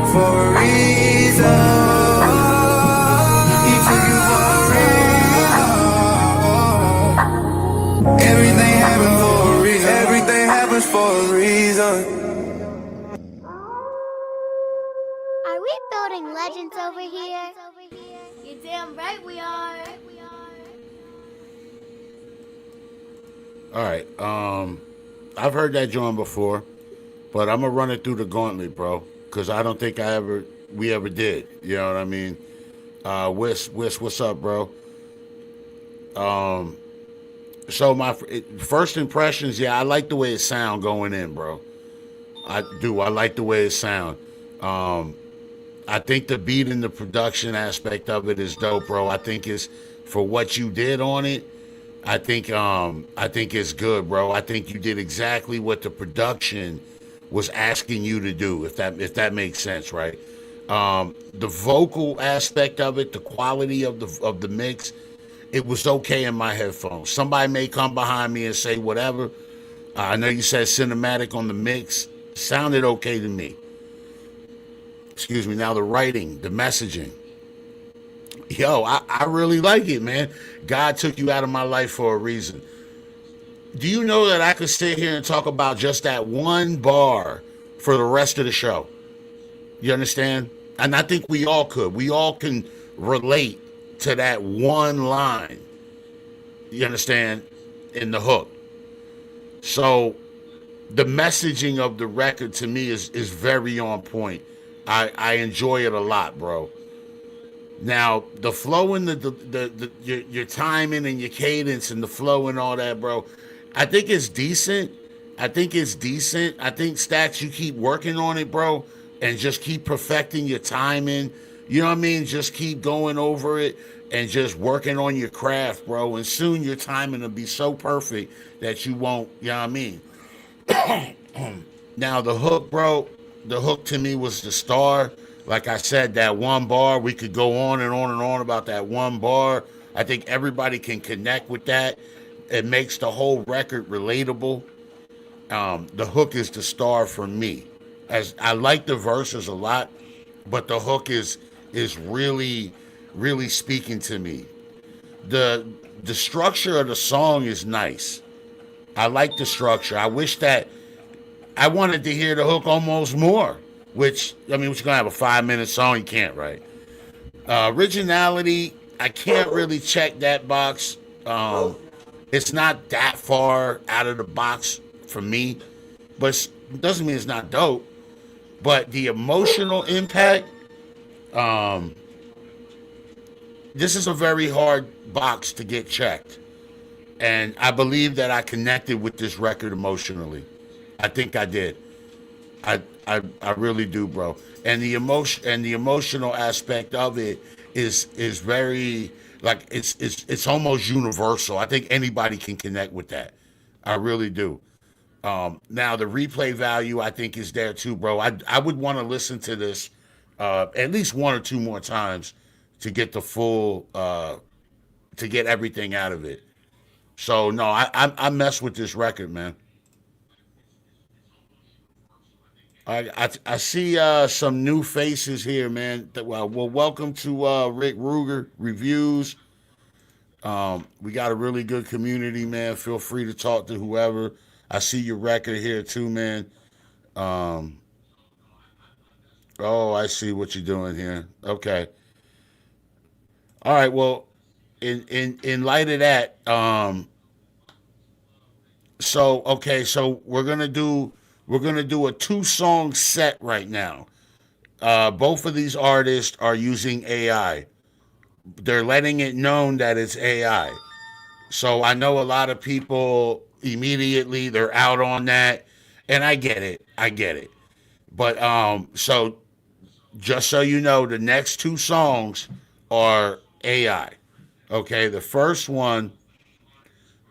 For a reason. He took you for a reason. Everything happens for a reason. Everything happens for a reason. Are we building legends over here? You're damn right we are. All right. I've heard that joint before, but I'm gonna run it through the gauntlet, bro, because I don't think we ever did. You know what I mean? Wiss, what's up, bro? So my first impressions, yeah, I like the way it sound going in, bro. I do. I like the way it sound. I think the beat and the production aspect of it is dope, bro. I think it's for what you did on it. I think it's good, bro. I think you did exactly what the production was asking you to do, if that makes sense, right? The vocal aspect of it, the quality of the mix, it was okay in my headphones. Somebody may come behind me and say whatever. I know you said cinematic on the mix. Sounded okay to me. Excuse me. Now the writing, the messaging. Yo, I really like it, man. God took you out of my life for a reason. Do you know that I could sit here and talk about just that one bar for the rest of the show? You understand? And I think we all could. We all can relate to that one line. You understand? In the hook. So the messaging of the record to me is very on point. I enjoy it a lot, bro. Now the flow and your timing and your cadence and the flow and all that, bro, I think it's decent. I think Stacks, you keep working on it, bro, and just keep perfecting your timing. You know what I mean? Just keep going over it and just working on your craft, bro. And soon your timing will be so perfect that you won't. You know what I mean? Now the hook, bro. The hook to me was the star. Like I said, that one bar, we could go on and on and on about that one bar. I think everybody can connect with that. It makes the whole record relatable. The hook is the star for me. As I like the verses a lot, but the hook is really, really speaking to me. The structure of the song is nice. I like the structure. I wish that I wanted to hear the hook almost more. Which, I mean, what you gonna have a 5-minute song? You can't, right? Originality, I can't really check that box. It's not that far out of the box for me, but it doesn't mean it's not dope. But the emotional impact, this is a very hard box to get checked. And I believe that I connected with this record emotionally. I think I did. I really do, bro. And the emotional aspect of it is very, like, it's almost universal. I think anybody can connect with that. I really do. Now the replay value I think is there too, bro. I would want to listen to this at least one or two more times to get the full to get everything out of it. So no, I mess with this record, man. I see some new faces here, man. Well, welcome to Rick Ruger Reviews. We got a really good community, man. Feel free to talk to whoever. I see your record here too, man. Oh, I see what you're doing here. Okay. All right. Well, in light of that, so okay, so we're gonna do a 2-song set right now. Both of these artists are using AI. They're letting it known that it's AI. So I know a lot of people immediately they're out on that, and I get it. I get it. But so just so you know, the next 2 songs are AI. Okay, the first one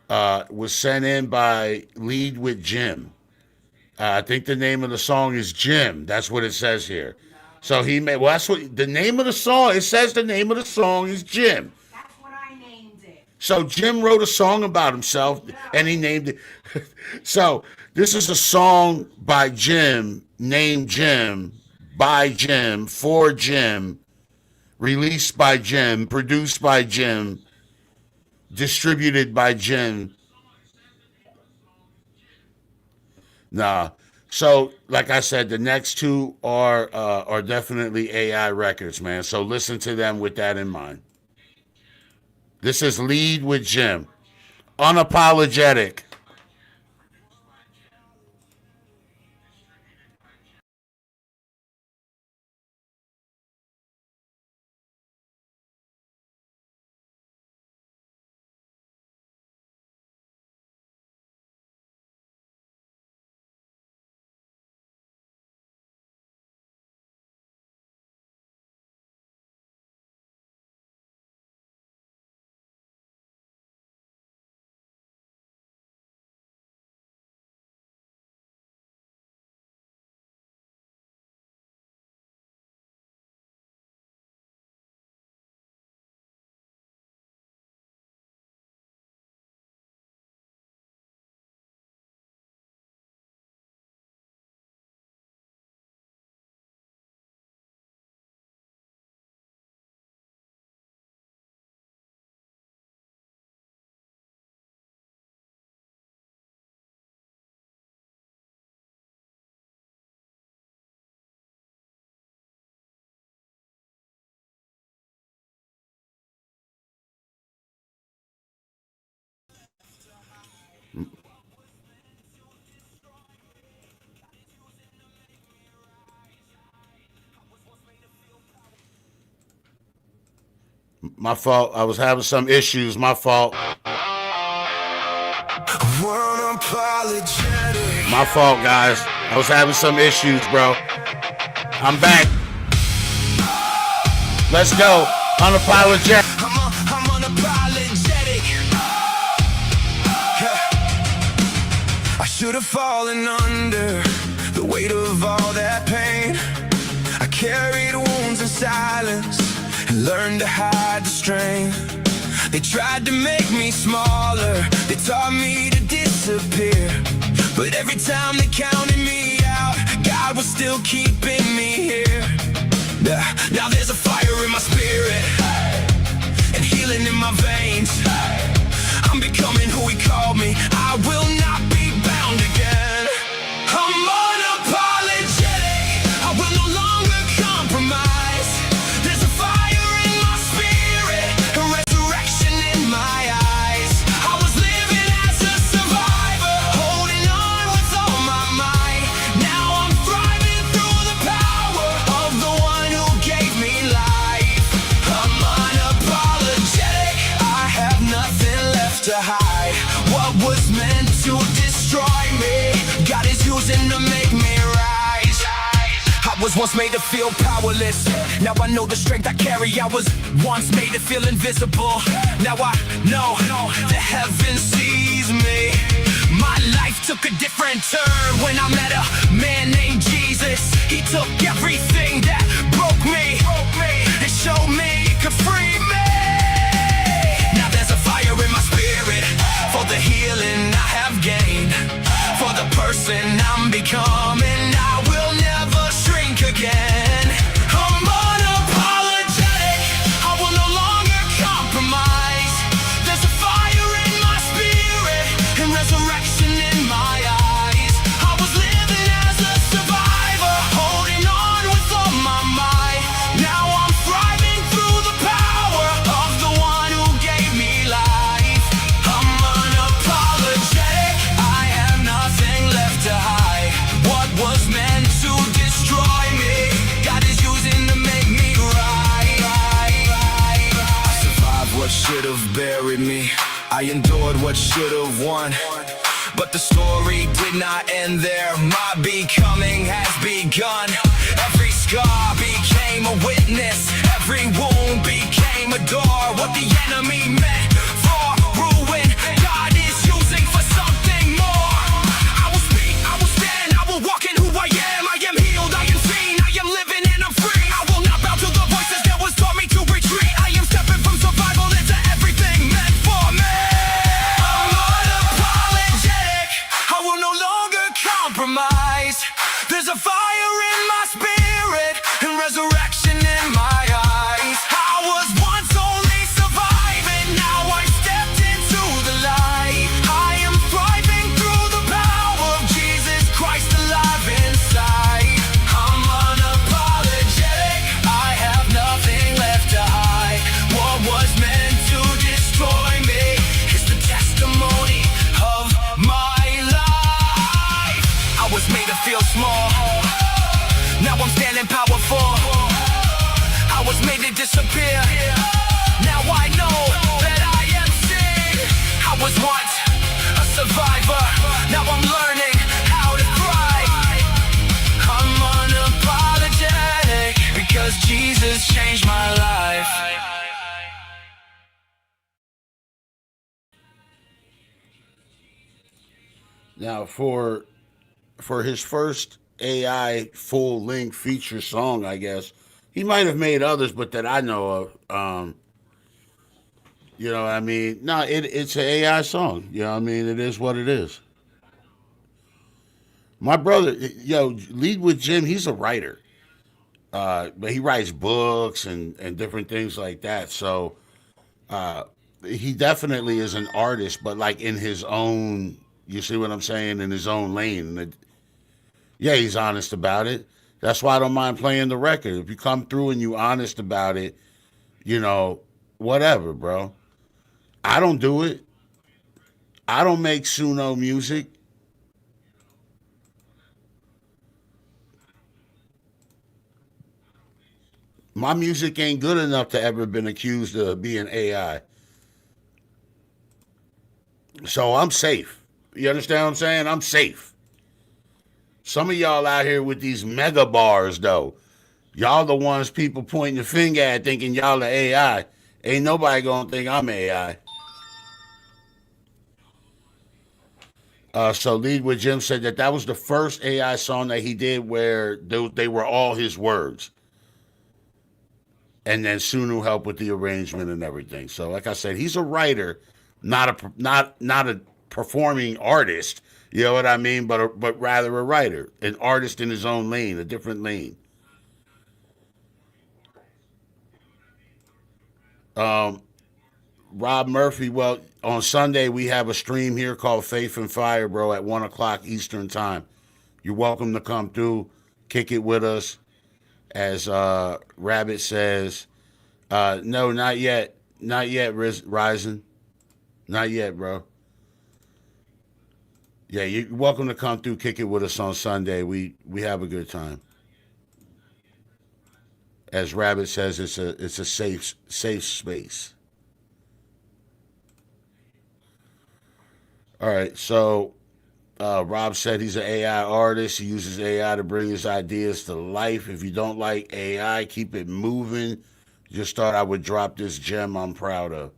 was sent in by Lead with Jim. I think the name of the song is Jim. That's what it says here. So he made. Well, that's what the name of the song. It says the name of the song is Jim. That's what I named it. So Jim wrote a song about himself, and he named it. So this is a song by Jim, named Jim, by Jim, for Jim, released by Jim, produced by Jim, distributed by Jim. Nah. So, like I said, the next two are definitely AI records, man. So listen to them with that in mind. This is Lead with Jim. Unapologetic. My fault. I was having some issues. My fault. My fault, guys. I was having some issues, bro. I'm back. Let's go. Unapologetic. I'm unapologetic. I should have fallen under the weight of all that pain. I carried wounds in silence and learned to hide the strain. They tried to make me smaller, they taught me to disappear. But every time they counted me out, God was still keeping me here. Now there's a fire in my spirit and healing in my veins. I'm becoming who He called me. I will not be bound again. I'm unapologetic. I will no longer compromise. There's a fire in my spirit, a resurrection in my eyes. I was living as a survivor, holding on with all my might. Now I'm thriving through the power of the one who gave me life. I'm unapologetic. I have nothing left to hide. What was meant to destroy me, God is using to make me rise. I was once made to feel powerless. Now I know the strength I carry. I was once made to feel invisible. Now I know the heaven sees me. My life took a different turn when I met a man named Jesus. He took everything that broke me and showed me it could free me. Now there's a fire in my spirit for the healing I have gained, for the person I'm becoming. I will never shrink again. I'm unapologetic. I will no longer compromise. There's a fire in my spirit and resurrection in my eyes. I was living as a survivor, holding on with all my might. Now I'm thriving through the power of the one who gave me life. I'm unapologetic. I have nothing left to hide. What was meant to destroy me, God is using to make me right. I survived what should have buried me. I endured what should have won. But the story did not end there. My becoming has begun. Every scar became a witness. Every wound became a door. What the enemy meant for ruin, God is using for something more. I will speak, I will stand, I will walk in who I am. I am healed, I am seen, I am living and I'm free. I will not bow to the voices that was taught me to retreat. I am stepping from survival into everything meant for me. I'm unapologetic, I will no longer compromise. There's a fire in my spirit and resurrection in my eyes. I was once only surviving, now I stepped into the light. I am thriving through the power of Jesus Christ alive inside. I'm unapologetic, I have nothing left to hide. What was meant to destroy me is the testimony of my life. I was made to feel small, now I'm standing powerful. I was made to disappear, now I know that I am seen. I was once a survivor, now I'm learning how to thrive. I'm unapologetic because Jesus changed my life. Now, for his first AI full-length feature song, I guess, he might have made others, but that I know of. You know what I mean? No, it's an AI song. You know what I mean? It is what it is. My brother, Lead with Jim, he's a writer. But he writes books and different things like that. So he definitely is an artist, but like in his own, you see what I'm saying? In his own lane. Yeah, he's honest about it. That's why I don't mind playing the record. If you come through and you honest about it, whatever, bro. I don't do it. I don't make Suno music. My music ain't good enough to ever been accused of being AI. So I'm safe. You understand what I'm saying? I'm safe. Some of y'all out here with these mega bars, though. Y'all the ones people pointing the finger at thinking y'all are AI. Ain't nobody gonna think I'm AI. So Lead with Jim said that was the first AI song that he did where they were all his words. And then Sunu helped with the arrangement and everything. So like I said, he's a writer, not a performing artist. You know what I mean? But rather a writer, an artist in his own lane, a different lane. Rob Murphy, well, on Sunday we have a stream here called Faith and Fire, bro, at 1 o'clock Eastern time. You're welcome to come through, kick it with us. As Rabbit says, no, not yet. Not yet, Ryzen. Not yet, bro. Yeah, you're welcome to come through, kick it with us on Sunday. We have a good time. As Rabbit says, it's a safe space. All right, so Rob said he's an AI artist. He uses AI to bring his ideas to life. If you don't like AI, keep it moving. Just thought I would drop this gem I'm proud of.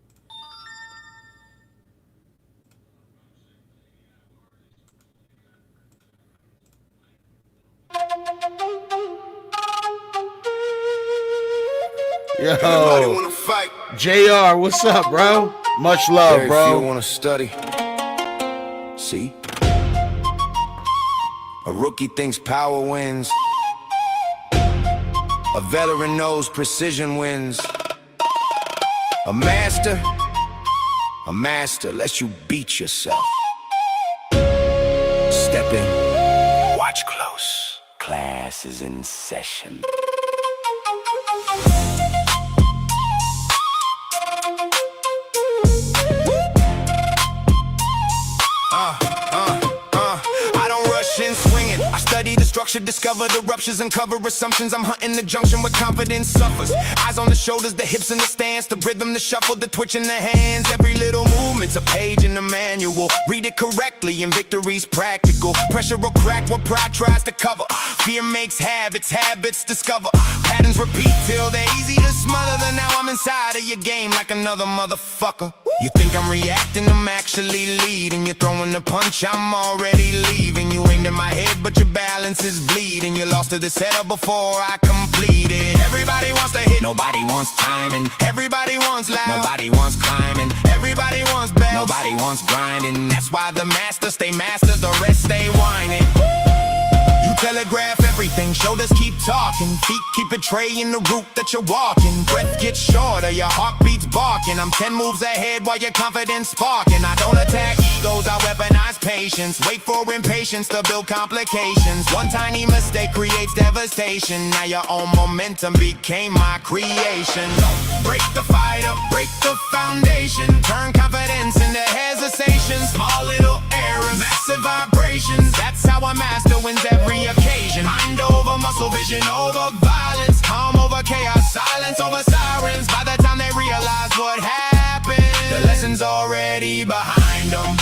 Yo, JR, what's up, bro? Much love, bro. Very few want to study. See? A rookie thinks power wins. A veteran knows precision wins. A master lets you beat yourself. Step in, watch close. Class is in session. Study the structure, discover the ruptures, uncover assumptions. I'm hunting the junction where confidence suffers. Eyes on the shoulders, the hips in the stance, the rhythm, the shuffle, the twitch in the hands. Every little movement it's a page in the manual. Read it correctly and victory's practical. Pressure will crack what pride tries to cover. Fear makes habits, habits discover. Patterns repeat till they're easy to smother. Then now I'm inside of your game like another motherfucker. You think I'm reacting, I'm actually leading. You're throwing the punch, I'm already leaving. You aimed at my head, but your balance is bleeding. You lost to the setup before I completed. Everybody wants to hit, nobody wants timing. Everybody wants loud, nobody wants climbing. Everybody wants bells, nobody wants grinding. That's why the masters stay masters, the rest stay whining. You telegraph everything, shoulders keep talking. Feet keep a tray in the route that you're walking. Breath gets shorter, your heartbeat's barking. I'm 10 moves ahead while your confidence sparking. I don't attack egos, I weaponize patience. Wait for impatience to build complications. One tiny mistake creates devastation. Now your own momentum became my creation. Break the fight up, break the foundation. Turn confidence into hesitation. Small little errors, massive vibrations. That's how a master wins every occasion. Mind over muscle, vision over violence. Calm over chaos, silence over sirens. By the time they realize what happened, the lesson's already behind them.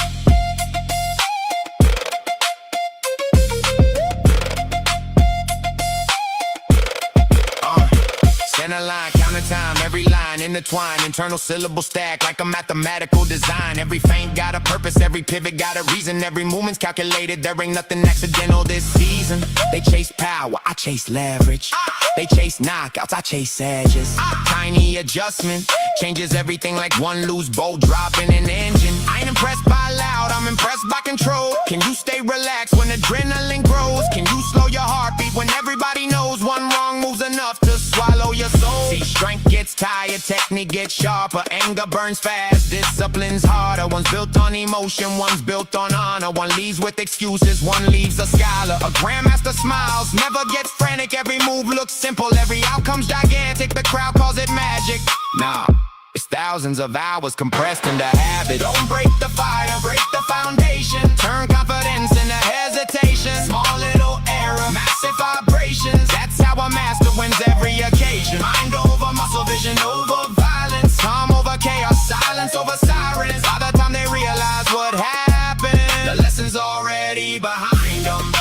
Center line, counter time, every line intertwined. Internal syllable stack like a mathematical design. Every feint got a purpose, every pivot got a reason. Every movement's calculated, there ain't nothing accidental this season. They chase power, I chase leverage. They chase knockouts, I chase edges. Tiny adjustment changes everything like one loose bolt dropping an engine. I ain't impressed by loud, I'm impressed by control. Can you stay relaxed when adrenaline grows? Can you slow your heartbeat when everybody knows one wrong move's enough to swallow your soul? See, strength gets tired, technique gets sharper, anger burns fast, discipline's harder. One's built on emotion, one's built on honor. One leaves with excuses, one leaves a scholar. A grandmaster smiles, never gets frantic. Every move looks simple, every outcome's gigantic. The crowd calls it magic. Nah, it's thousands of hours compressed into habit. Don't break the fire, break the foundation. Turn confidence into hesitation. Small little error, massive vibrations. That's how a master wins every occasion. Mind over muscle, vision over violence. Calm over chaos, silence over sirens. By the time they realize what happened, the lesson's already behind them.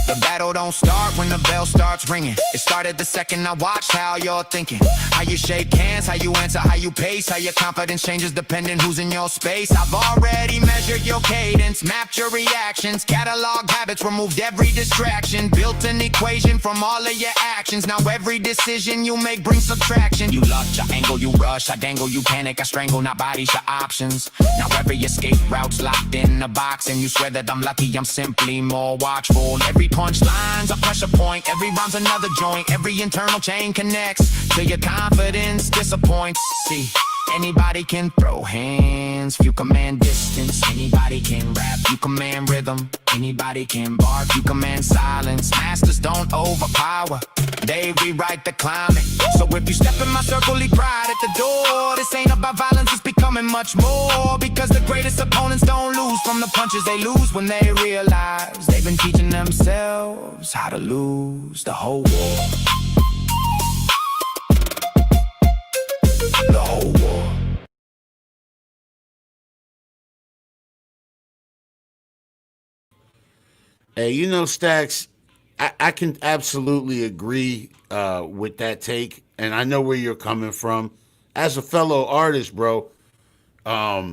The battle don't start when the bell starts ringing. It started the second I watched how you're thinking. How you shake hands, how you answer, how you pace. How your confidence changes depending who's in your space. I've already measured your cadence, mapped your reactions. Catalog habits, removed every distraction. Built an equation from all of your actions. Now every decision you make brings subtraction. You lunge, I angle, you rush, I dangle, you panic, I strangle. Now bodies your options. Now every escape route's locked in a box. And you swear that I'm lucky, I'm simply more watchful. Every punchline's a pressure point, every rhyme's another joint. Every internal chain connects till your confidence disappoints. See, anybody can throw hands, you command distance. Anybody can rap, you command rhythm. Anybody can bark, you command silence. Masters don't overpower, they rewrite the climate. So if you step in my circle, leave pride at the door. This ain't about violence, it's becoming much more. Because the greatest opponents don't lose from the punches, they lose when they realize they've been teaching themselves how to lose the whole war. The whole war. Hey, you know, Stacks, I can absolutely agree with that take, and I know where you're coming from. As a fellow artist, bro, yeah,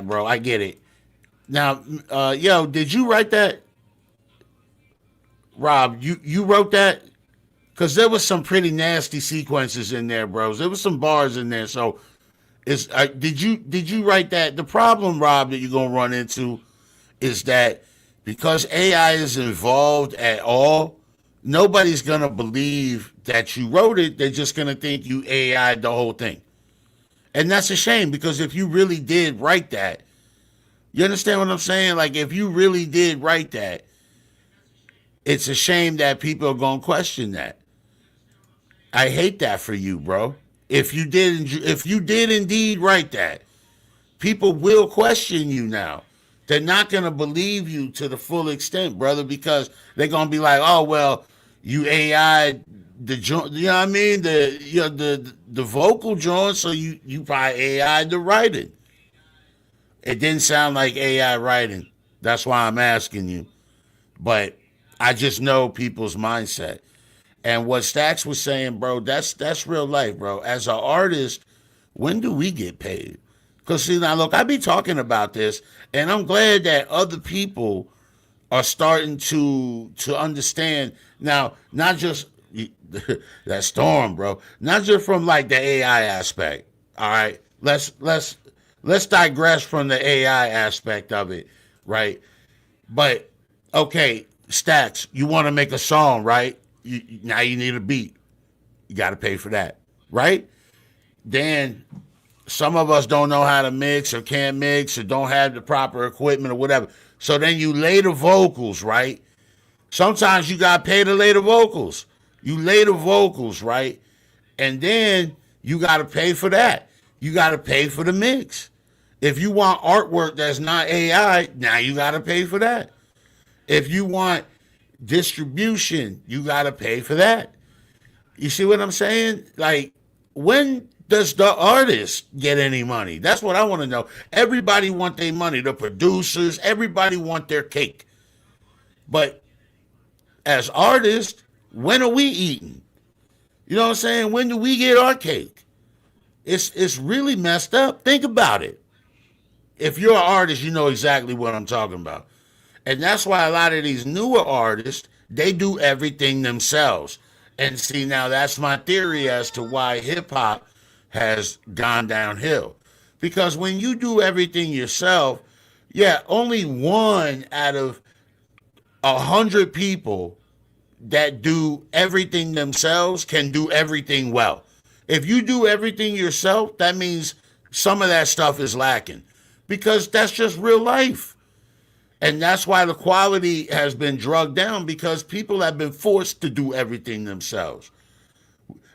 bro, I get it. Now, yo, did you write that? Rob, you wrote that? Because there was some pretty nasty sequences in there, bros. There was some bars in there, so did you write that? The problem, Rob, that you're gonna run into is that because AI is involved at all, nobody's gonna believe that you wrote it. They're just gonna think you AI'd the whole thing, and that's a shame because if you really did write that, you understand what I'm saying? Like if you really did write that, it's a shame that people are gonna question that. I hate that for you, bro. If you did indeed write that, people will question you now. They're not gonna believe you to the full extent, brother, because they're gonna be like, "Oh well, you AI the joint, you know what I mean? The vocal joint, so you probably AI the writing. It didn't sound like AI writing. That's why I'm asking you. But I just know people's mindset. And what Stacks was saying, bro, that's real life, bro. As an artist, when do we get paid? Because see now, look, I be talking about this, and I'm glad that other people are starting to understand now. Not just that storm, bro. Not just from like the AI aspect. All right, let's digress from the AI aspect of it, right? But okay, Stacks, you want to make a song, right? Now you need a beat. You got to pay for that, right? Then some of us don't know how to mix or can't mix or don't have the proper equipment or whatever. So then you lay the vocals, right? Sometimes you got to pay to lay the vocals. You lay the vocals, right? And then you got to pay for that. You got to pay for the mix. If you want artwork that's not AI, now you got to pay for that. If you want distribution, you got to pay for that. You see what I'm saying? Like, when does the artist get any money? That's what I want to know. Everybody want their money. The producers, everybody want their cake. But as artists, when are we eating? You know what I'm saying? When do we get our cake? It's really messed up. Think about it. If you're an artist, you know exactly what I'm talking about. And that's why a lot of these newer artists, they do everything themselves. And see, now that's my theory as to why hip hop has gone downhill. Because when you do everything yourself, yeah, only one out of 100 people that do everything themselves can do everything well. If you do everything yourself, that means some of that stuff is lacking because that's just real life. And that's why the quality has been drugged down because people have been forced to do everything themselves.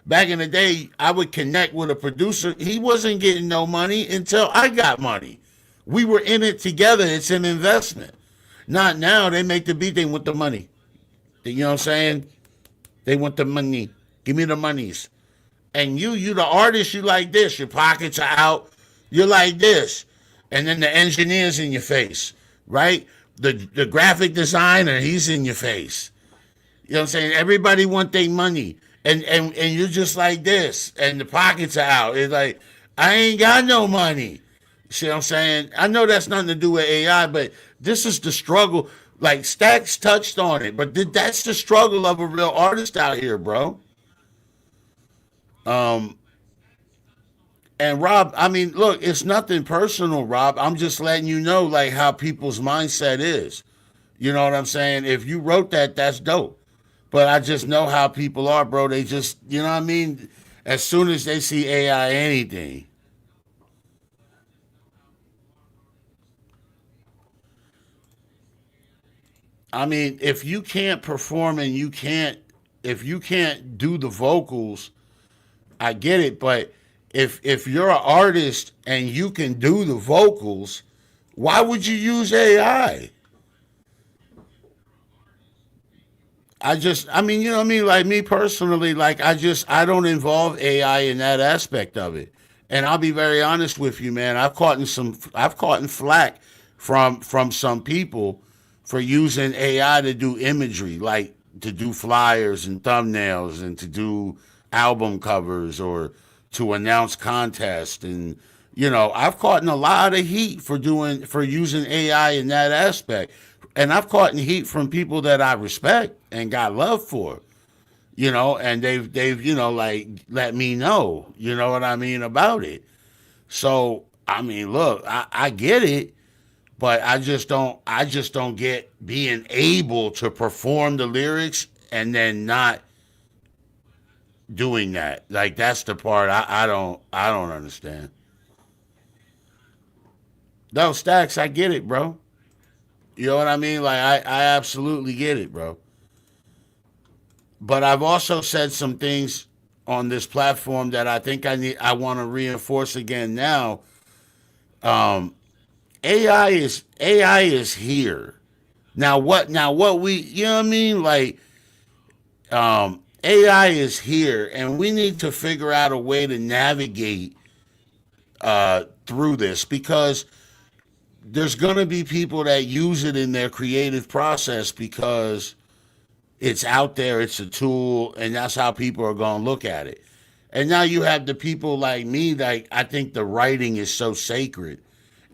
Back in the day, I would connect with a producer. He wasn't getting no money until I got money. We were in it together. It's an investment. Not now. They make the beat. They want the money. You know what I'm saying? They want the money. Give me the monies. And you the artist, you like this. Your pockets are out. You're like this. And then the engineer's in your face, right? The graphic designer, he's in your face. You know what I'm saying? Everybody want their money. And you're just like this. And the pockets are out. It's like, I ain't got no money. See what I'm saying? I know that's nothing to do with AI, but this is the struggle. Like Stacks touched on it, but that's the struggle of a real artist out here, bro. And Rob, I mean, look, it's nothing personal, Rob. I'm just letting you know, like, how people's mindset is. You know what I'm saying? If you wrote that, that's dope. But I just know how people are, bro. They just, you know what I mean? As soon as they see AI anything. I mean, if you can't perform and if you can't do the vocals, I get it. But if you're an artist and you can do the vocals, why would you use AI? I mean, you know what I mean? Like me personally, like I don't involve AI in that aspect of it. And I'll be very honest with you, man. I've caught in flack from some people for using AI to do imagery, like to do flyers and thumbnails and to do album covers or to announce contests. And I've caught in a lot of heat for using AI in that aspect. And I've caught in heat from people that I respect and got love for, and they've like let me know, you know what I mean, about it. So I mean, look, I get it, but I just don't get being able to perform the lyrics and then not doing that. Like that's the part I don't understand. No, Stacks, I get it, bro. You know what I mean? Like I absolutely get it, bro. But I've also said some things on this platform that I think I want to reinforce again now. AI is here. Now what we, you know what I mean? Like AI is here, and we need to figure out a way to navigate through this, because there's going to be people that use it in their creative process because it's out there, it's a tool, and that's how people are going to look at it. And now you have the people like me that I think the writing is so sacred.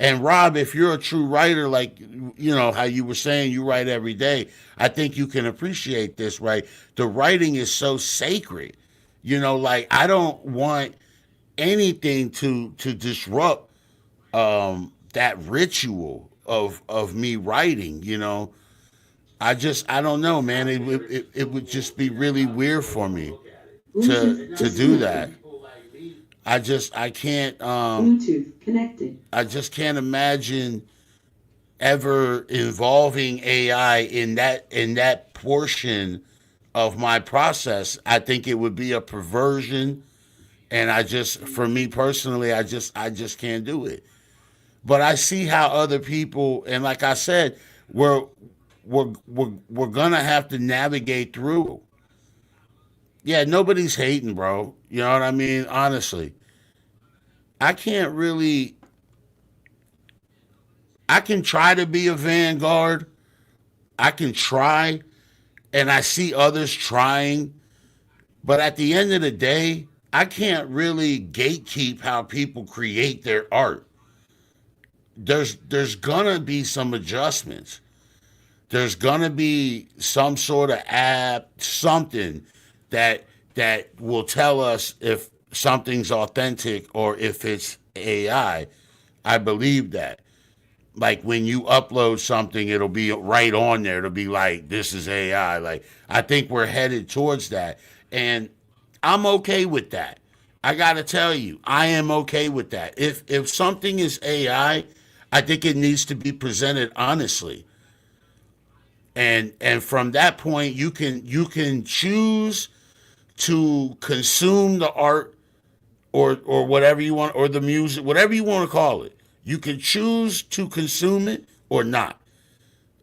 And Rob, if you're a true writer, like, you know, how you were saying you write every day, I think you can appreciate this, right? The writing is so sacred. You know, like, I don't want anything to disrupt that ritual of me writing, you know. I don't know, man. It would just be really weird for me to do that. I can't Bluetooth connected. I just can't imagine ever involving AI in that portion of my process. I think it would be a perversion, and for me personally, I just can't do it. But I see how other people, and like I said, we're gonna have to navigate through. Yeah, nobody's hating, bro. You know what I mean? Honestly, I can try to be a vanguard. I can try, and I see others trying. But at the end of the day, I can't really gatekeep how people create their art. There's gonna be some adjustments. There's gonna be some sort of app, something that will tell us if something's authentic or if it's AI. I believe that. Like when you upload something, it'll be right on there. It'll be like, this is AI. Like, I think we're headed towards that. And I'm okay with that. I gotta tell you, I am okay with that. If something is AI, I think it needs to be presented honestly. And from that point, you can choose to consume the art or whatever you want, or the music, whatever you want to call it. You can choose to consume it or not.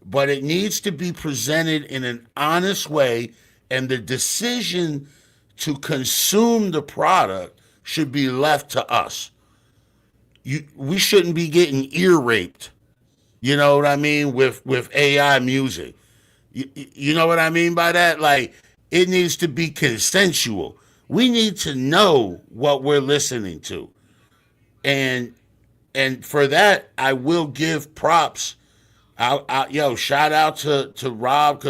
But it needs to be presented in an honest way, and the decision to consume the product should be left to us. We shouldn't be getting ear raped, you know what I mean, with AI music. You know what I mean by that? Like, it needs to be consensual. We need to know what we're listening to. And for that, I will give props. Shout out to Rob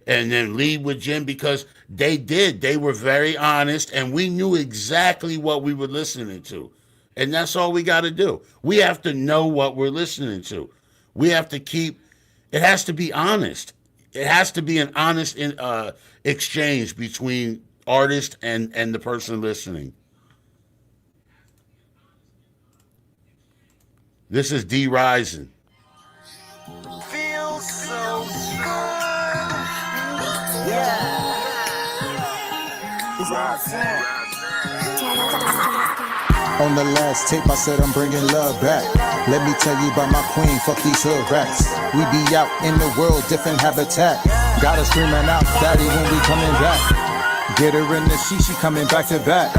and then lead with Jim, because they were very honest, and we knew exactly what we were listening to. And that's all we got to do. We have to know what we're listening to. We have to it has to be honest. It has to be an honest exchange between artist and the person listening. This is D Rising. Feels so good. Yeah. It's awesome. On the last tape, I said I'm bringing love back. Let me tell you about my queen, fuck these hood rats. We be out in the world, different habitat. Got her screaming out, daddy, when we coming back. Get her in the she coming back to back.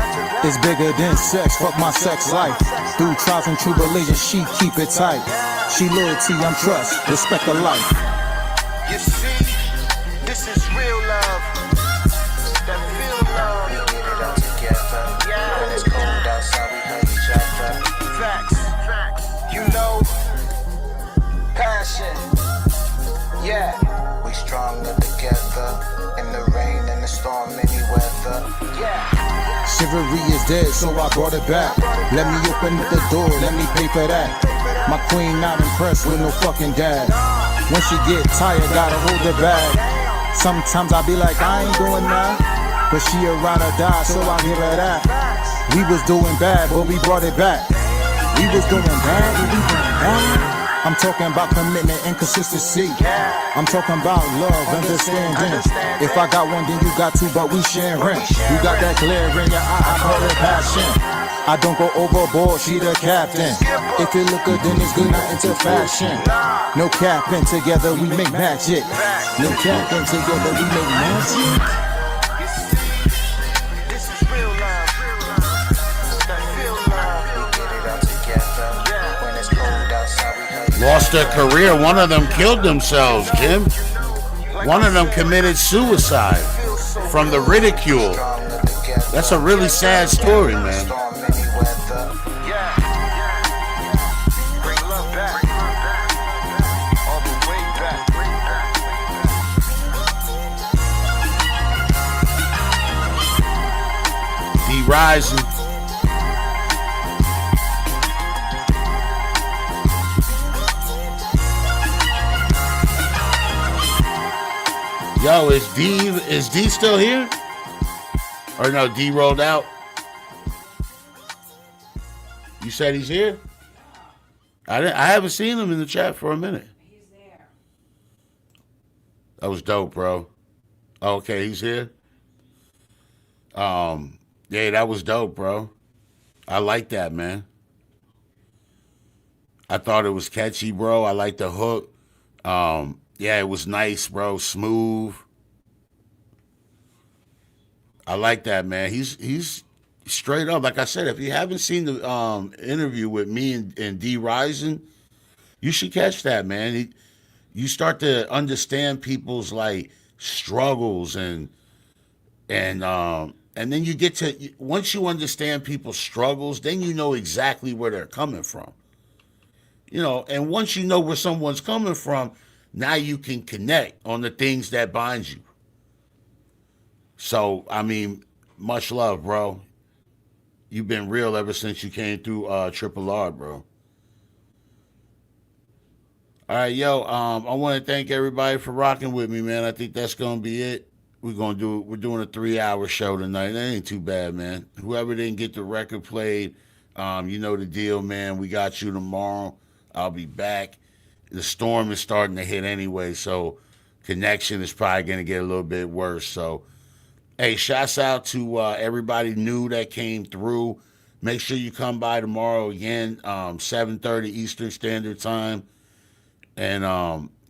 It's bigger than sex, fuck my sex life. Through trials and tribulations, she keep it tight. She loyalty, I'm trust, respect the life. You see, this is real love. That feel love. We get it all together. Yeah. When it's cold outside, we hug each other. Facts. You know, passion. Yeah. We stronger together. In the rain, in the storm, any weather. Yeah. Chivalry is dead, so I brought it back. Let me open the door, let me pay for that. My queen not impressed with no fucking dad. When she get tired, gotta hold her back. Sometimes I be like, I ain't doing that. But she a ride or die, so I give her that. We was doing bad, but we brought it back. We was doing bad, but we doing bad. I'm talking about commitment and consistency. I'm talking about love, understanding. If I got one, then you got two, but we sharing. You got that glare in your eye, I call it passion. I don't go overboard, she the captain. If it look good, then it's good, not into fashion. No capping, together we make magic. No capping, together we make magic. Lost their career. One of them killed themselves, Jim. One of them committed suicide from the ridicule. That's a really sad story, man. D-Rising. Yo, is D still here? Or no, D rolled out? You said he's here? I haven't seen him in the chat for a minute. He's there. That was dope, bro. Okay, he's here. Yeah, that was dope, bro. I like that, man. I thought it was catchy, bro. I like the hook. Yeah, it was nice, bro. Smooth. I like that, man. He's straight up. Like I said, if you haven't seen the interview with me and D Rising, you should catch that, man. You start to understand people's like struggles and then you get to, once you understand people's struggles, then you know exactly where they're coming from. You know, and once you know where someone's coming from, now you can connect on the things that bind you. So, I mean, much love, bro. You've been real ever since you came through Triple R, bro. All right, yo, I want to thank everybody for rocking with me, man. I think that's going to be it. We're doing a 3-hour show tonight. That ain't too bad, man. Whoever didn't get the record played, you know the deal, man. We got you tomorrow. I'll be back. The storm is starting to hit anyway, so connection is probably going to get a little bit worse. So, hey, shouts out to everybody new that came through. Make sure you come by tomorrow again, 7:30 Eastern Standard Time, and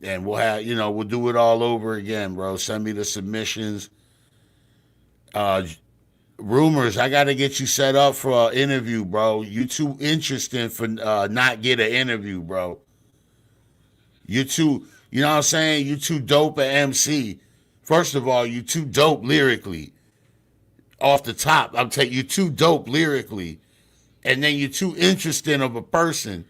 we'll have, we'll do it all over again, bro. Send me the submissions. Rumors, I got to get you set up for an interview, bro. You too interesting for not get an interview, bro. You too, you know what I'm saying? You too dope at MC. First of all, you too dope lyrically. Off the top, I'm telling you, too dope lyrically. And then you're too interesting of a person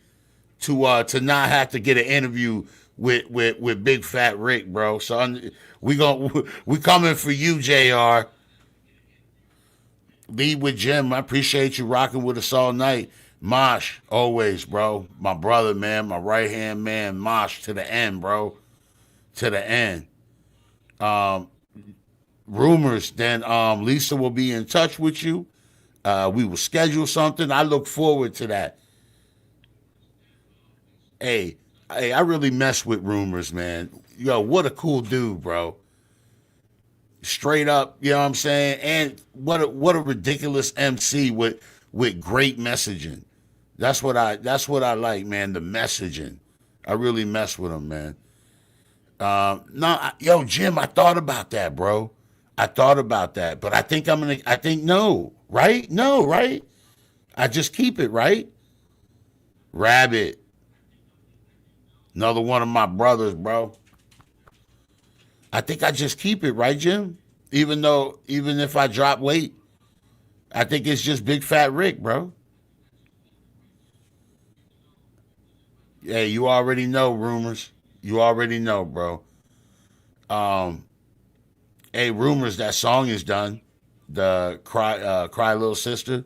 to not have to get an interview with Big Fat Rick, bro. So we coming for you, JR. Lead with Jim. I appreciate you rocking with us all night. Mosh, always, bro. My brother, man. My right-hand man, Mosh, to the end, bro. To the end. Rumors, then Lisa will be in touch with you. We will schedule something. I look forward to that. Hey, I really mess with Rumors, man. Yo, what a cool dude, bro. Straight up, you know what I'm saying? And what a ridiculous MC with great messaging. That's what I like, man, the messaging. I really mess with him, man. Yo, Jim, I thought about that, bro. I thought about that, but I think no, right? No, right? I just keep it, right? Rabbit. Another one of my brothers, bro. I think I just keep it, right, Jim? Even if I drop weight, I think it's just Big Fat Rick, bro. Yeah, you already know, Rumors. You already know, bro. Hey, Rumors, that song is done. The Cry Little Sister.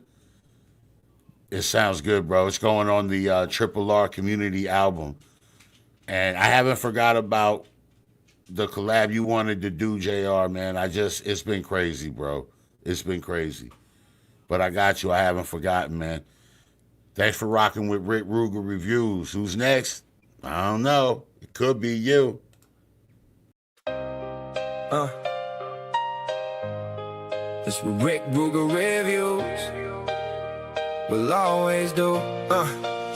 It sounds good, bro. It's going on the Triple R Community album. And I haven't forgot about the collab you wanted to do, JR, man. It's been crazy, bro. It's been crazy. But I got you. I haven't forgotten, man. Thanks for rocking with Rickrugerreviews. Who's next? I don't know. It could be you. This Rickrugerreviews will always do.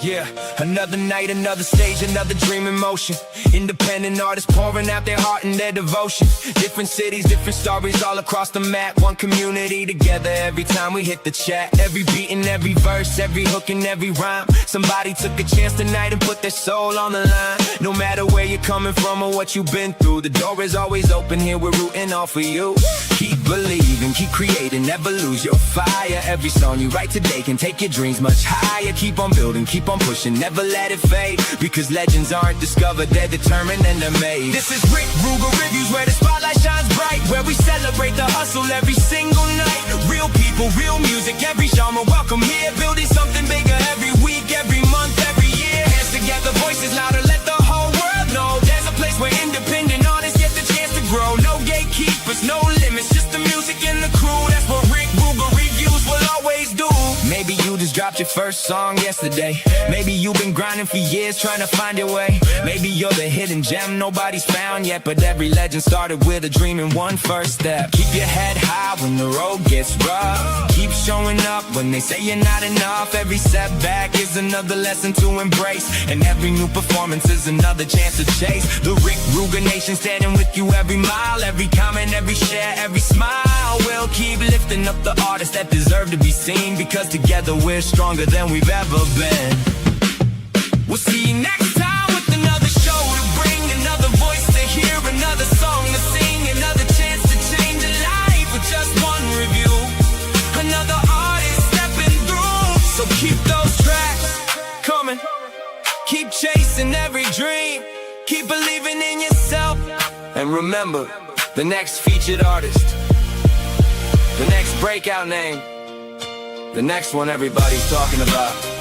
Yeah, another night, another stage, another dream in motion. Independent artists pouring out their heart and their devotion. Different cities, different stories all across the map. One community together every time we hit the chat. Every beat and every verse, every hook and every rhyme. Somebody took a chance tonight and put their soul on the line. No matter where you're coming from or what you've been through, the door is always open here, we're rooting all for you. Keep believing, keep creating, never lose your fire. Every song you write today can take your dreams much higher. Keep on building, keep on pushing, never let it fade. Because legends aren't discovered, they're determined and they're made. This is Rickrugerreviews, where the spotlight shines bright, where we celebrate the hustle every single night. Real people, real music, every genre, welcome here. Building something bigger every week, every month, every year. Hands together, voices louder, let the whole world know. There's a place where independent artists get the chance to grow. No gatekeepers, no limits, just the music and the crew. That's what Rickrugerreviews will always do. Maybe you just dropped your first song yesterday. Maybe you've been grinding for years trying to find your way. Maybe you're the hidden gem nobody's found yet. But every legend started with a dream and one first step. Keep your head high when the road gets rough. Keep showing up when they say you're not enough. Every setback is another lesson to embrace. And every new performance is another chance to chase. The Rickruger Nation standing with you every mile. Every comment, every share, every smile. We'll keep lifting up the artists that deserve to be seen. Because together we're stronger than we've ever been. We'll see you next time with another show to bring, another voice to hear, another song to sing, another chance to change a life with just one review. Another artist stepping through. So keep those tracks coming. Keep chasing every dream. Keep believing in yourself. And remember, the next featured artist, the next breakout name, the next one everybody's talking about.